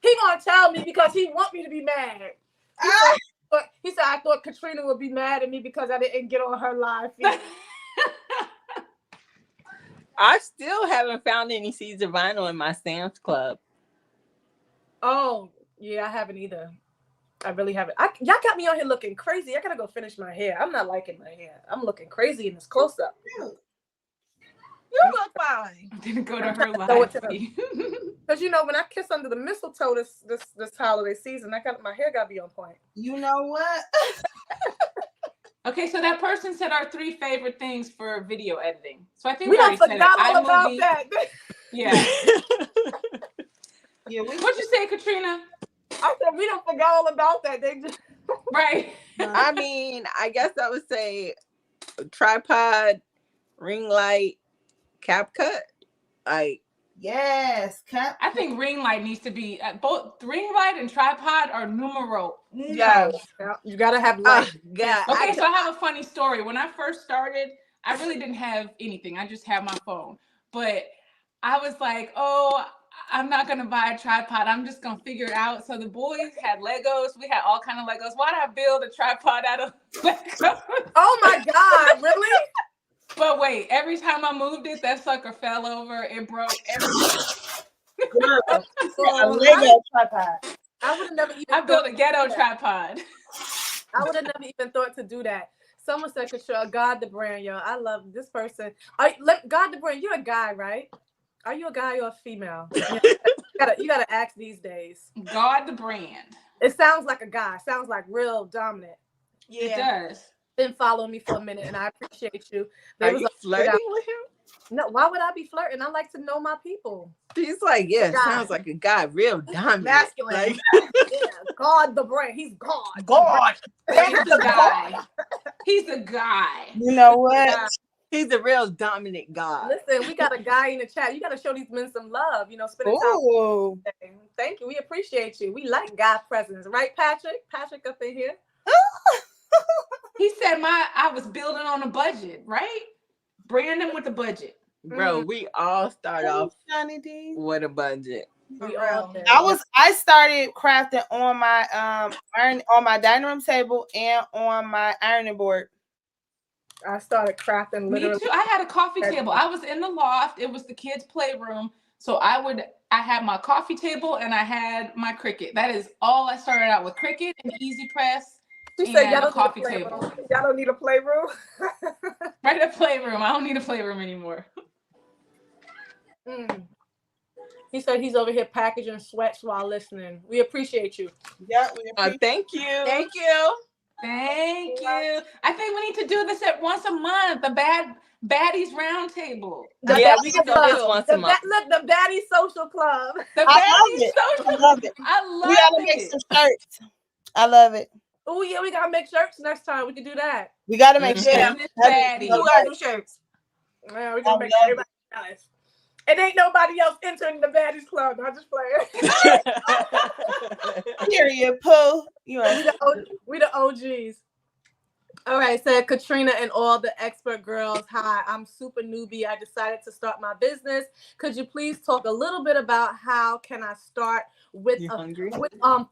Speaker 2: He gonna tell me because he want me to be mad. He said I thought Katrina would be mad at me because I didn't get on her live feed.
Speaker 3: I still haven't found any seeds of vinyl in my Sam's Club.
Speaker 2: Oh yeah, I haven't either. I really haven't. Y'all got me on here looking crazy. I gotta go finish my hair. I'm not liking my hair. I'm looking crazy in this close up.
Speaker 5: You look fine.
Speaker 1: I'm gonna go to her live.
Speaker 2: Because you know, when I kiss under the mistletoe this holiday season, my hair gotta be on point.
Speaker 4: You know what?
Speaker 1: Okay, so that person said our 3 favorite things for video editing. So I think
Speaker 2: we
Speaker 1: already
Speaker 2: forgot all about that.
Speaker 1: Yeah.
Speaker 4: Yeah.
Speaker 1: What'd you say, Katrina?
Speaker 2: I said we don't forget all about that. They just
Speaker 1: right.
Speaker 3: I mean, I guess I would say tripod, ring light, cap cut. Like
Speaker 4: yes, cap.
Speaker 1: I think ring light needs to be both ring light and tripod are numero.
Speaker 2: Yeah, you gotta have light.
Speaker 3: Yeah.
Speaker 1: Okay, so I have a funny story. When I first started, I really didn't have anything. I just had my phone, but I was like, oh, I'm not gonna buy a tripod. I'm just gonna figure it out. So the boys had Legos. We had all kind of Legos. Why did I build a tripod out of Legos?
Speaker 2: Oh my God, really?
Speaker 1: But wait, every time I moved it, that sucker fell over. It broke.
Speaker 4: Girl, a Lego tripod.
Speaker 2: I would have never even.
Speaker 1: I built a ghetto tripod.
Speaker 2: I would have never even thought to do that. Someone said, "Control God the brand, yo." I love this person. God the brand. You're a guy, right? Are you a guy or a female? You gotta ask these days.
Speaker 1: God the brand.
Speaker 2: It sounds like a guy. Sounds like real dominant.
Speaker 1: It does.
Speaker 2: Been following me for a minute, and I appreciate you.
Speaker 3: Are you flirting with him?
Speaker 2: No, why would I be flirting? I like to know my people.
Speaker 3: He's like, yeah, sounds like a guy, real dominant.
Speaker 5: Masculine.
Speaker 3: Like,
Speaker 2: Yeah, God the brand. He's God.
Speaker 4: God.
Speaker 1: He's the guy. He's the guy.
Speaker 4: You know what?
Speaker 2: Yeah.
Speaker 3: he's a real dominant guy.
Speaker 2: Listen, we got a guy in the chat. You got to show these men some love. You know, spending time.
Speaker 4: Ooh.
Speaker 2: Thank you. We appreciate you. We like guy presence, right, Patrick? Patrick up in here.
Speaker 1: He said I was building on a budget, right? Brandon with the budget.
Speaker 3: Bro, we all start off
Speaker 4: Johnny D.
Speaker 3: with a budget.
Speaker 2: We all did.
Speaker 4: I started crafting on my on my dining room table and on my ironing board.
Speaker 2: I started crafting
Speaker 1: Me
Speaker 2: literally.
Speaker 1: too. I had a coffee table. I was in the loft. It was the kids' playroom. So I had my coffee table and I had my Cricut. That is all I started out with. Cricut and Easy Press.
Speaker 2: She said,
Speaker 1: and a coffee table.
Speaker 2: Y'all don't need a playroom.
Speaker 1: Right, a playroom. I don't need a playroom anymore.
Speaker 2: He said he's over here packaging sweats while listening. We appreciate you.
Speaker 4: Yeah, we appreciate
Speaker 3: Thank you.
Speaker 5: Thank you.
Speaker 1: Thank you. I think we need to do this at once a month. The baddies roundtable.
Speaker 3: Yeah, we can do this once a month.
Speaker 2: Look, the Baddie Social Club.
Speaker 1: The
Speaker 4: I
Speaker 1: baddies
Speaker 4: love
Speaker 1: social.
Speaker 4: love it.
Speaker 1: I love
Speaker 4: We gotta
Speaker 1: it.
Speaker 4: make some shirts. I love it.
Speaker 2: Oh yeah, we gotta make shirts next time. We can do that.
Speaker 4: We gotta make
Speaker 3: Yeah.
Speaker 4: shirts.
Speaker 1: Baddie.
Speaker 5: Who got new shirts?
Speaker 2: Yeah, we gonna make
Speaker 4: love
Speaker 2: everybody jealous. It ain't nobody else entering the Baddies Club. I'm just playing.
Speaker 4: Period, Pooh. You are
Speaker 2: We the OGs. All right, said Katrina and all the expert girls. Hi, I'm super newbie. I decided to start my business. Could you please talk a little bit about how can I start with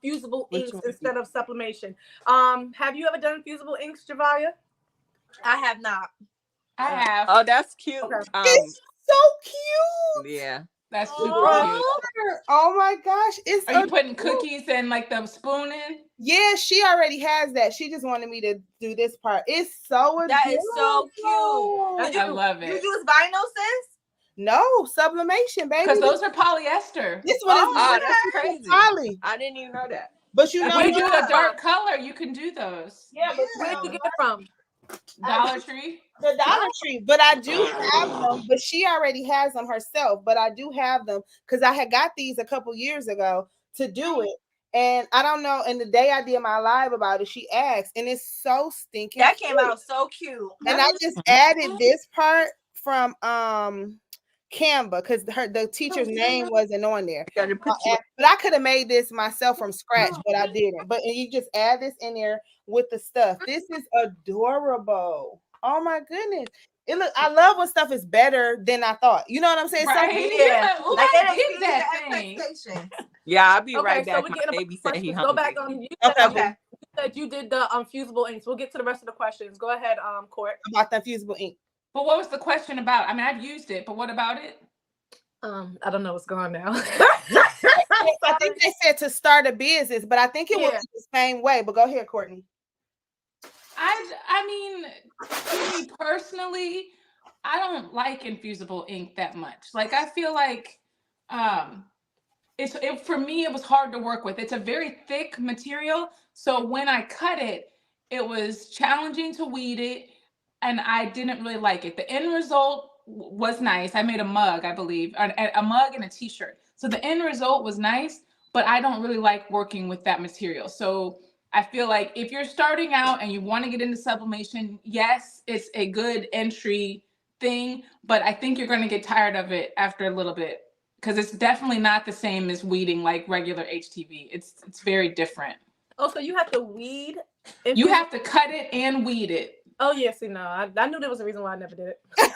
Speaker 2: fusible
Speaker 3: Which
Speaker 2: inks
Speaker 3: one?
Speaker 2: instead of sublimation? Have you ever done fusible inks, Javalia?
Speaker 5: I have not.
Speaker 1: I have.
Speaker 3: Oh, that's cute.
Speaker 2: Okay.
Speaker 4: it's so cute.
Speaker 3: Yeah.
Speaker 1: That's super
Speaker 2: Oh.
Speaker 1: cute.
Speaker 4: Oh my gosh. It's
Speaker 1: Are you putting cookies and like the spoon in?
Speaker 4: Yeah, she already has that. She just wanted me to do this part. It's so adorable.
Speaker 5: That is so cute.
Speaker 1: I love
Speaker 5: You
Speaker 1: it.
Speaker 5: use vinyl, sis?
Speaker 4: No, sublimation, baby.
Speaker 1: Because those are polyester.
Speaker 4: This one is
Speaker 3: Oh, that's crazy.
Speaker 4: poly.
Speaker 3: I didn't even know that.
Speaker 4: But you know
Speaker 1: When you do
Speaker 4: what?
Speaker 1: a dark color, you can do those.
Speaker 4: Yeah, but
Speaker 2: Where'd you get it from?
Speaker 1: Dollar Tree.
Speaker 4: the Dollar Tree. But I do have them. But she already has them herself. But I do have them because I had got these a couple years ago to do it. And I don't know. And the day I did my live about it, she asked, and it's so stinking.
Speaker 5: That came
Speaker 4: cute.
Speaker 5: out so cute.
Speaker 4: And I just added this part from Canva because the teacher's name wasn't on there.
Speaker 3: Gotta put you-
Speaker 4: But I could have made this myself from scratch, but I didn't. But you just add this in there with the stuff. This is adorable. Oh my goodness. I love when stuff is better than I thought. You know what I'm saying?
Speaker 1: Right?
Speaker 4: Something-
Speaker 1: Yeah. Ooh,
Speaker 5: Like
Speaker 1: I
Speaker 5: that
Speaker 1: did that thing.
Speaker 5: expectation.
Speaker 3: Yeah, I'll be
Speaker 2: Okay,
Speaker 3: right
Speaker 2: so
Speaker 3: back.
Speaker 2: we're
Speaker 3: My
Speaker 2: getting a
Speaker 3: baby said he
Speaker 2: questions. Go back
Speaker 3: hungry.
Speaker 2: on. You
Speaker 4: Okay.
Speaker 2: said you did the fusible inks. We'll get to the rest of the questions. Go ahead, Court.
Speaker 4: about that fusible ink.
Speaker 1: But what was the question about? I mean, I've used it, but what about it?
Speaker 2: I don't know what's going on now.
Speaker 4: I think they said to start a business, but I think it was the same way. But go ahead, Courtney.
Speaker 1: I mean, to me personally, I don't like infusible ink that much. Like, I feel like for me, it was hard to work with. It's a very thick material. So when I cut it, it was challenging to weed it, and I didn't really like it. The end result was nice. I made a mug, I believe, a mug and a t-shirt. So the end result was nice, but I don't really like working with that material. So I feel like if you're starting out and you want to get into sublimation, yes, it's a good entry thing, but I think you're going to get tired of it after a little bit because it's definitely not the same as weeding like regular HTV. It's very different.
Speaker 2: Oh, so you have to weed?
Speaker 1: You have to cut it and weed it.
Speaker 2: Oh, yeah. See, no, I knew there was a reason why I never did it.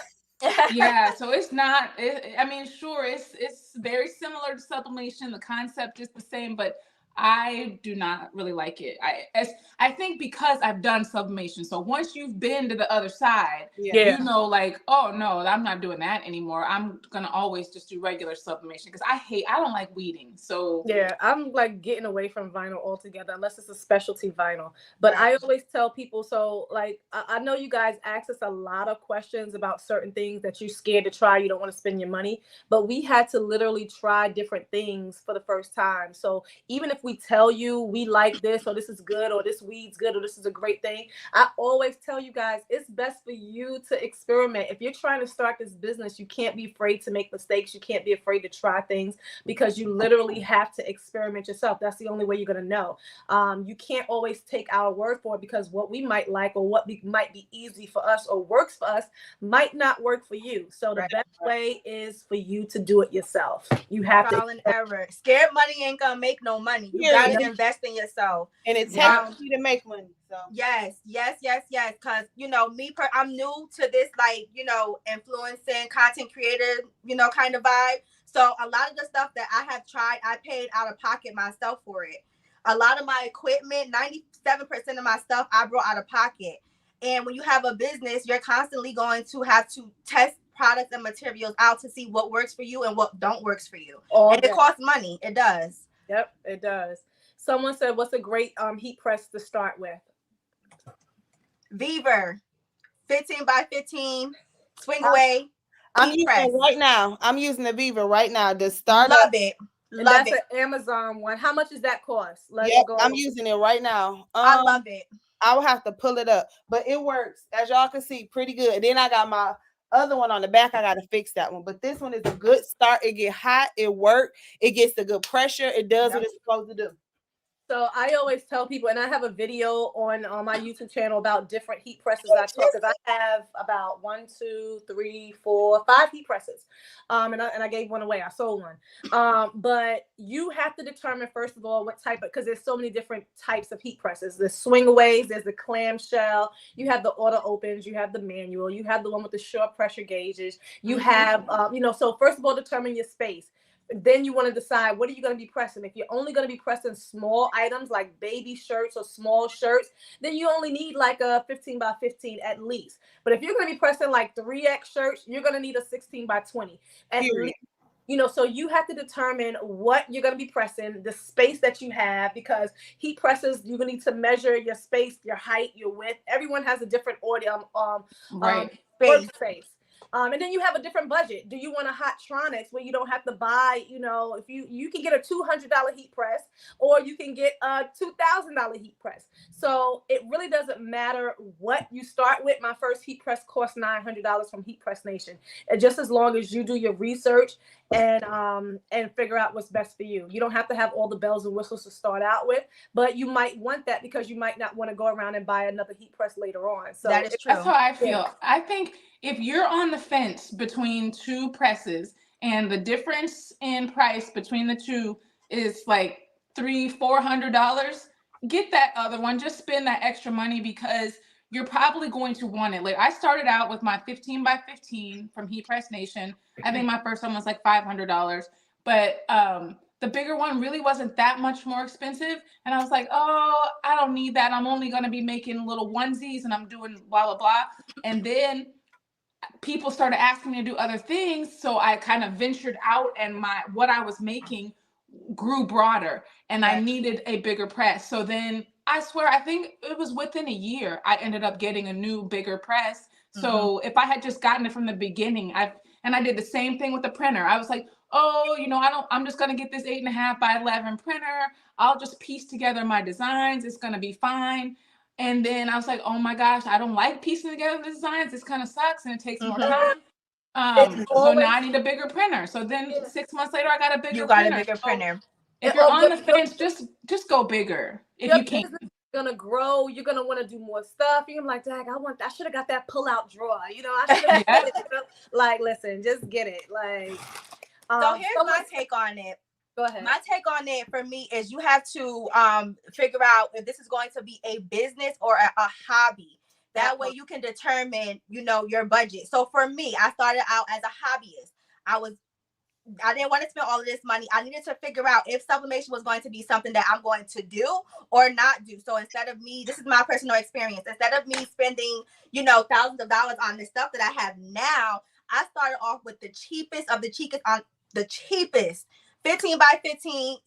Speaker 1: Yeah, so it's not. I mean, sure, it's very similar to sublimation. The concept is the same, but I do not really like it. I think because I've done sublimation. So once you've been to the other side, you know, like, oh no, I'm not doing that anymore. I'm gonna always just do regular sublimation because I don't like weeding. So
Speaker 2: yeah, I'm like getting away from vinyl altogether unless it's a specialty vinyl. But I always tell people, so like I know you guys ask us a lot of questions about certain things that you're scared to try, you don't want to spend your money, but we had to literally try different things for the first time. So even if we we tell you we like this, or this is good, or this weed's good, or this is a great thing, I always tell you guys, it's best for you to experiment. If you're trying to start this business, you can't be afraid to make mistakes. You can't be afraid to try things, because you literally have to experiment yourself. That's the only way you're going to know. You can't always take our word for it, because what we might like, or what might be easy for us or works for us, might not work for you. So the best way is for you to do it yourself. You have
Speaker 5: trial and error. Scared money ain't gonna make no money. You gotta invest in yourself,
Speaker 4: and it takes you to make money. So
Speaker 5: yes. Because I'm new to this, like, influencing, content creator, kind of vibe. So a lot of the stuff that I have tried, I paid out of pocket myself for it. A lot of my equipment, 97% of my stuff, I brought out of pocket. And when you have a business, you're constantly going to have to test products and materials out to see what works for you and what don't works for you. And it costs money. It does.
Speaker 2: Yep, it does. Someone said, what's a great heat press to start with?
Speaker 5: Beaver, 15 by 15, swing away.
Speaker 4: I'm using it right now. I'm using the Beaver right now. The start.
Speaker 5: Love it. Love it.
Speaker 2: That's an Amazon one. How much does that cost?
Speaker 4: Yep, I'm using it right now.
Speaker 5: I love it.
Speaker 4: I will have to pull it up, but it works, as y'all can see, pretty good. And then I got my other one on the back. I got to fix that one, but this one is a good start. It get hot, it work, it gets the good pressure, it does what it's supposed to do.
Speaker 2: So I always tell people, and I have a video on my YouTube channel about different heat presses I taught, because I have about 1, 2, 3, 4, 5 heat presses. And I gave one away. I sold one. But you have to determine, first of all, what type of, because there's so many different types of heat presses. There's swingaways, there's the clamshell, you have the auto opens, you have the manual, you have the one with the short pressure gauges, you have, so first of all, determine your space. Then you want to decide, what are you going to be pressing? If you're only going to be pressing small items like baby shirts or small shirts, then you only need like a 15 by 15 at least. But if you're going to be pressing like 3X shirts, you're going to need a 16 by 20 at least. So you have to determine what you're going to be pressing, the space that you have, because heat presses, you're going to need to measure your space, your height, your width. Everyone has a different space. And then you have a different budget. Do you want a Hottronics where you don't have to buy, if you can get a $200 heat press, or you can get a $2,000 heat press. So it really doesn't matter what you start with. My first heat press cost $900 from Heat Press Nation. And just as long as you do your research and figure out what's best for you. You don't have to have all the bells and whistles to start out with, but you might want that because you might not want to go around and buy another heat press later on. So
Speaker 5: that is true.
Speaker 1: That's how I feel. Yeah. I think if you're on the fence between two presses and the difference in price between the two is like $300-$400, get that other one. Just spend that extra money, because you're probably going to want it. Like, I started out with my 15 by 15 from Heat Press Nation. I think my first one was like $500, but the bigger one really wasn't that much more expensive. And I was like, oh, I don't need that. I'm only going to be making little onesies and I'm doing blah, blah, blah. And then people started asking me to do other things. So I kind of ventured out, and what I was making grew broader, and I needed a bigger press. So then I swear, I think it was within a year, I ended up getting a new bigger press. So if I had just gotten it from the beginning, I did the same thing with the printer. I was like, oh, I'm just going to get this 8.5 by 11 printer. I'll just piece together my designs. It's going to be fine. And then I was like, oh my gosh, I don't like piecing together the designs. This kind of sucks and it takes more time. So now I need a bigger printer. So then 6 months later, I got a bigger printer.
Speaker 5: You got a bigger printer.
Speaker 1: If you're on the fence, just go bigger if you can.
Speaker 2: Gonna grow, you're gonna want to do more stuff. You're like, Dag, I should have got that pull-out drawer. I should have like, listen, just get it. Like,
Speaker 5: so here's my take on it.
Speaker 2: Go ahead.
Speaker 5: My take on it for me is you have to figure out if this is going to be a business or a hobby. That way you can determine, your budget. So for me, I started out as a hobbyist. I didn't want to spend all of this money. I needed to figure out if sublimation was going to be something that I'm going to do or not do. So instead of me, this is my personal experience, instead of me spending, thousands of dollars on the stuff that I have now, I started off with the cheapest of the cheapest on the cheapest 15 by 15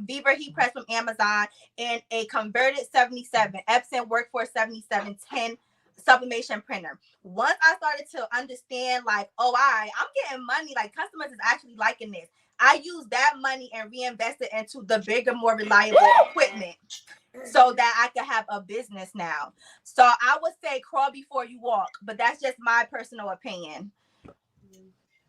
Speaker 5: Beaver heat press from Amazon, and a converted 77 Epson Workforce 7710 sublimation printer. Once I started to understand, like, I'm getting money, like customers is actually liking this, I use that money and reinvest it into the bigger, more reliable equipment so that I can have a business now. So I would say crawl before you walk, but that's just my personal opinion.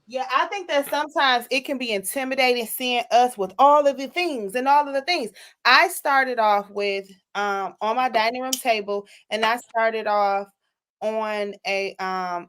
Speaker 4: Yeah, I think that sometimes it can be intimidating seeing us with all of the things and all of the things. I started off with on my dining room table, and I started off on a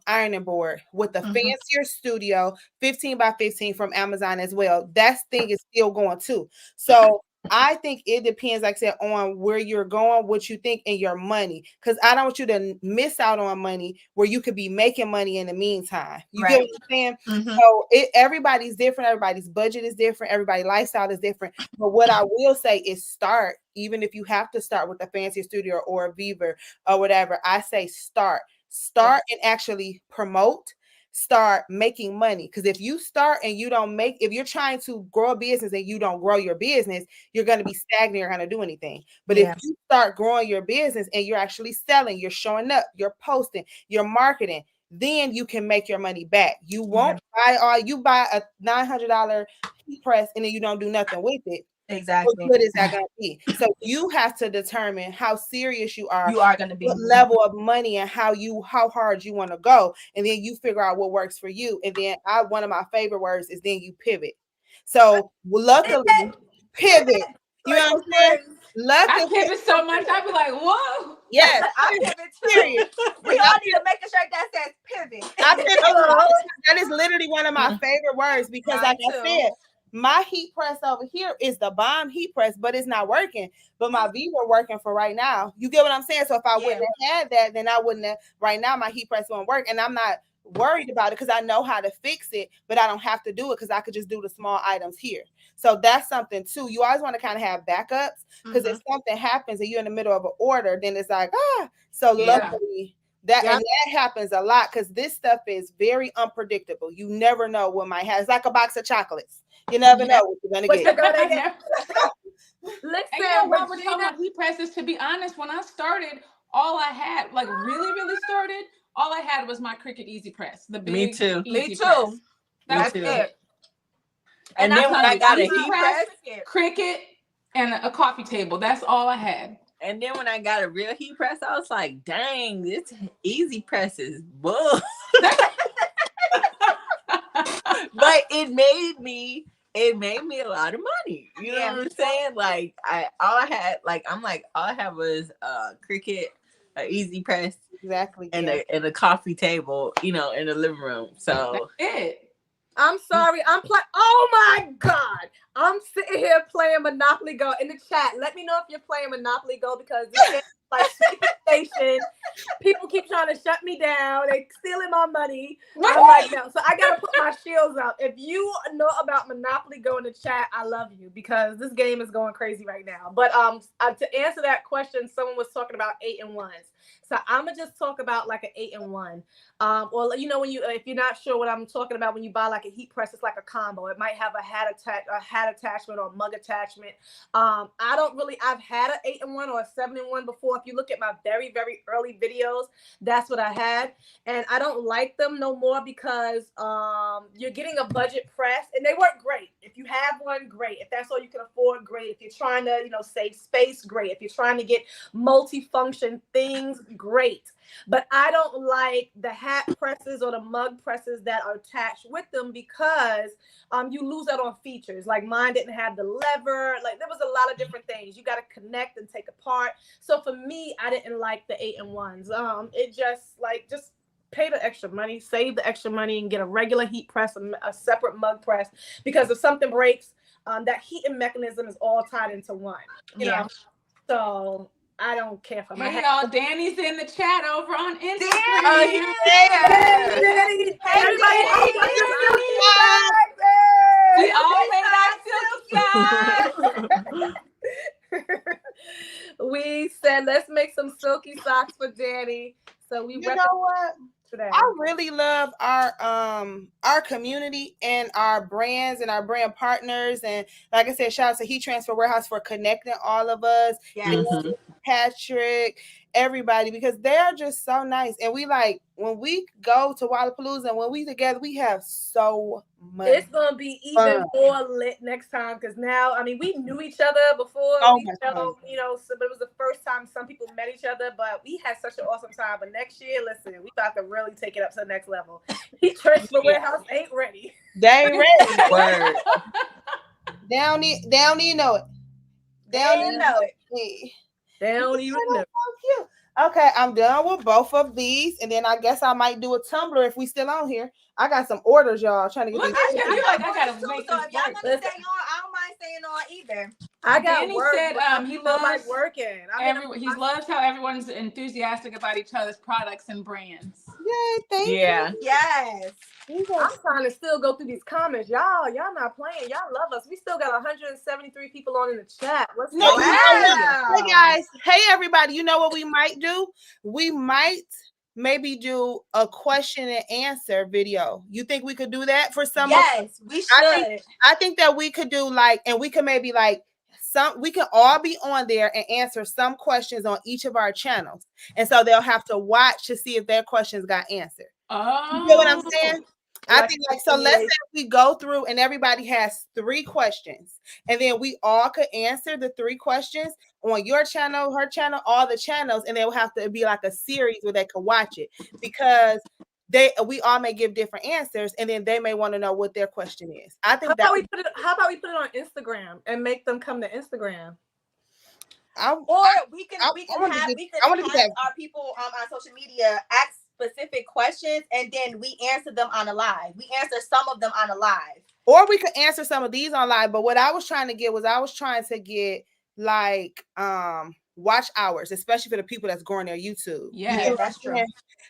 Speaker 4: ironing board with a fancier studio, 15 by 15 from Amazon as well. That thing is still going too. So I think it depends, like I said, on where you're going, what you think, and your money. Because I don't want you to miss out on money where you could be making money in the meantime. You get what I'm saying? So everybody's different. Everybody's budget is different. Everybody's lifestyle is different. But what I will say is start, even if you have to start with a fancy studio or a Viva or whatever. I say start and actually promote. Start making money, because if you start and you don't make, if you're trying to grow a business and you don't grow your business, you're going to be stagnant. You're going to do anything. But if you start growing your business and you're actually selling, you're showing up, you're posting, you're marketing, then you can make your money back. You won't buy a $900 heat press and then you don't do nothing with it.
Speaker 5: Exactly.
Speaker 4: What good is that going to be? So you have to determine how serious you are
Speaker 5: going to be,
Speaker 4: what level of money, and how hard you want to go, and then you figure out what works for you. And then one of my favorite words is then you pivot. So luckily, pivot. You know what I'm saying? Luckily,
Speaker 1: I pivot so much, I'd be like, whoa.
Speaker 4: Yes,
Speaker 5: I pivot too. We all need to make a shirt that says pivot.
Speaker 4: I pivot. That is literally one of my favorite words, because like I said, my heat press over here is the bomb heat press, but it's not working. But my Viva working for right now. You get what I'm saying? So if I wouldn't have had that, then I wouldn't have. Right now, my heat press won't work, and I'm not worried about it because I know how to fix it. But I don't have to do it because I could just do the small items here. So that's something too. You always want to kind of have backups, because if something happens and you're in the middle of an order, then it's like So luckily. And that happens a lot, because this stuff is very unpredictable. You never know what might happen. It's like a box of chocolates. You never know what you're gonna get.
Speaker 1: Listen, while we're talking about heat presses, to be honest, when I started, all I had, like really started, all I had was my Cricut Easy Press. The big
Speaker 3: Me too.
Speaker 1: Easy Press. That's it.
Speaker 3: And then when I got a heat press,
Speaker 1: Cricut, and a coffee table. That's all I had.
Speaker 3: And then when I got a real heat press, I was like, dang, this Easy Press is bull. But it made me a lot of money. You know what I'm saying? Like all I had was Cricut, an Easy Press, and a coffee table, in the living room. So
Speaker 1: that's it.
Speaker 2: I'm sorry. Oh my God. I'm sitting here playing Monopoly Go in the chat. Let me know if you're playing Monopoly Go, because this is like station. People keep trying to shut me down. They stealing my money. I'm like, no. So I gotta put my shields up. If you know about Monopoly Go in the chat, I love you, because this game is going crazy right now. But to answer that question, someone was talking about 8-in-1s. So I'm gonna just talk about like an 8-in-1. Well, if you're not sure what I'm talking about, when you buy like a heat press, it's like a combo. It might have a hat attachment or a mug attachment. I've had an 8-in-1 or a 7-in-1 before. If you look at my very, very early videos, that's what I had. And I don't like them no more, because you're getting a budget press, and they work great. If you have one, great. If that's all you can afford, great. If you're trying to, save space, great. If you're trying to get multi-function things, great. But I don't like the hat presses or the mug presses that are attached with them, because you lose out on features. Like mine didn't have the lever. Like there was a lot of different things you got to connect and take apart. So for me, I didn't like the 8-in-1s. It just pay the extra money, save the extra money, and get a regular heat press, a separate mug press, because if something breaks, that heating mechanism is all tied into one. You know? So I don't care for my
Speaker 1: y'all, Danny's in the chat over on Instagram.
Speaker 2: Danny. Everybody,
Speaker 1: we all made our silky socks.
Speaker 2: We said, let's make some silky socks for Danny. So we
Speaker 4: know what? Today. I really love our community and our brands and our brand partners, and like I said, shout out to Heat Transfer Warehouse for connecting all of us. Patrick everybody because they are just so nice. And we like when we go to Wallapalooza and when we together, we have so much.
Speaker 2: It's gonna be even more lit next time because now, I mean, we knew each other before.
Speaker 4: Oh
Speaker 2: We felt, you know, so but it was the first time some people met each other, but we had such an awesome time. But next year, listen, we about to really take it up to the next level. Church for Warehouse ain't ready.
Speaker 4: They ain't ready.
Speaker 3: Word.
Speaker 4: They don't even know it. They don't even know it.
Speaker 2: They don't even know.
Speaker 4: So cute. Okay, I'm done with both of these, and then I guess I might do a tumbler if we still on here. I got some orders, y'all, trying to get
Speaker 1: Look,
Speaker 4: these.
Speaker 1: I feel like I gotta
Speaker 5: So
Speaker 1: make
Speaker 5: if
Speaker 1: this
Speaker 5: y'all
Speaker 1: work.
Speaker 5: gonna stay on, I don't mind staying on either.
Speaker 2: I got
Speaker 1: Danny
Speaker 2: work.
Speaker 1: said,
Speaker 2: but
Speaker 1: he
Speaker 2: I feel like
Speaker 1: loves
Speaker 2: working.
Speaker 1: He loves how everyone's enthusiastic about each other's products and brands.
Speaker 4: Yay, thank you.
Speaker 5: Yes.
Speaker 2: I'm trying to still go through these comments. Y'all not playing. Y'all love us. We still got 173 people on in the chat. Let's
Speaker 4: No,
Speaker 2: go.
Speaker 4: hey guys, hey everybody. You know what we might do? We might maybe do a question and answer video. You think we could do that for some?
Speaker 5: Yes, we should.
Speaker 4: I think that we could do like, and we could maybe like we can all be on there and answer some questions on each of our channels, and so they'll have to watch to see if their questions got answered.
Speaker 1: Oh,
Speaker 4: you know what I'm saying? I think like, so let's say we go through and everybody has 3 questions and then we all could answer the 3 questions on your channel, her channel, all the channels, and they will have to be like a series where they can watch it because we all may give different answers and then they may want to know what their question is. I think
Speaker 2: how about we put it on Instagram and make them come to Instagram?
Speaker 5: We can have our people on social media ask specific questions and then we answer them on a live. We answer some of them on a live.
Speaker 4: Or we could answer some of these on live. But what I was trying to get like watch hours, especially for the people that's growing their YouTube.
Speaker 1: Yeah,
Speaker 5: that's true.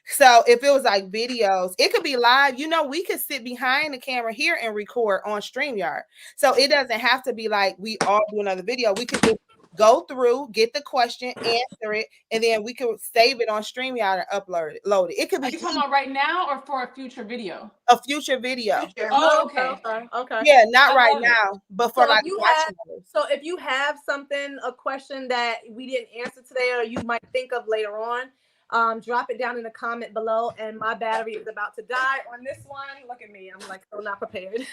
Speaker 4: So if it was like videos, it could be live. You know, we could sit behind the camera here and record on StreamYard. So it doesn't have to be like we all do another video. We could just go through, get the question, answer it, and then we could save it on StreamYard and upload it, load it. It could be.
Speaker 1: Are you talking about right now or for a future video?
Speaker 4: A future video.
Speaker 1: Oh, okay.
Speaker 4: Yeah, not right now, but for like
Speaker 2: so if you have a question that we didn't answer today or you might think of later on, drop it down in the comment below. And my battery is about to die on this one. Look at me. I'm like so not prepared.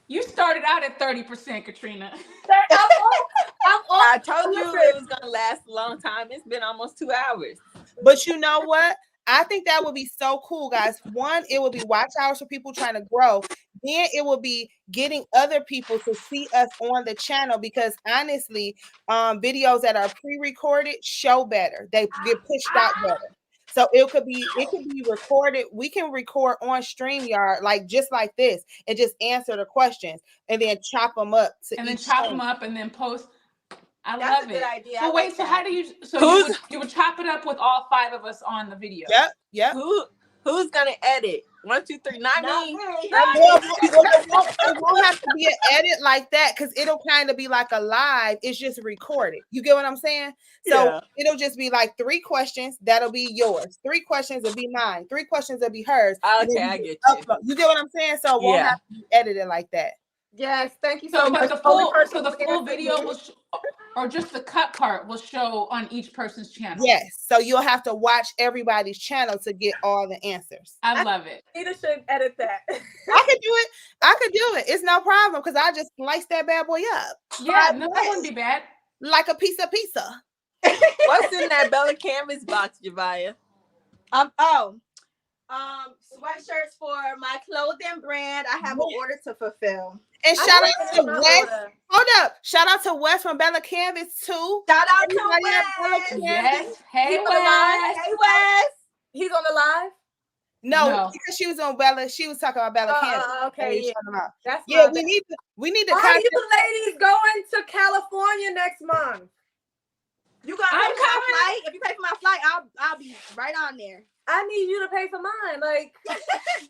Speaker 1: You started out at 30%, Katrina.
Speaker 3: I told you it was going to last a long time. It's been almost 2 hours.
Speaker 4: But you know what? I think that would be so cool, guys. One, it would be watch hours for people trying to grow. Then it will be getting other people to see us on the channel because honestly, videos that are pre-recorded show better. They get pushed out better. So it could be recorded. We can record on StreamYard just like this and just answer the questions and then chop them up
Speaker 1: and then post. That's love it. Good idea. So wait, so how do you? So you would chop it up with all 5 of us on the video.
Speaker 4: Yep.
Speaker 3: Who's gonna edit? 1, 2, 3. Not me.
Speaker 4: It won't have to be an edit like that because it'll kind of be like a live. It's just recorded. You get what I'm saying? So it'll just be like 3 questions. That'll be yours. 3 questions will be mine. 3 questions will be hers.
Speaker 3: Okay, I get you.
Speaker 4: You get what I'm saying? So it won't have to be edited like that.
Speaker 2: Yes, thank you so much.
Speaker 1: The full video will or just the cut part will show on each person's channel.
Speaker 4: Yes, so you'll have to watch everybody's channel to get all the answers.
Speaker 1: I love it.
Speaker 2: Nita should edit that.
Speaker 4: I could do it. It's no problem because I just slice that bad boy up.
Speaker 1: Yeah, that wouldn't be bad.
Speaker 4: Like a piece of pizza.
Speaker 3: What's in that Bella Canvas box, Javia?
Speaker 5: Sweatshirts for my clothing brand. I have an order to fulfill.
Speaker 4: And shout out to Wes. Hold up. Shout out to Wes from Bella Canvas too.
Speaker 5: Shout out to Wes.
Speaker 1: Yes. Hey, Wes.
Speaker 5: Hey, Wes.
Speaker 2: He's on the live?
Speaker 4: No, because she was on Bella. She was talking about Bella Canvas.
Speaker 2: Okay.
Speaker 4: Yeah, we need to
Speaker 2: Are you ladies going to California next month?
Speaker 5: You got my flight? If you pay for my flight, I'll be right on there.
Speaker 2: I need you to pay for mine. Like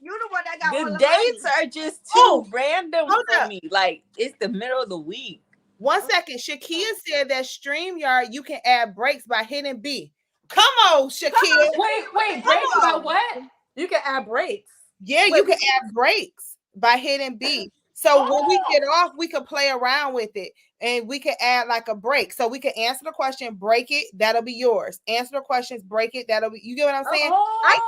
Speaker 5: you're the one that got
Speaker 3: the dates are just too random for me. Like it's the middle of the week.
Speaker 4: 1 second. Shakia said that StreamYard you can add breaks by hitting B. Come on, Shakia.
Speaker 1: Wait, breaks by what?
Speaker 2: You can add breaks.
Speaker 4: Yeah, you can add breaks by hitting B. So when we get off, we could play around with it and we could add like a break. So we could answer the question, break it, that'll be yours. Answer the questions, break it, that'll be, you get what I'm saying?
Speaker 2: I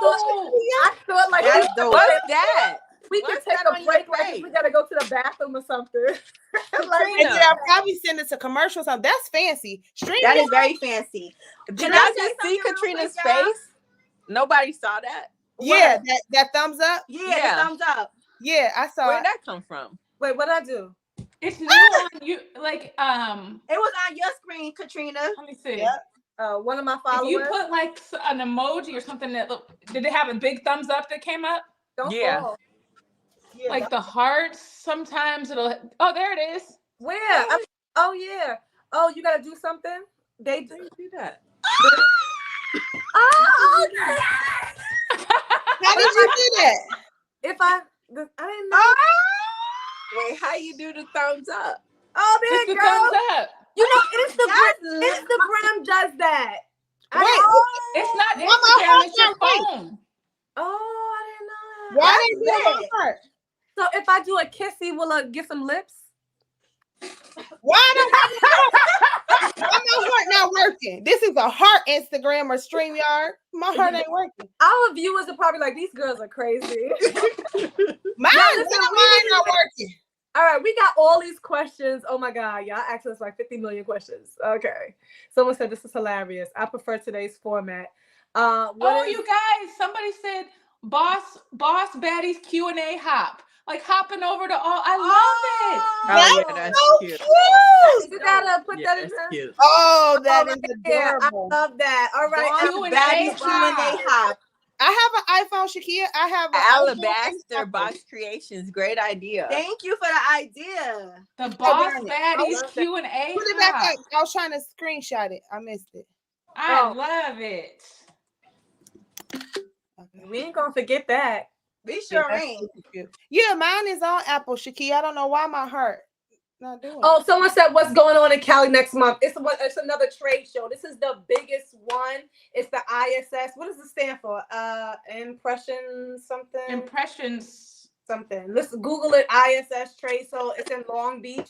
Speaker 2: thought like
Speaker 5: That's dope.
Speaker 3: What's that?
Speaker 2: we could
Speaker 3: What's
Speaker 2: take
Speaker 3: that
Speaker 2: a
Speaker 3: on your
Speaker 2: break, like if
Speaker 3: plate?
Speaker 2: we gotta go to the bathroom or something.
Speaker 4: And then I'll probably send it to commercials. That's fancy.
Speaker 5: That is very fancy.
Speaker 3: Did y'all just see Katrina's face? Nobody saw that.
Speaker 4: Yeah, that thumbs up.
Speaker 5: Yeah, the thumbs up.
Speaker 4: Yeah, I saw
Speaker 3: Where'd
Speaker 4: it.
Speaker 3: that come from?
Speaker 2: Wait, what'd I do?
Speaker 1: It's new on you. Like,
Speaker 5: It was on your screen, Katrina.
Speaker 1: let me see.
Speaker 4: Yep.
Speaker 2: One of my
Speaker 1: If
Speaker 2: followers.
Speaker 1: you put like an emoji or something that did it have a big thumbs up that came up?
Speaker 2: Don't
Speaker 3: Yeah.
Speaker 2: fall.
Speaker 4: Yeah,
Speaker 1: Like the hearts, sometimes it'll. Oh, there it is.
Speaker 2: Where? Oh yeah. Oh, you gotta do something. They do.
Speaker 3: Do that.
Speaker 2: Oh,
Speaker 4: how did you do that?
Speaker 2: I didn't know.
Speaker 3: Wait, how you do the thumbs up?
Speaker 2: Oh, there
Speaker 1: Just
Speaker 2: it
Speaker 1: the thumbs
Speaker 2: goes.
Speaker 1: up.
Speaker 2: You know, Instagram does that.
Speaker 4: Wait,
Speaker 1: It's not
Speaker 4: Why my
Speaker 1: Instagram,
Speaker 4: heart
Speaker 1: it's your
Speaker 4: not right?
Speaker 1: phone.
Speaker 2: Oh, I didn't know that.
Speaker 4: why did you do that?
Speaker 2: So if I do a kissy, will I get some lips?
Speaker 4: Why my heart not working? This is a heart Instagram or StreamYard. My heart ain't working.
Speaker 2: Our viewers are probably like, these girls are crazy.
Speaker 4: Mine not working.
Speaker 2: All right, we got all these questions. Oh my God, y'all asked us like 50 million questions. Okay. Someone said this is hilarious. I prefer today's format.
Speaker 1: You guys, somebody said boss baddies Q&A hop. Like hopping over to all. I love it.
Speaker 3: Oh, yeah, that's
Speaker 4: so
Speaker 3: cute.
Speaker 2: You gotta put that in
Speaker 3: That's
Speaker 2: there.
Speaker 3: cute.
Speaker 4: Oh, that is
Speaker 2: Yeah, I
Speaker 4: adorable.
Speaker 2: love that. All right.
Speaker 1: Q&A
Speaker 5: Baddies
Speaker 1: hop.
Speaker 5: Q&A hop.
Speaker 4: I have an iPhone, Shakia. I have an
Speaker 3: Alabaster Box Creations. Great idea.
Speaker 5: Thank you for the idea.
Speaker 1: The boss
Speaker 4: darn it.
Speaker 1: baddies Q&A
Speaker 4: Put it back
Speaker 1: hop.
Speaker 4: up. I was trying to screenshot it. I missed it.
Speaker 1: I love it.
Speaker 4: Okay.
Speaker 2: We ain't gonna forget that.
Speaker 5: We sure
Speaker 4: that's
Speaker 5: ain't.
Speaker 4: super cute. Yeah, mine is on Apple, Shakia. I don't know why my heart not doing
Speaker 2: Oh, someone said what's going on in Cali next month. It's another trade show. This is the biggest one. It's the ISS. What does it stand for? Impression something.
Speaker 1: Impressions.
Speaker 2: Something. Let's Google it. ISS trade show. It's in Long Beach.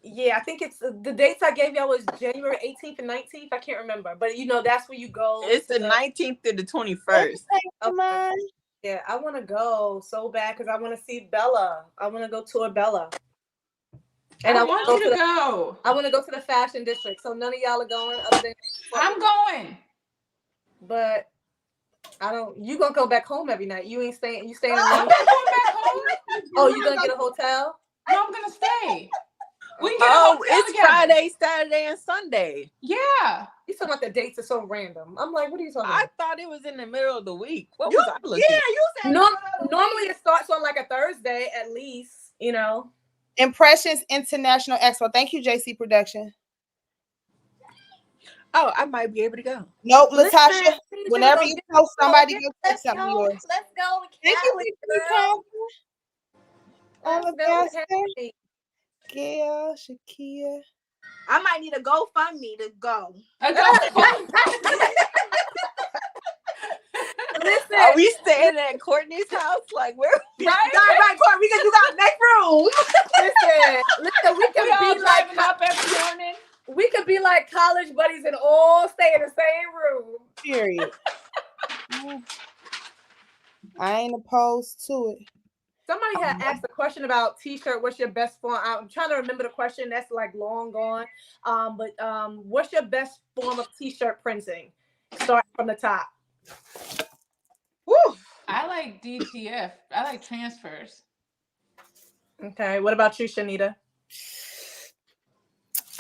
Speaker 2: Yeah, I think it's the dates I gave y'all was January 18th and 19th. I can't remember, but you know that's where you go.
Speaker 3: It's the 19th through the 21st.
Speaker 4: Mine.
Speaker 2: Yeah, I want to go so bad because I want to see Bella. I want to go tour Bella. And
Speaker 1: I
Speaker 2: I
Speaker 1: want
Speaker 2: want
Speaker 1: you to go.
Speaker 2: I want to go to the fashion district. So none of y'all are going other than
Speaker 1: I'm going.
Speaker 2: but I don't. You gonna go back home every night? You ain't staying. You staying in
Speaker 1: I'm
Speaker 2: Long
Speaker 1: not going back home.
Speaker 2: Oh, you gonna get a hotel?
Speaker 1: No, I'm gonna stay. We can get a
Speaker 3: Oh,
Speaker 1: hotel
Speaker 3: it's
Speaker 1: together.
Speaker 3: Friday, Saturday, and Sunday.
Speaker 1: Yeah.
Speaker 2: You talking about the dates are so random? I'm like, what are you talking
Speaker 3: I
Speaker 2: about?
Speaker 3: thought it was in the middle of the week. What
Speaker 5: You,
Speaker 3: was I looking
Speaker 5: yeah,
Speaker 3: at?
Speaker 5: you said
Speaker 2: Normally it starts on like a Thursday at least. You know.
Speaker 4: Impressions International Expo. Thank you, JC Production.
Speaker 3: Oh, I might be able to go.
Speaker 4: Nope,
Speaker 2: Listen,
Speaker 4: Latasha. Whenever you post somebody, go take
Speaker 2: let's
Speaker 4: something
Speaker 2: go.
Speaker 4: yours.
Speaker 2: Let's go.
Speaker 4: Thank you,
Speaker 2: Cali,
Speaker 4: Latasha.
Speaker 2: Let's go,
Speaker 4: Alabaster,
Speaker 2: Cali.
Speaker 4: Gail, Shakia.
Speaker 5: I might need a GoFundMe to go.
Speaker 2: Listen,
Speaker 3: Are we staying at Courtney's house? Like where?
Speaker 5: Right, Court. You got make room.
Speaker 2: listen, we
Speaker 1: We
Speaker 2: can
Speaker 1: all
Speaker 2: be like
Speaker 1: driving up every morning.
Speaker 2: we could be like college buddies and all stay in the same room.
Speaker 4: Period. I ain't opposed to it.
Speaker 2: Somebody had asked a question about t-shirt. What's your best form? I'm trying to remember the question. That's like long gone. But what's your best form of t-shirt printing? Start from the top.
Speaker 5: Woo.
Speaker 1: I like DTF. I like transfers.
Speaker 2: Okay. What about you, Shanita?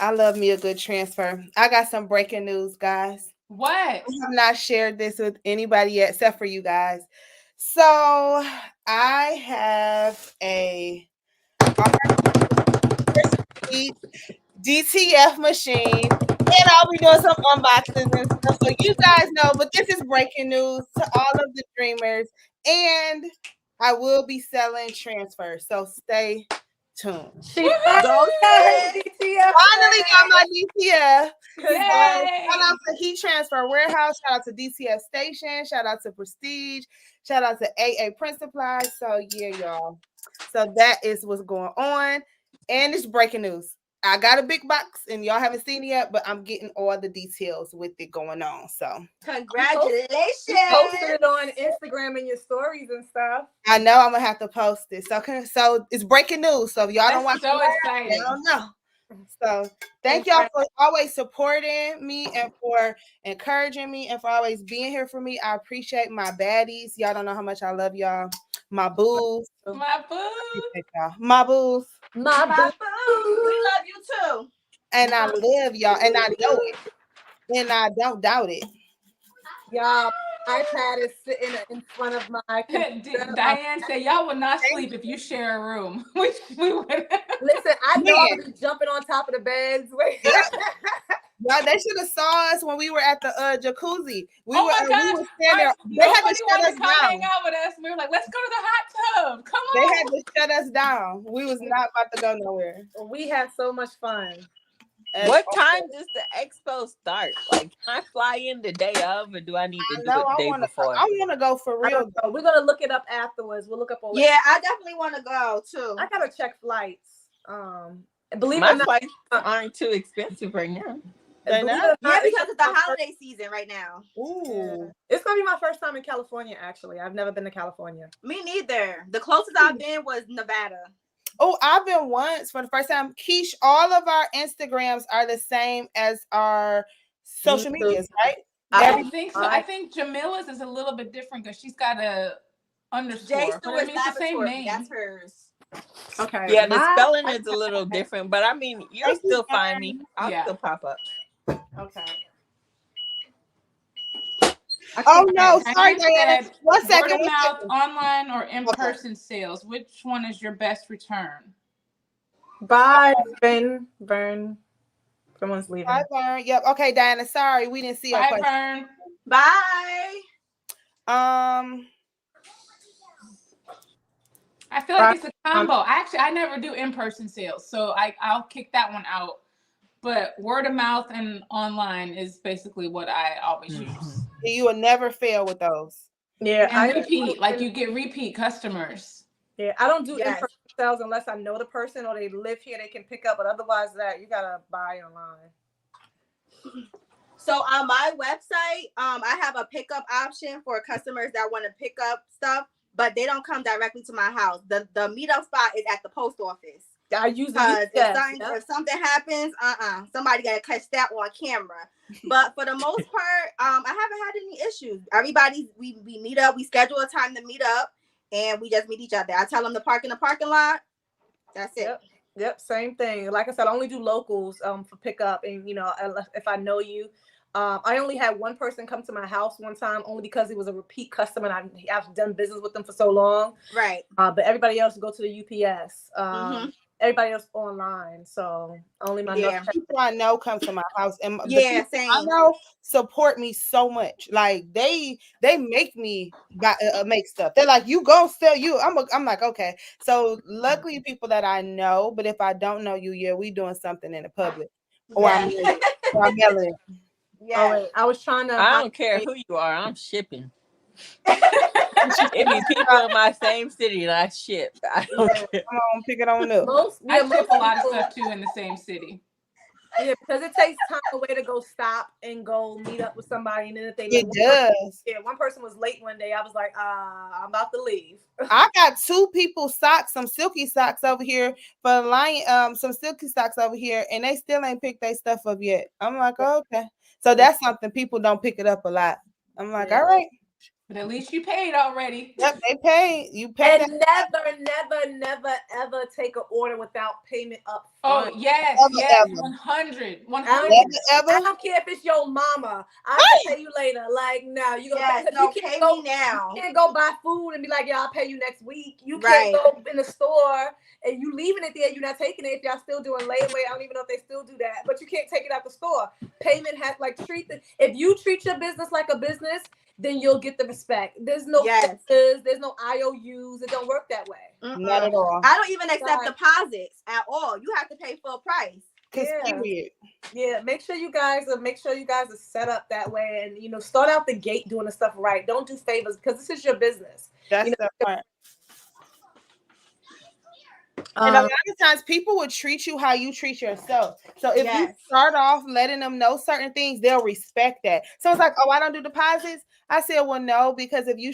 Speaker 4: I love me a good transfer. I got some breaking news, guys.
Speaker 1: What?
Speaker 4: I have not shared this with anybody yet, except for you guys. So I have a DTF machine, and I'll be doing some unboxings and stuff. So you guys know, but this is breaking news to all of the dreamers, and I will be selling transfers. So stay tuned.
Speaker 2: She finally
Speaker 4: Finally got my DTF.
Speaker 1: Yay!
Speaker 4: Shout out to Heat Transfer Warehouse. Shout out to DTF Station. Shout out to Prestige. Shout out to AA Print Supply. So yeah, y'all. So that is what's going on. And it's breaking news. I got a big box and y'all haven't seen it yet, but I'm getting all the details with it going on. So
Speaker 5: congratulations.
Speaker 2: You posted it on Instagram and your stories and stuff.
Speaker 4: I know I'm gonna have to post it. So it's breaking news. So if y'all don't watch
Speaker 1: That's so
Speaker 4: it,
Speaker 1: exciting.
Speaker 4: y'all don't know. So thank y'all for always supporting me and for encouraging me and for always being here for me. I appreciate my baddies. Y'all don't know how much I love y'all. My boos.
Speaker 1: My boo.
Speaker 4: My boos.
Speaker 2: My boo.
Speaker 5: We love you too.
Speaker 4: And I love y'all. And I know it. And I don't doubt it.
Speaker 2: Y'all, iPad is sitting in front of my computer.
Speaker 1: Diane said y'all would not sleep if you share a room, which we would.
Speaker 2: Listen, I know I'll be jumping on top of the beds.
Speaker 4: Y'all, they should have saw us when we were at the jacuzzi. We
Speaker 1: Oh my gosh.
Speaker 4: were standing there. They had to shut us
Speaker 1: come hang
Speaker 4: down.
Speaker 1: out with us. We were like, let's go to the hot tub. Come
Speaker 4: They
Speaker 1: on.
Speaker 4: had to shut us down. We was not about to go nowhere.
Speaker 2: We had so much fun.
Speaker 3: What time does the expo start? Like, can I fly in the day of, or do I need to do it the day before?
Speaker 4: I want to go for real.
Speaker 2: We're gonna look it up afterwards. We'll look up all.
Speaker 5: Yeah, I definitely want to go too.
Speaker 2: I gotta check flights. Believe
Speaker 3: My
Speaker 2: it or not,
Speaker 3: flights aren't too expensive right now.
Speaker 4: They're not?
Speaker 5: Yeah, because it's the holiday season right now.
Speaker 4: Ooh.
Speaker 2: It's gonna be my first time in California. Actually, I've never been to California.
Speaker 5: Me neither. The closest I've been was Nevada.
Speaker 4: Oh, I've been once for the first time. Keish, all of our Instagrams are the same as our social medias, right?
Speaker 1: I don't think so. I think Jamila's is a little bit different because she's got a underscore.
Speaker 5: J
Speaker 1: But I mean, it's the same
Speaker 5: Laboratory.
Speaker 1: name.
Speaker 5: That's hers.
Speaker 2: Okay.
Speaker 3: Yeah, the spelling is a little different, but I mean, you'll still find me. I'll still pop up.
Speaker 2: Okay.
Speaker 4: Oh no, sorry, Diana. 1 second.
Speaker 1: Word of mouth, online, or in-person sales. Which one is your best return?
Speaker 2: Bye, Vern. Someone's leaving.
Speaker 4: Bye, Vern. Yep. Okay, Diana. Sorry, we didn't see your question.
Speaker 1: Vern.
Speaker 5: Bye.
Speaker 1: I feel like it's a combo. I never do in-person sales, so I'll kick that one out. But word of mouth and online is basically what I always use.
Speaker 4: You will never fail with those.
Speaker 2: Yeah,
Speaker 1: and repeat. Like you get repeat customers.
Speaker 2: Yeah, I don't do in-person sales unless I know the person or they live here. They can pick up, but otherwise, that you gotta buy online.
Speaker 5: So on my website, I have a pickup option for customers that want to pick up stuff, but they don't come directly to my house. The meetup spot is at the post office.
Speaker 2: I use
Speaker 5: it if something happens, somebody gotta catch that on camera. But for the most part, I haven't had any issues. Everybody, we meet up, we schedule a time to meet up, and we just meet each other. I tell them to park in the parking lot. That's it.
Speaker 2: Yep, same thing. Like I said, I only do locals for pickup, and if I know you. I only had one person come to my house one time, only because it was a repeat customer, and I've done business with them for so long.
Speaker 5: Right.
Speaker 2: But everybody else go to the UPS. Everybody else online, so only my
Speaker 4: people I know come to my house, and
Speaker 5: same.
Speaker 4: I know support me so much. Like they make me make stuff. They're like, you gonna sell you. I'm like, okay. So luckily, people that I know, but if I don't know you, we doing something in the public, or I'm yelling.
Speaker 5: Yeah,
Speaker 2: I was trying to.
Speaker 3: I don't care who you are. I'm shipping. It be people in my same city and I ship. I don't care.
Speaker 4: Come on, pick it on up.
Speaker 1: I ship a lot of stuff too in the same city.
Speaker 2: Yeah, because it takes time away to go stop and go meet up with somebody, and then if they
Speaker 4: does.
Speaker 2: One person was late one day. I was like, I'm about to leave.
Speaker 4: I got two people socks, some silky socks over here for Lion, some silky socks over here, and they still ain't picked their stuff up yet. I'm like, okay. So that's something people don't pick it up a lot. I'm like, all right.
Speaker 1: But at least you paid already.
Speaker 4: Yep, they paid. You paid.
Speaker 2: And never, ever take an order without payment up front.
Speaker 1: Oh, yes,
Speaker 4: ever.
Speaker 1: 100.
Speaker 2: I don't care if it's your mama. I'll pay you later. Like, no, you
Speaker 5: pay me now.
Speaker 2: You can't go buy food and be like, yeah, I'll pay you next week. You can't go in the store and you leaving it there. You're not taking it. If y'all still doing layaway, I don't even know if they still do that. But you can't take it out the store. Payment has if you treat your business like a business, then you'll get the respect. There's no fixes, there's no IOUs. It don't work that way.
Speaker 4: Not at all.
Speaker 5: I don't even accept deposits at all. You have to pay full price.
Speaker 4: Period.
Speaker 2: Yeah, make sure you guys are set up that way, and start out the gate doing the stuff right. Don't do favors because this is your business.
Speaker 4: That's the part. And a lot of times people will treat you how you treat yourself. So if you start off letting them know certain things, they'll respect that. So it's like, oh, I don't do deposits. I said, well, no, because if you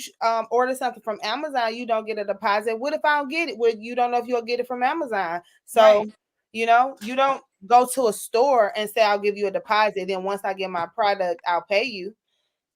Speaker 4: order something from Amazon, you don't get a deposit. What if I don't get it? Well, you don't know if you'll get it from Amazon. So, you don't go to a store and say, I'll give you a deposit. Then once I get my product, I'll pay you.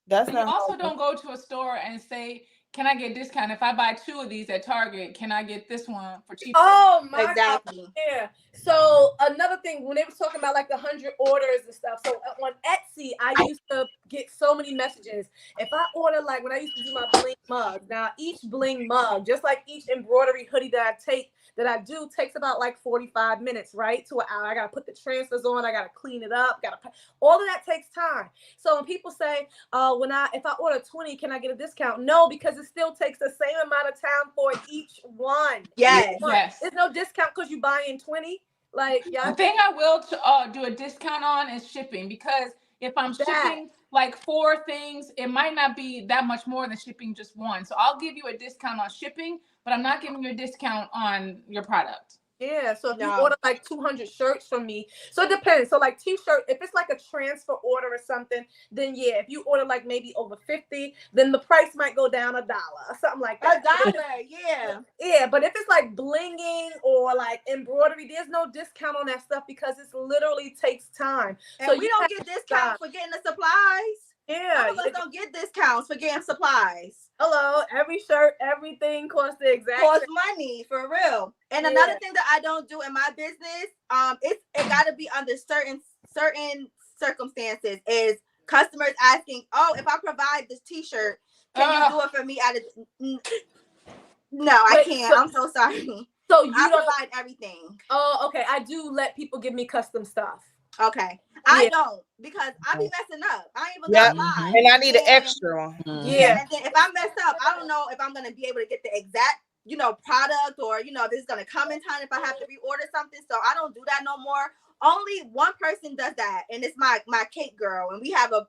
Speaker 4: That's not.
Speaker 1: You also don't go to a store and say, can I get discount? If I buy 2 of these at Target, can I get this one for cheaper?
Speaker 2: Oh my God. Yeah. So another thing, when they were talking about like the 100 orders and stuff. So on Etsy, I used to get so many messages. If I order, like when I used to do my bling mugs, now each bling mug, just like each embroidery hoodie that I do takes about like 45 minutes, right? To an hour. I got to put the transfers on. I got to clean it up. All of that takes time. So when people say, if I order 20, can I get a discount? No, because it still takes the same amount of time for each one.
Speaker 5: Yes.
Speaker 2: There's no discount because you buying 20. Like,
Speaker 1: the thing I will do a discount on is shipping, because if I'm shipping like 4 things, it might not be that much more than shipping just 1. So I'll give you a discount on shipping, but I'm not giving you a discount on your product.
Speaker 2: Yeah, so if you order like 200 shirts from me, so it depends. So like t-shirt, if it's like a transfer order or something, then if you order like maybe over 50, then the price might go down $1 or something like that.
Speaker 5: $1,
Speaker 2: yeah. But if it's like blinging or like embroidery, there's no discount on that stuff because it literally takes time.
Speaker 5: And so we don't get discounts for getting the supplies.
Speaker 2: Yeah,
Speaker 5: some of us don't get discounts for getting supplies.
Speaker 2: Hello, every shirt, everything costs the exact
Speaker 5: money for real. And another thing that I don't do in my business, it got to be under certain circumstances. Is customers asking, oh, if I provide this T-shirt, can you do it for me? No, I can't. I'm so sorry.
Speaker 2: So you
Speaker 5: don't provide everything.
Speaker 2: Oh, okay. I do let people give me custom stuff.
Speaker 5: Okay. I don't, because I be messing up. I ain't even gonna lie.
Speaker 4: And I need an extra one.
Speaker 5: Yeah. And then if I mess up, I don't know if I'm gonna be able to get the exact, product, or this is gonna come in time if I have to reorder something. So I don't do that no more. Only one person does that, and it's my cake girl, and we have an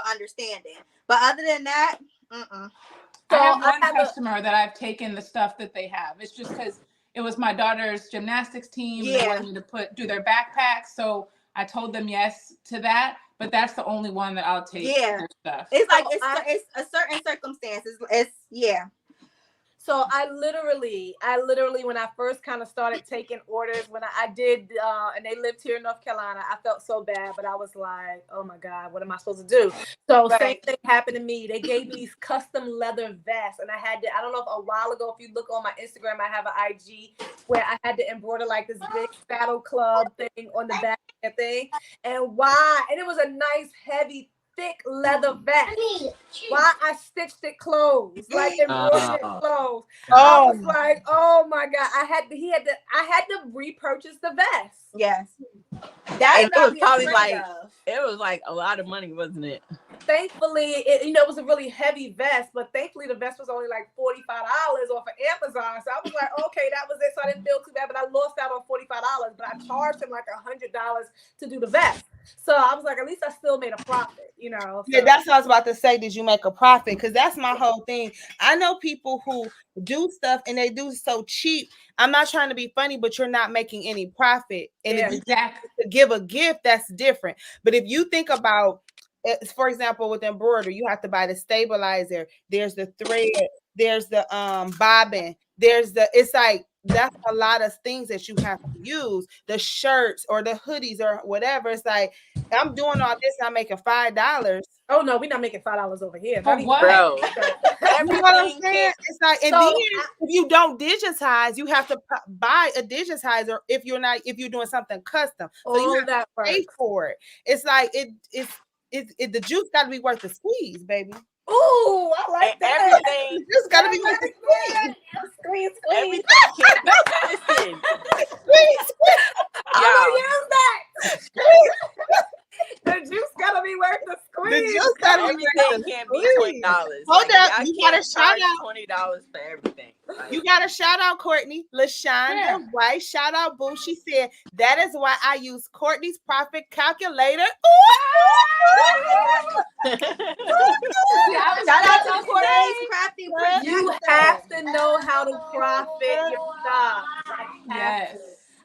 Speaker 5: understanding. But other than that,
Speaker 1: So I have one customer that I've taken the stuff that they have. It's just because it was my daughter's gymnastics team. They wanted me to do their backpacks, so I told them yes to that, but that's the only one that I'll take.
Speaker 5: Yeah,
Speaker 1: stuff.
Speaker 5: It's like it's a certain circumstances.
Speaker 2: So I literally, when I first kind of started taking orders, when I did, and they lived here in North Carolina, I felt so bad, but I was like, oh my God, what am I supposed to do? So same thing happened to me. They gave me these custom leather vests, and I don't know if a while ago, if you look on my Instagram, I have an IG where I had to embroider like this big Saddle Club thing on the back of the thing. And it was a nice, heavy, thick leather vest. Why I stitched it closed, like embroidered it closed. I was like, oh my God, I had to repurchase the vest.
Speaker 5: Yes,
Speaker 3: it was probably it was like a lot of money, wasn't it?
Speaker 2: Thankfully, it was a really heavy vest, but thankfully the vest was only like $45 off of Amazon. So I was like, okay, that was it. So I didn't feel too bad, but I lost out on $45. But I charged him like $100 to do the vest. So I was like, at least I still made a profit, So.
Speaker 4: Yeah, that's what I was about to say. Did you make a profit? Because that's my whole thing. I know people who do stuff and they do so cheap. I'm not trying to be funny, but you're not making any profit. And if you to give a gift, that's different. But if you think about, for example, with embroidery, you have to buy the stabilizer. There's the thread. There's the bobbin. It's like, that's a lot of things that you have to use. The shirts or the hoodies or whatever. It's like, I'm doing all this, I'm making $5.
Speaker 2: Oh no, we're not making $5 over here.
Speaker 1: For what?
Speaker 5: Bro.
Speaker 4: You know what I'm saying? It's like, and then if you don't digitize, you have to buy a digitizer if you're doing something custom. So you have to pay for it. It's like the juice got to be worth the squeeze, baby.
Speaker 2: Ooh, I like that.
Speaker 3: Everything
Speaker 4: just gotta be worth the squeeze.
Speaker 2: Squeeze.
Speaker 3: Everything can't be listen.
Speaker 4: Squeeze.
Speaker 2: I'm gonna use that. The juice gotta be worth the squeeze.
Speaker 4: The juice gotta be worth
Speaker 3: Everything can't be $20.
Speaker 4: Hold up, you gotta shout out
Speaker 3: $20 for everything.
Speaker 4: You gotta shout out Courtney. LaShonda White, shout out, boo. She said, that is why I use Courtney's profit calculator.
Speaker 5: Shout out to Courtney's crafty projector.
Speaker 2: You have to know how to profit your stuff.
Speaker 1: Yes.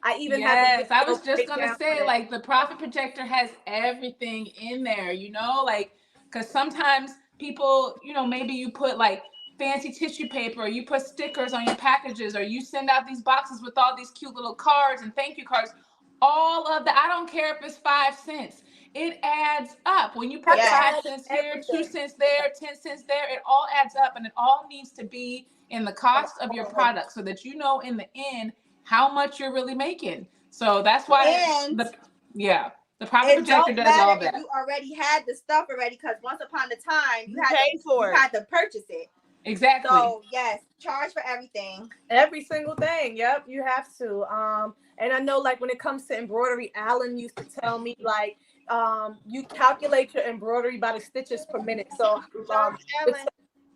Speaker 2: I even
Speaker 1: Yes,
Speaker 2: have
Speaker 1: I was just gonna say, like, the profit projector has everything in there, you know, like, because sometimes people, you know, maybe you put like fancy tissue paper, or you put stickers on your packages, or you send out these boxes with all these cute little cards and thank you cards. All of that, I don't care if it's 5 cents. It adds up. When you put 5 cents here, 2 cents there, 10 cents there, it all adds up, and it all needs to be in the cost of your product so that you know in the end how much you're really making. So that's why the profit projector does all that.
Speaker 5: You already had the stuff already, because once upon a time you had to purchase it.
Speaker 1: Exactly.
Speaker 5: So yes, charge for everything.
Speaker 2: Every single thing. Yep, you have to. And I know, like, when it comes to embroidery, Alan used to tell me, like, you calculate your embroidery by the stitches per minute. So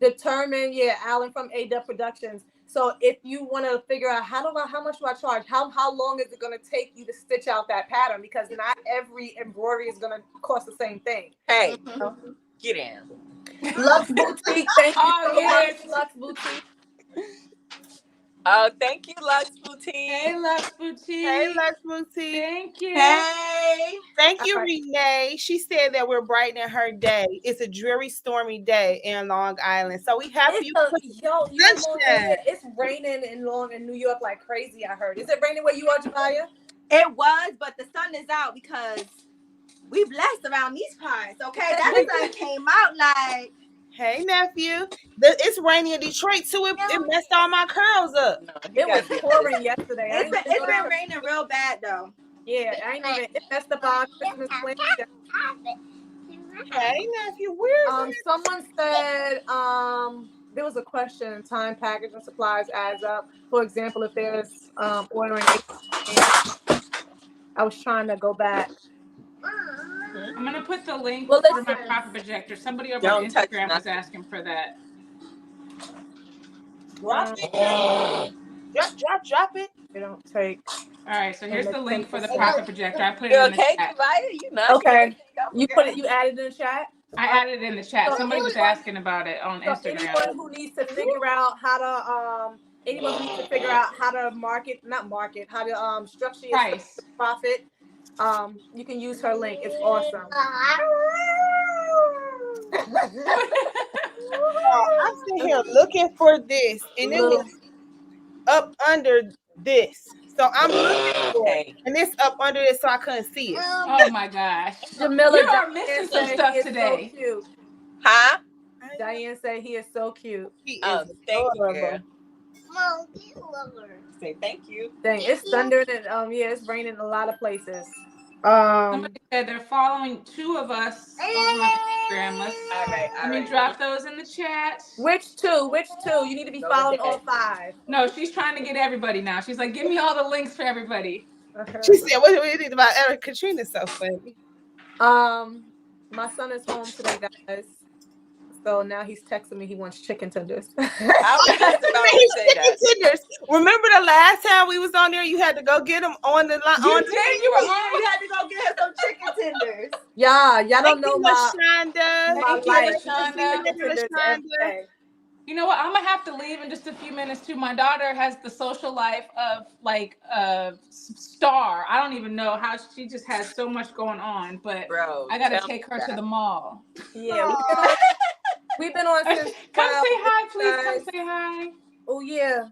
Speaker 2: determine, Alan from AW Productions. So if you want to figure out how much do I charge, how long is it going to take you to stitch out that pattern? Because not every embroidery is going to cost the same thing.
Speaker 3: Hey, get in.
Speaker 2: Lux Boutique, thank you so much, Lux Boutique.
Speaker 3: Oh, thank you, Lux Boutique.
Speaker 1: Hey, Lux Boutique.
Speaker 4: Hey, Lux Boutique.
Speaker 1: Thank you.
Speaker 5: Hey.
Speaker 4: Thank you, Renee. She said that we're brightening her day. It's a dreary, stormy day in Long Island. So we have
Speaker 2: it's raining in New York like crazy, I heard. Is it raining where you are, Jemiah?
Speaker 5: It was, but the sun is out because we blessed around these parts, okay? That sun came out like...
Speaker 4: Hey, nephew. It's raining in Detroit, too. It messed all my curls up.
Speaker 2: No, it was pouring yesterday.
Speaker 5: It's been raining real bad, though.
Speaker 2: Yeah, it messed up our Christmas plans.
Speaker 4: Hey, nephew. Where's
Speaker 2: someone said there was a question, time, package, and supplies adds up. For example, if there's ordering, I was trying to go back.
Speaker 1: I'm gonna put the link for my profit projector. Somebody over on Instagram was asking for that.
Speaker 4: Drop it.
Speaker 2: They don't take.
Speaker 1: All right, so here's the link for the profit projector. I put it in the chat.
Speaker 2: Okay. You added it in the chat?
Speaker 1: I added it in the chat. Somebody was asking about it on Instagram.
Speaker 2: Anyone who needs to figure out how to how to structure your
Speaker 1: price
Speaker 2: profit, you can use her link. It's awesome.
Speaker 4: I'm sitting here looking for this, and it was up under this. So I'm looking for it, and it's up under this, so I couldn't see it.
Speaker 1: Oh my gosh,
Speaker 2: Jamila,
Speaker 1: you are missing some stuff today.
Speaker 2: So cute.
Speaker 3: Huh?
Speaker 2: Diane said he is so cute.
Speaker 4: He is
Speaker 3: thank you, girl.
Speaker 5: Mom, you love her.
Speaker 3: Say thank you.
Speaker 2: Dang, it's thundering and it's raining in a lot of places.
Speaker 1: Somebody said they're following 2 of us on Instagram. Let me drop those in the chat.
Speaker 2: Which two? You need to be following all 5.
Speaker 1: No, she's trying to get everybody now. She's like, give me all the links for everybody.
Speaker 2: Okay.
Speaker 4: She said, what do you think about Eric? Katrina's so funny.
Speaker 2: My son is home today, guys. So now he's texting me he wants chicken tenders.
Speaker 3: I was just about to say that.
Speaker 4: Tenders. Remember the last time we was on there, you had to go get them on the line.
Speaker 1: You did. You were on.
Speaker 5: You had to go get some chicken tenders.
Speaker 2: Y'all don't know my
Speaker 1: life.
Speaker 2: LaShonda.
Speaker 1: You know what? I'm gonna have to leave in just a few minutes too. My daughter has the social life of like a star. I don't even know how she just has so much going on, but I gotta take her to the mall.
Speaker 2: Yeah, we've been on since.
Speaker 1: Come say hi, please. Come say hi.
Speaker 2: Oh yeah.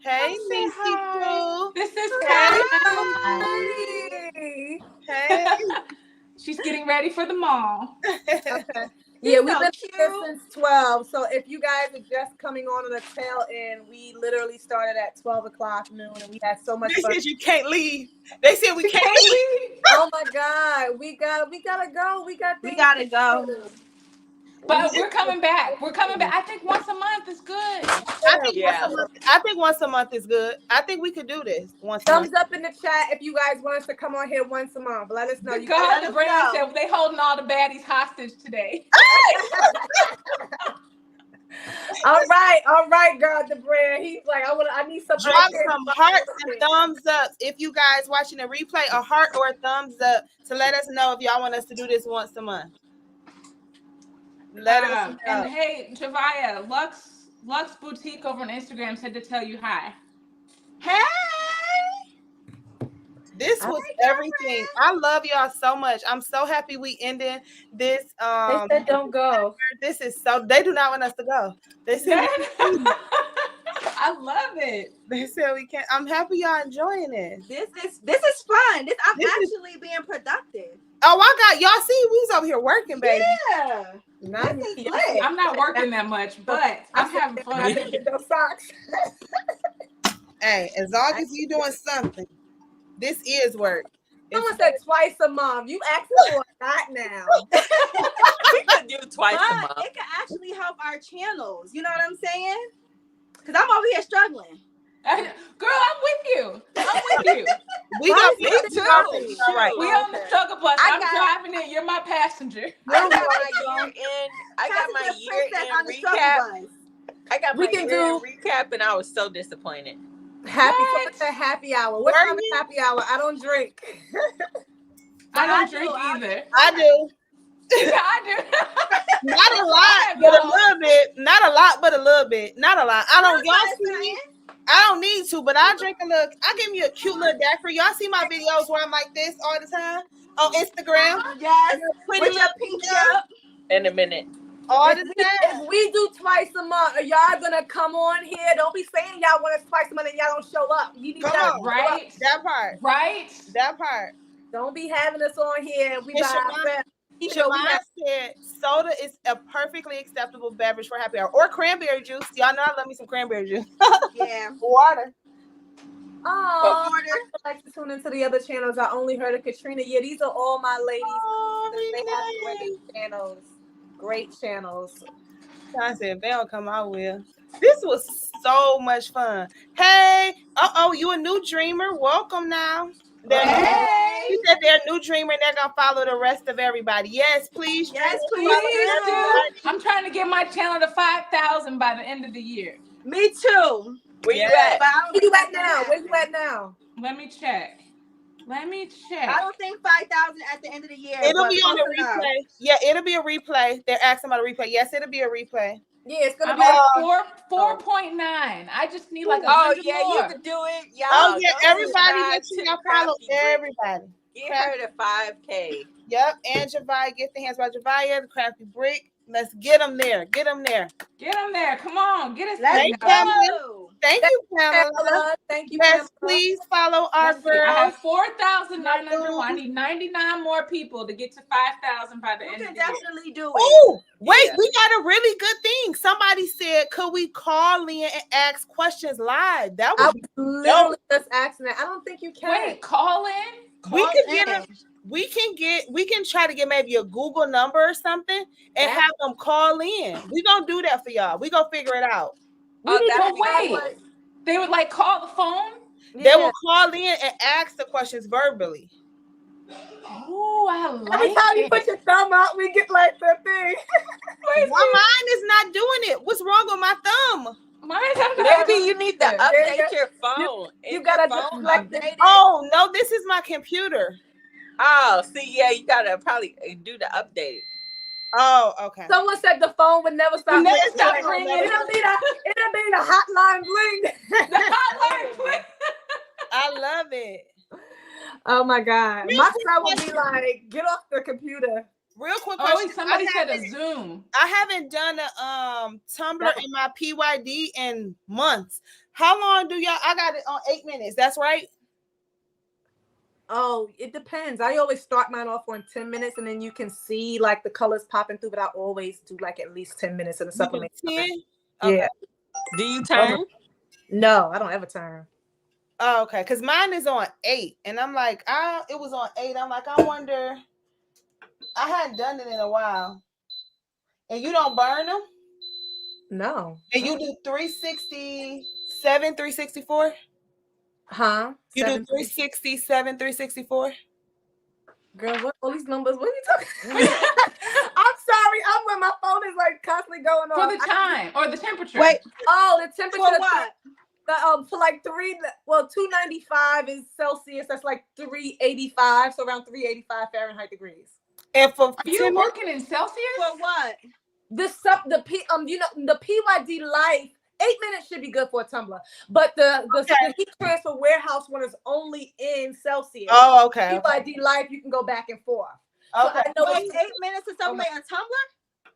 Speaker 4: Hey, Missy Pooh.
Speaker 1: This is
Speaker 2: Hey.
Speaker 4: Hey.
Speaker 1: She's getting ready for the mall.
Speaker 2: Okay. Yeah, we've been here since 12. So if you guys are just coming on the tail end, we literally started at 12 o'clock noon, and we had so much fun.
Speaker 4: They said you can't leave. They said we can't leave.
Speaker 2: Oh my God, we gotta go. We gotta
Speaker 5: go.
Speaker 1: But we're coming back. I think once a month is good.
Speaker 4: I think once a month is good. I think we could do this once a month.
Speaker 2: Thumbs up in the chat if you guys want us to come on here once a month. Let us know.
Speaker 1: The brand said they holding all the baddies hostage today.
Speaker 2: All right, girl, the brand. He's like, I need some.
Speaker 4: Drop some hearts and thumbs up. If you guys watching the replay, a heart or a thumbs up to let us know if y'all want us to do this once a month. Let us know.
Speaker 1: And hey, Javaya, Lux Boutique over on Instagram said to tell you hi.
Speaker 5: Hey.
Speaker 4: This was everything. I love y'all so much. I'm so happy we ended this.
Speaker 2: They said don't go.
Speaker 4: This is so. They do not want us to go. They said
Speaker 1: I love it.
Speaker 4: they said we can't. I'm happy y'all enjoying it.
Speaker 5: This is fun. I'm actually being productive.
Speaker 4: Oh, I got y'all. See, we was over here working, baby.
Speaker 5: Yeah.
Speaker 1: I'm not working that much, but I'm having fun.
Speaker 2: Those socks.
Speaker 4: Hey, as long as you doing something, this is work.
Speaker 2: Someone said twice a month. You asking for that now.
Speaker 3: We could do twice a month.
Speaker 5: It could actually help our channels. You know what I'm saying? Because I'm over here struggling.
Speaker 1: Girl, I'm with you.
Speaker 4: We got
Speaker 3: Me too.
Speaker 4: all right.
Speaker 1: We on the struggle bus. I'm driving it. You're my passenger.
Speaker 3: I got my year-end recap. I got my year-end recap, and I was so disappointed.
Speaker 2: Happy hour. What time is happy hour? I don't drink.
Speaker 1: I don't drink either.
Speaker 4: I do.
Speaker 1: Yeah, I do.
Speaker 4: Not a lot, but a little bit. Not a lot, but a little bit. Not a lot. I don't. Y'all see me? I don't need to, but I drink a little. I give me a cute little daiquiri. Y'all see my videos where I'm like this all the time on Instagram?
Speaker 5: Yes. With your pinky up.
Speaker 3: In a minute.
Speaker 4: All the time.
Speaker 2: If we do twice a month, are y'all gonna come on here? Don't be saying y'all want us twice a month and y'all don't show up. You need
Speaker 4: Come
Speaker 2: that
Speaker 4: on,
Speaker 1: right?
Speaker 4: That part.
Speaker 1: Right?
Speaker 4: That part.
Speaker 2: Don't be having us on here. We by ourselves.
Speaker 4: Siobhan said soda is a perfectly acceptable beverage for happy hour, or cranberry juice. Y'all know I love me some cranberry juice.
Speaker 5: Yeah.
Speaker 4: Water.
Speaker 2: Oh, I like to tune into the other channels. I only heard of Katrina. Yeah, these are all my ladies. They have great channels. Great channels.
Speaker 4: I said if they don't come, I will. This was so much fun. Hey, you a new dreamer? Welcome now. You said they're a new dreamer and they're gonna follow the rest of everybody. Yes, please.
Speaker 5: Yes, please.
Speaker 1: I'm trying to get my channel to 5,000 by the end of the year.
Speaker 5: Me too.
Speaker 3: Where you at?
Speaker 2: Where you at now? Where you at now?
Speaker 1: Let me check.
Speaker 5: I don't think 5,000 at the end of the year.
Speaker 4: It'll be on a replay. Yeah, it'll be a replay. They're asking about a replay. Yes, it'll be a replay.
Speaker 2: Yeah, it's gonna
Speaker 1: I'm
Speaker 2: be
Speaker 1: at 4.9. I just need like 100 more.
Speaker 3: You can do it. Y'all,
Speaker 4: oh yeah, everybody make sure y'all follow everybody.
Speaker 3: Get her to 5K.
Speaker 4: Yep, and Javaya, get the hands by Javaya, the crafty brick. Let's get them there. Get them there.
Speaker 1: Get them there. Come on, get us
Speaker 4: Let's go. Thank you, Pamela.
Speaker 2: Thank you,
Speaker 4: yes,
Speaker 2: Pamela.
Speaker 4: Please follow our girl.
Speaker 1: I have 4,901. I need 99 more people to get to 5,000 by the end of the year.
Speaker 5: You can definitely do it.
Speaker 4: Oh, wait, we got a really good thing. Somebody said, could we call in and ask questions live? That was
Speaker 2: literally just asking that. I don't think you can.
Speaker 1: Wait, call in?
Speaker 4: We can try to get maybe a Google number or something and have them call in. We're gonna do that for y'all. We're gonna figure it out.
Speaker 1: Wait. They would like call the phone?
Speaker 4: They will call in and ask the questions verbally.
Speaker 1: Oh, I like
Speaker 2: Every time you put your thumb out, we get like the thing.
Speaker 4: Why mine is not doing it? What's wrong with my thumb?
Speaker 3: Maybe you need to update your phone.
Speaker 2: You gotta
Speaker 3: update it.
Speaker 4: Oh no, this is my computer.
Speaker 3: Oh, see, yeah, you gotta probably do the update.
Speaker 4: Oh, okay.
Speaker 2: Someone said the phone would never stop ringing. It'll be the hotline bling.
Speaker 1: The hotline bling.
Speaker 4: I love it.
Speaker 2: Oh my God. My son would be like, get off the computer.
Speaker 4: Real quick question.
Speaker 1: Somebody said a Zoom.
Speaker 4: I haven't done a Tumblr in my PYD in months. How long do y'all? I got it on 8 minutes. That's right.
Speaker 2: Oh, it depends. I always start mine off on 10 minutes and then you can see like the colors popping through, but I always do like at least 10 minutes in the supplement.
Speaker 4: 10?
Speaker 2: Okay. Yeah.
Speaker 3: Do you turn?
Speaker 2: No, I don't ever turn.
Speaker 4: Oh, okay. Because mine is on 8. And I'm like, it was on 8. I'm like, I wonder. I hadn't done it in a while. And you don't burn them?
Speaker 2: No.
Speaker 4: And you do 367, 364?
Speaker 2: Huh?
Speaker 4: You do 367, 364?
Speaker 2: Girl, what all these numbers? What are you talking about? I'm sorry. I'm when my phone is like constantly going
Speaker 1: For
Speaker 2: on.
Speaker 1: the time or the temperature.
Speaker 5: Wait,
Speaker 2: Oh, the temperature.
Speaker 5: for what?
Speaker 2: For like 295 is Celsius. That's like 385. So around 385 Fahrenheit degrees.
Speaker 4: And for
Speaker 1: Are you working in Celsius?
Speaker 5: For what?
Speaker 2: The PYD Life 8 minutes should be good for a tumbler, but the heat transfer warehouse one is only in Celsius.
Speaker 4: Oh, okay.
Speaker 2: PYD Life you can go back and forth.
Speaker 4: Okay.
Speaker 2: So I know
Speaker 5: Wait, 8 minutes to sublimate a tumbler?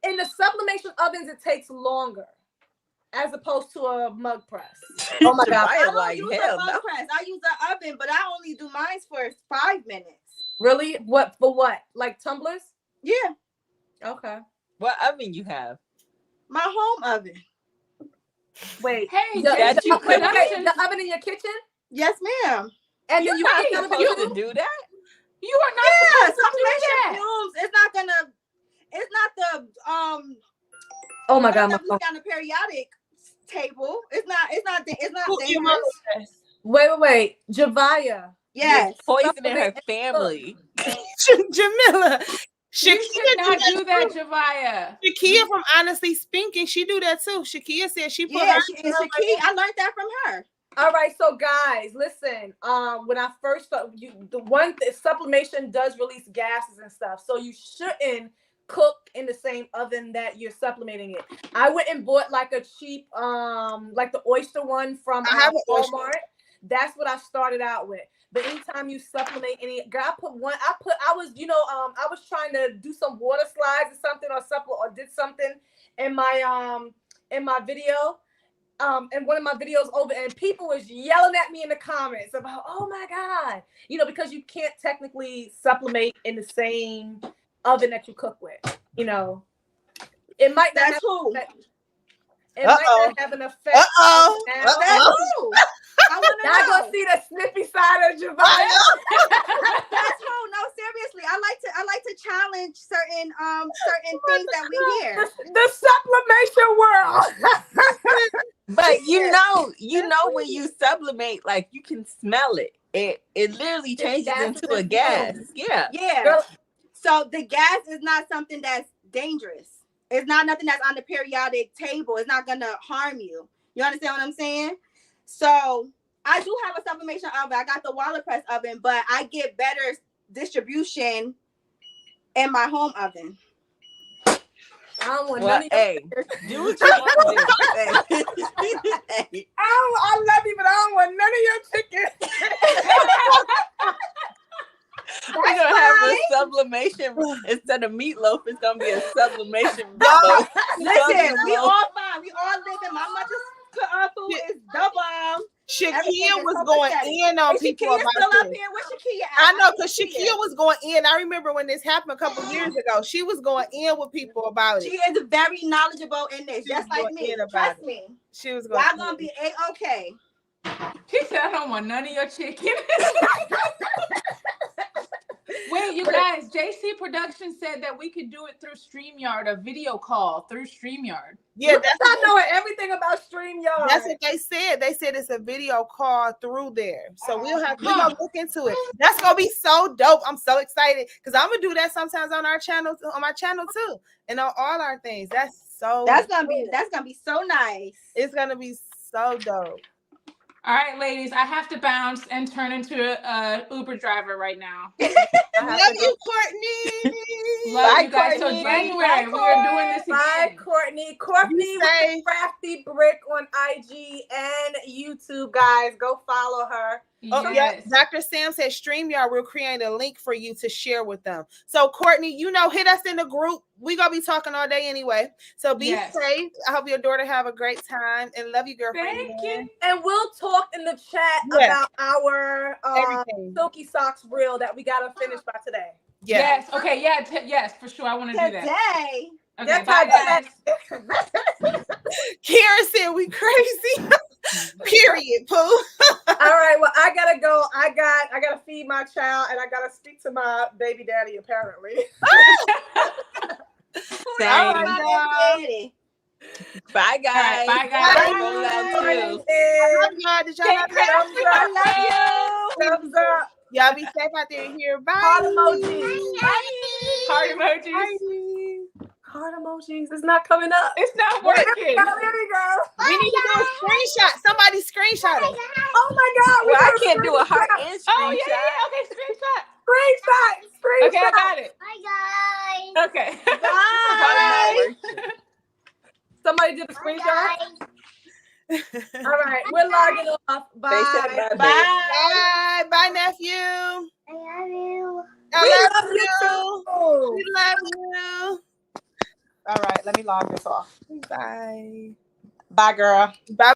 Speaker 2: in the sublimation ovens it takes longer, as opposed to a mug press.
Speaker 3: Oh my God.
Speaker 5: I don't
Speaker 3: like,
Speaker 5: use
Speaker 3: hell
Speaker 5: a mug
Speaker 3: no.
Speaker 5: press. I use the oven, but I only do mine for 5 minutes.
Speaker 2: Really? What for? What like tumblers?
Speaker 5: Yeah,
Speaker 2: Okay.
Speaker 3: What oven you have?
Speaker 5: my home oven.
Speaker 2: Wait.
Speaker 1: Hey,
Speaker 3: That
Speaker 1: JC
Speaker 3: you could-
Speaker 1: Productions.
Speaker 2: The oven in your kitchen,
Speaker 5: Yes, ma'am.
Speaker 2: and
Speaker 3: You're
Speaker 2: then you
Speaker 3: not
Speaker 2: can
Speaker 3: supposed to do that.
Speaker 1: You are not
Speaker 5: Yeah,
Speaker 1: supposed to do
Speaker 5: sublimation
Speaker 1: that.
Speaker 5: fumes. It's not gonna. It's not the
Speaker 2: Oh my God,
Speaker 5: stuff
Speaker 2: my
Speaker 5: that we
Speaker 2: phone.
Speaker 5: see on the periodic table. It's not
Speaker 4: Who your mother
Speaker 5: dangerous.
Speaker 4: is?
Speaker 2: Wait. Javia.
Speaker 5: Yes.
Speaker 3: Poisoning her family.
Speaker 4: Jamila.
Speaker 1: You
Speaker 4: Shakia
Speaker 1: should not
Speaker 4: do
Speaker 1: do that, Javia.
Speaker 4: Shakia from Honestly Speaking, she do that too. Shakia said she put
Speaker 5: Yeah,
Speaker 4: her.
Speaker 5: and Shaki, I learned that from her.
Speaker 2: All right, so guys, listen. When I first started, sublimation does release gases and stuff, so you shouldn't cook in the same oven that you're sublimating it. I went and bought like a cheap, like the oyster one from
Speaker 4: I have an oyster.
Speaker 2: Walmart. That's what I started out with. But anytime you supplement any, girl, I was trying to do some water slides or something or did something in my video. And one of my videos over, and people was yelling at me in the comments about, oh my God, because you can't technically sublimate in the same oven that you cook with, it might not
Speaker 5: That's who.
Speaker 2: It might not have an effect.
Speaker 5: That's who. I want to
Speaker 2: Now
Speaker 5: know.
Speaker 2: go see the snippy side of Javia.
Speaker 5: That's who. No, seriously. I like to challenge certain things that we hear.
Speaker 2: The sublimation world.
Speaker 3: But you know when you sublimate, like you can smell it. It literally changes into a gas. Yeah.
Speaker 5: Yeah.
Speaker 2: Girl.
Speaker 5: So the gas is not something that's dangerous. It's not nothing that's on the periodic table. It's not gonna harm you. You understand what I'm saying? So I do have a sublimation oven. I got the waterpress oven, but I get better distribution in my home oven.
Speaker 2: I don't want
Speaker 3: Well,
Speaker 2: none of your
Speaker 3: hey, do what you want to do. Hey.
Speaker 2: I love you, but I don't want none of your chicken.
Speaker 3: We're gonna have a sublimation instead of meatloaf. It's gonna be a sublimation meatloaf.
Speaker 5: Listen, we all fine. We all living. My mother's food is the bomb.
Speaker 4: Shakia was going in on
Speaker 5: Is
Speaker 4: people
Speaker 5: Shakia
Speaker 4: about
Speaker 5: still
Speaker 4: this.
Speaker 5: up here? Where's Shakia at?
Speaker 4: I know, because Shakia was going in. I remember when this happened a couple years ago. She was going in with people about
Speaker 5: She
Speaker 4: it.
Speaker 5: is very knowledgeable in this,
Speaker 4: She was
Speaker 5: just like
Speaker 4: going
Speaker 5: me.
Speaker 4: in about
Speaker 5: Trust
Speaker 4: it.
Speaker 5: me.
Speaker 4: She was going.
Speaker 5: Y'all gonna be A-okay.
Speaker 1: She said, I don't want none of your chicken. Wait, you guys, JC Productions said that we could do it through StreamYard, a video call through StreamYard.
Speaker 4: Yeah,
Speaker 2: Look at y'all knowing everything about StreamYard.
Speaker 4: that's what they said. They said it's a video call through there. So we're gonna look into it. That's gonna be so dope. I'm so excited because I'm gonna do that sometimes on our channel, on my channel too, and on all our things. That's gonna
Speaker 5: be so nice.
Speaker 4: It's gonna be so dope.
Speaker 1: All right, ladies, I have to bounce and turn into a Uber driver right now.
Speaker 4: Love you, Courtney.
Speaker 1: Love
Speaker 3: Bye,
Speaker 1: you guys.
Speaker 3: Courtney.
Speaker 1: So January, we are doing this
Speaker 2: Bye,
Speaker 1: again.
Speaker 2: Courtney. Courtney with the Crafty Brick on IG and YouTube, guys. Go follow her.
Speaker 4: Oh,
Speaker 1: Yes.
Speaker 4: yeah. Dr. Sam said StreamYard will create a link for you to share with them. So, Courtney, hit us in the group. We're going to be talking all day anyway. So, be safe. I hope your daughter have a great time. And love you, girlfriend.
Speaker 1: Thank you.
Speaker 2: And we'll talk in the chat about our Silky Socks reel that we got to finish by today.
Speaker 1: Yes. Okay. Yeah. Yes, for sure. I want to do that.
Speaker 5: Today.
Speaker 1: Okay. Bye, guys.
Speaker 4: Karen said we crazy. Period, Pooh.
Speaker 2: All right. Well, I gotta go. I gotta feed my child, and I gotta speak to my baby daddy. Apparently.
Speaker 3: Same. Bye, guys.
Speaker 1: Bye, guys.
Speaker 3: Love you.
Speaker 4: I love y'all. Did y'all
Speaker 2: I love you. Thumbs up.
Speaker 4: Y'all be safe out there here. Bye.
Speaker 2: Heart emojis.
Speaker 1: Heart emojis.
Speaker 4: Bye.
Speaker 2: Heart emojis. It's not coming up.
Speaker 1: It's not working.
Speaker 2: There we go.
Speaker 4: We need to do a screenshot. Somebody screenshot it.
Speaker 2: Oh my God.
Speaker 3: Well, I
Speaker 2: got a
Speaker 3: can't do a heart
Speaker 2: screenshot.
Speaker 3: and
Speaker 1: Oh,
Speaker 3: screenshot.
Speaker 1: yeah. Okay, screenshot.
Speaker 2: Screenshot.
Speaker 1: Okay, I got it.
Speaker 7: Bye, guys.
Speaker 1: Okay.
Speaker 2: Bye.
Speaker 3: Bye.
Speaker 2: Somebody did a screenshot. All right, we're logging off. Bye.
Speaker 3: They said bye, babe.
Speaker 4: Bye. Bye, nephew.
Speaker 7: I love you.
Speaker 4: I love you.
Speaker 2: too.
Speaker 4: We love you.
Speaker 2: All right, let me log this off.
Speaker 4: Bye.
Speaker 2: Bye, girl.
Speaker 4: Bye.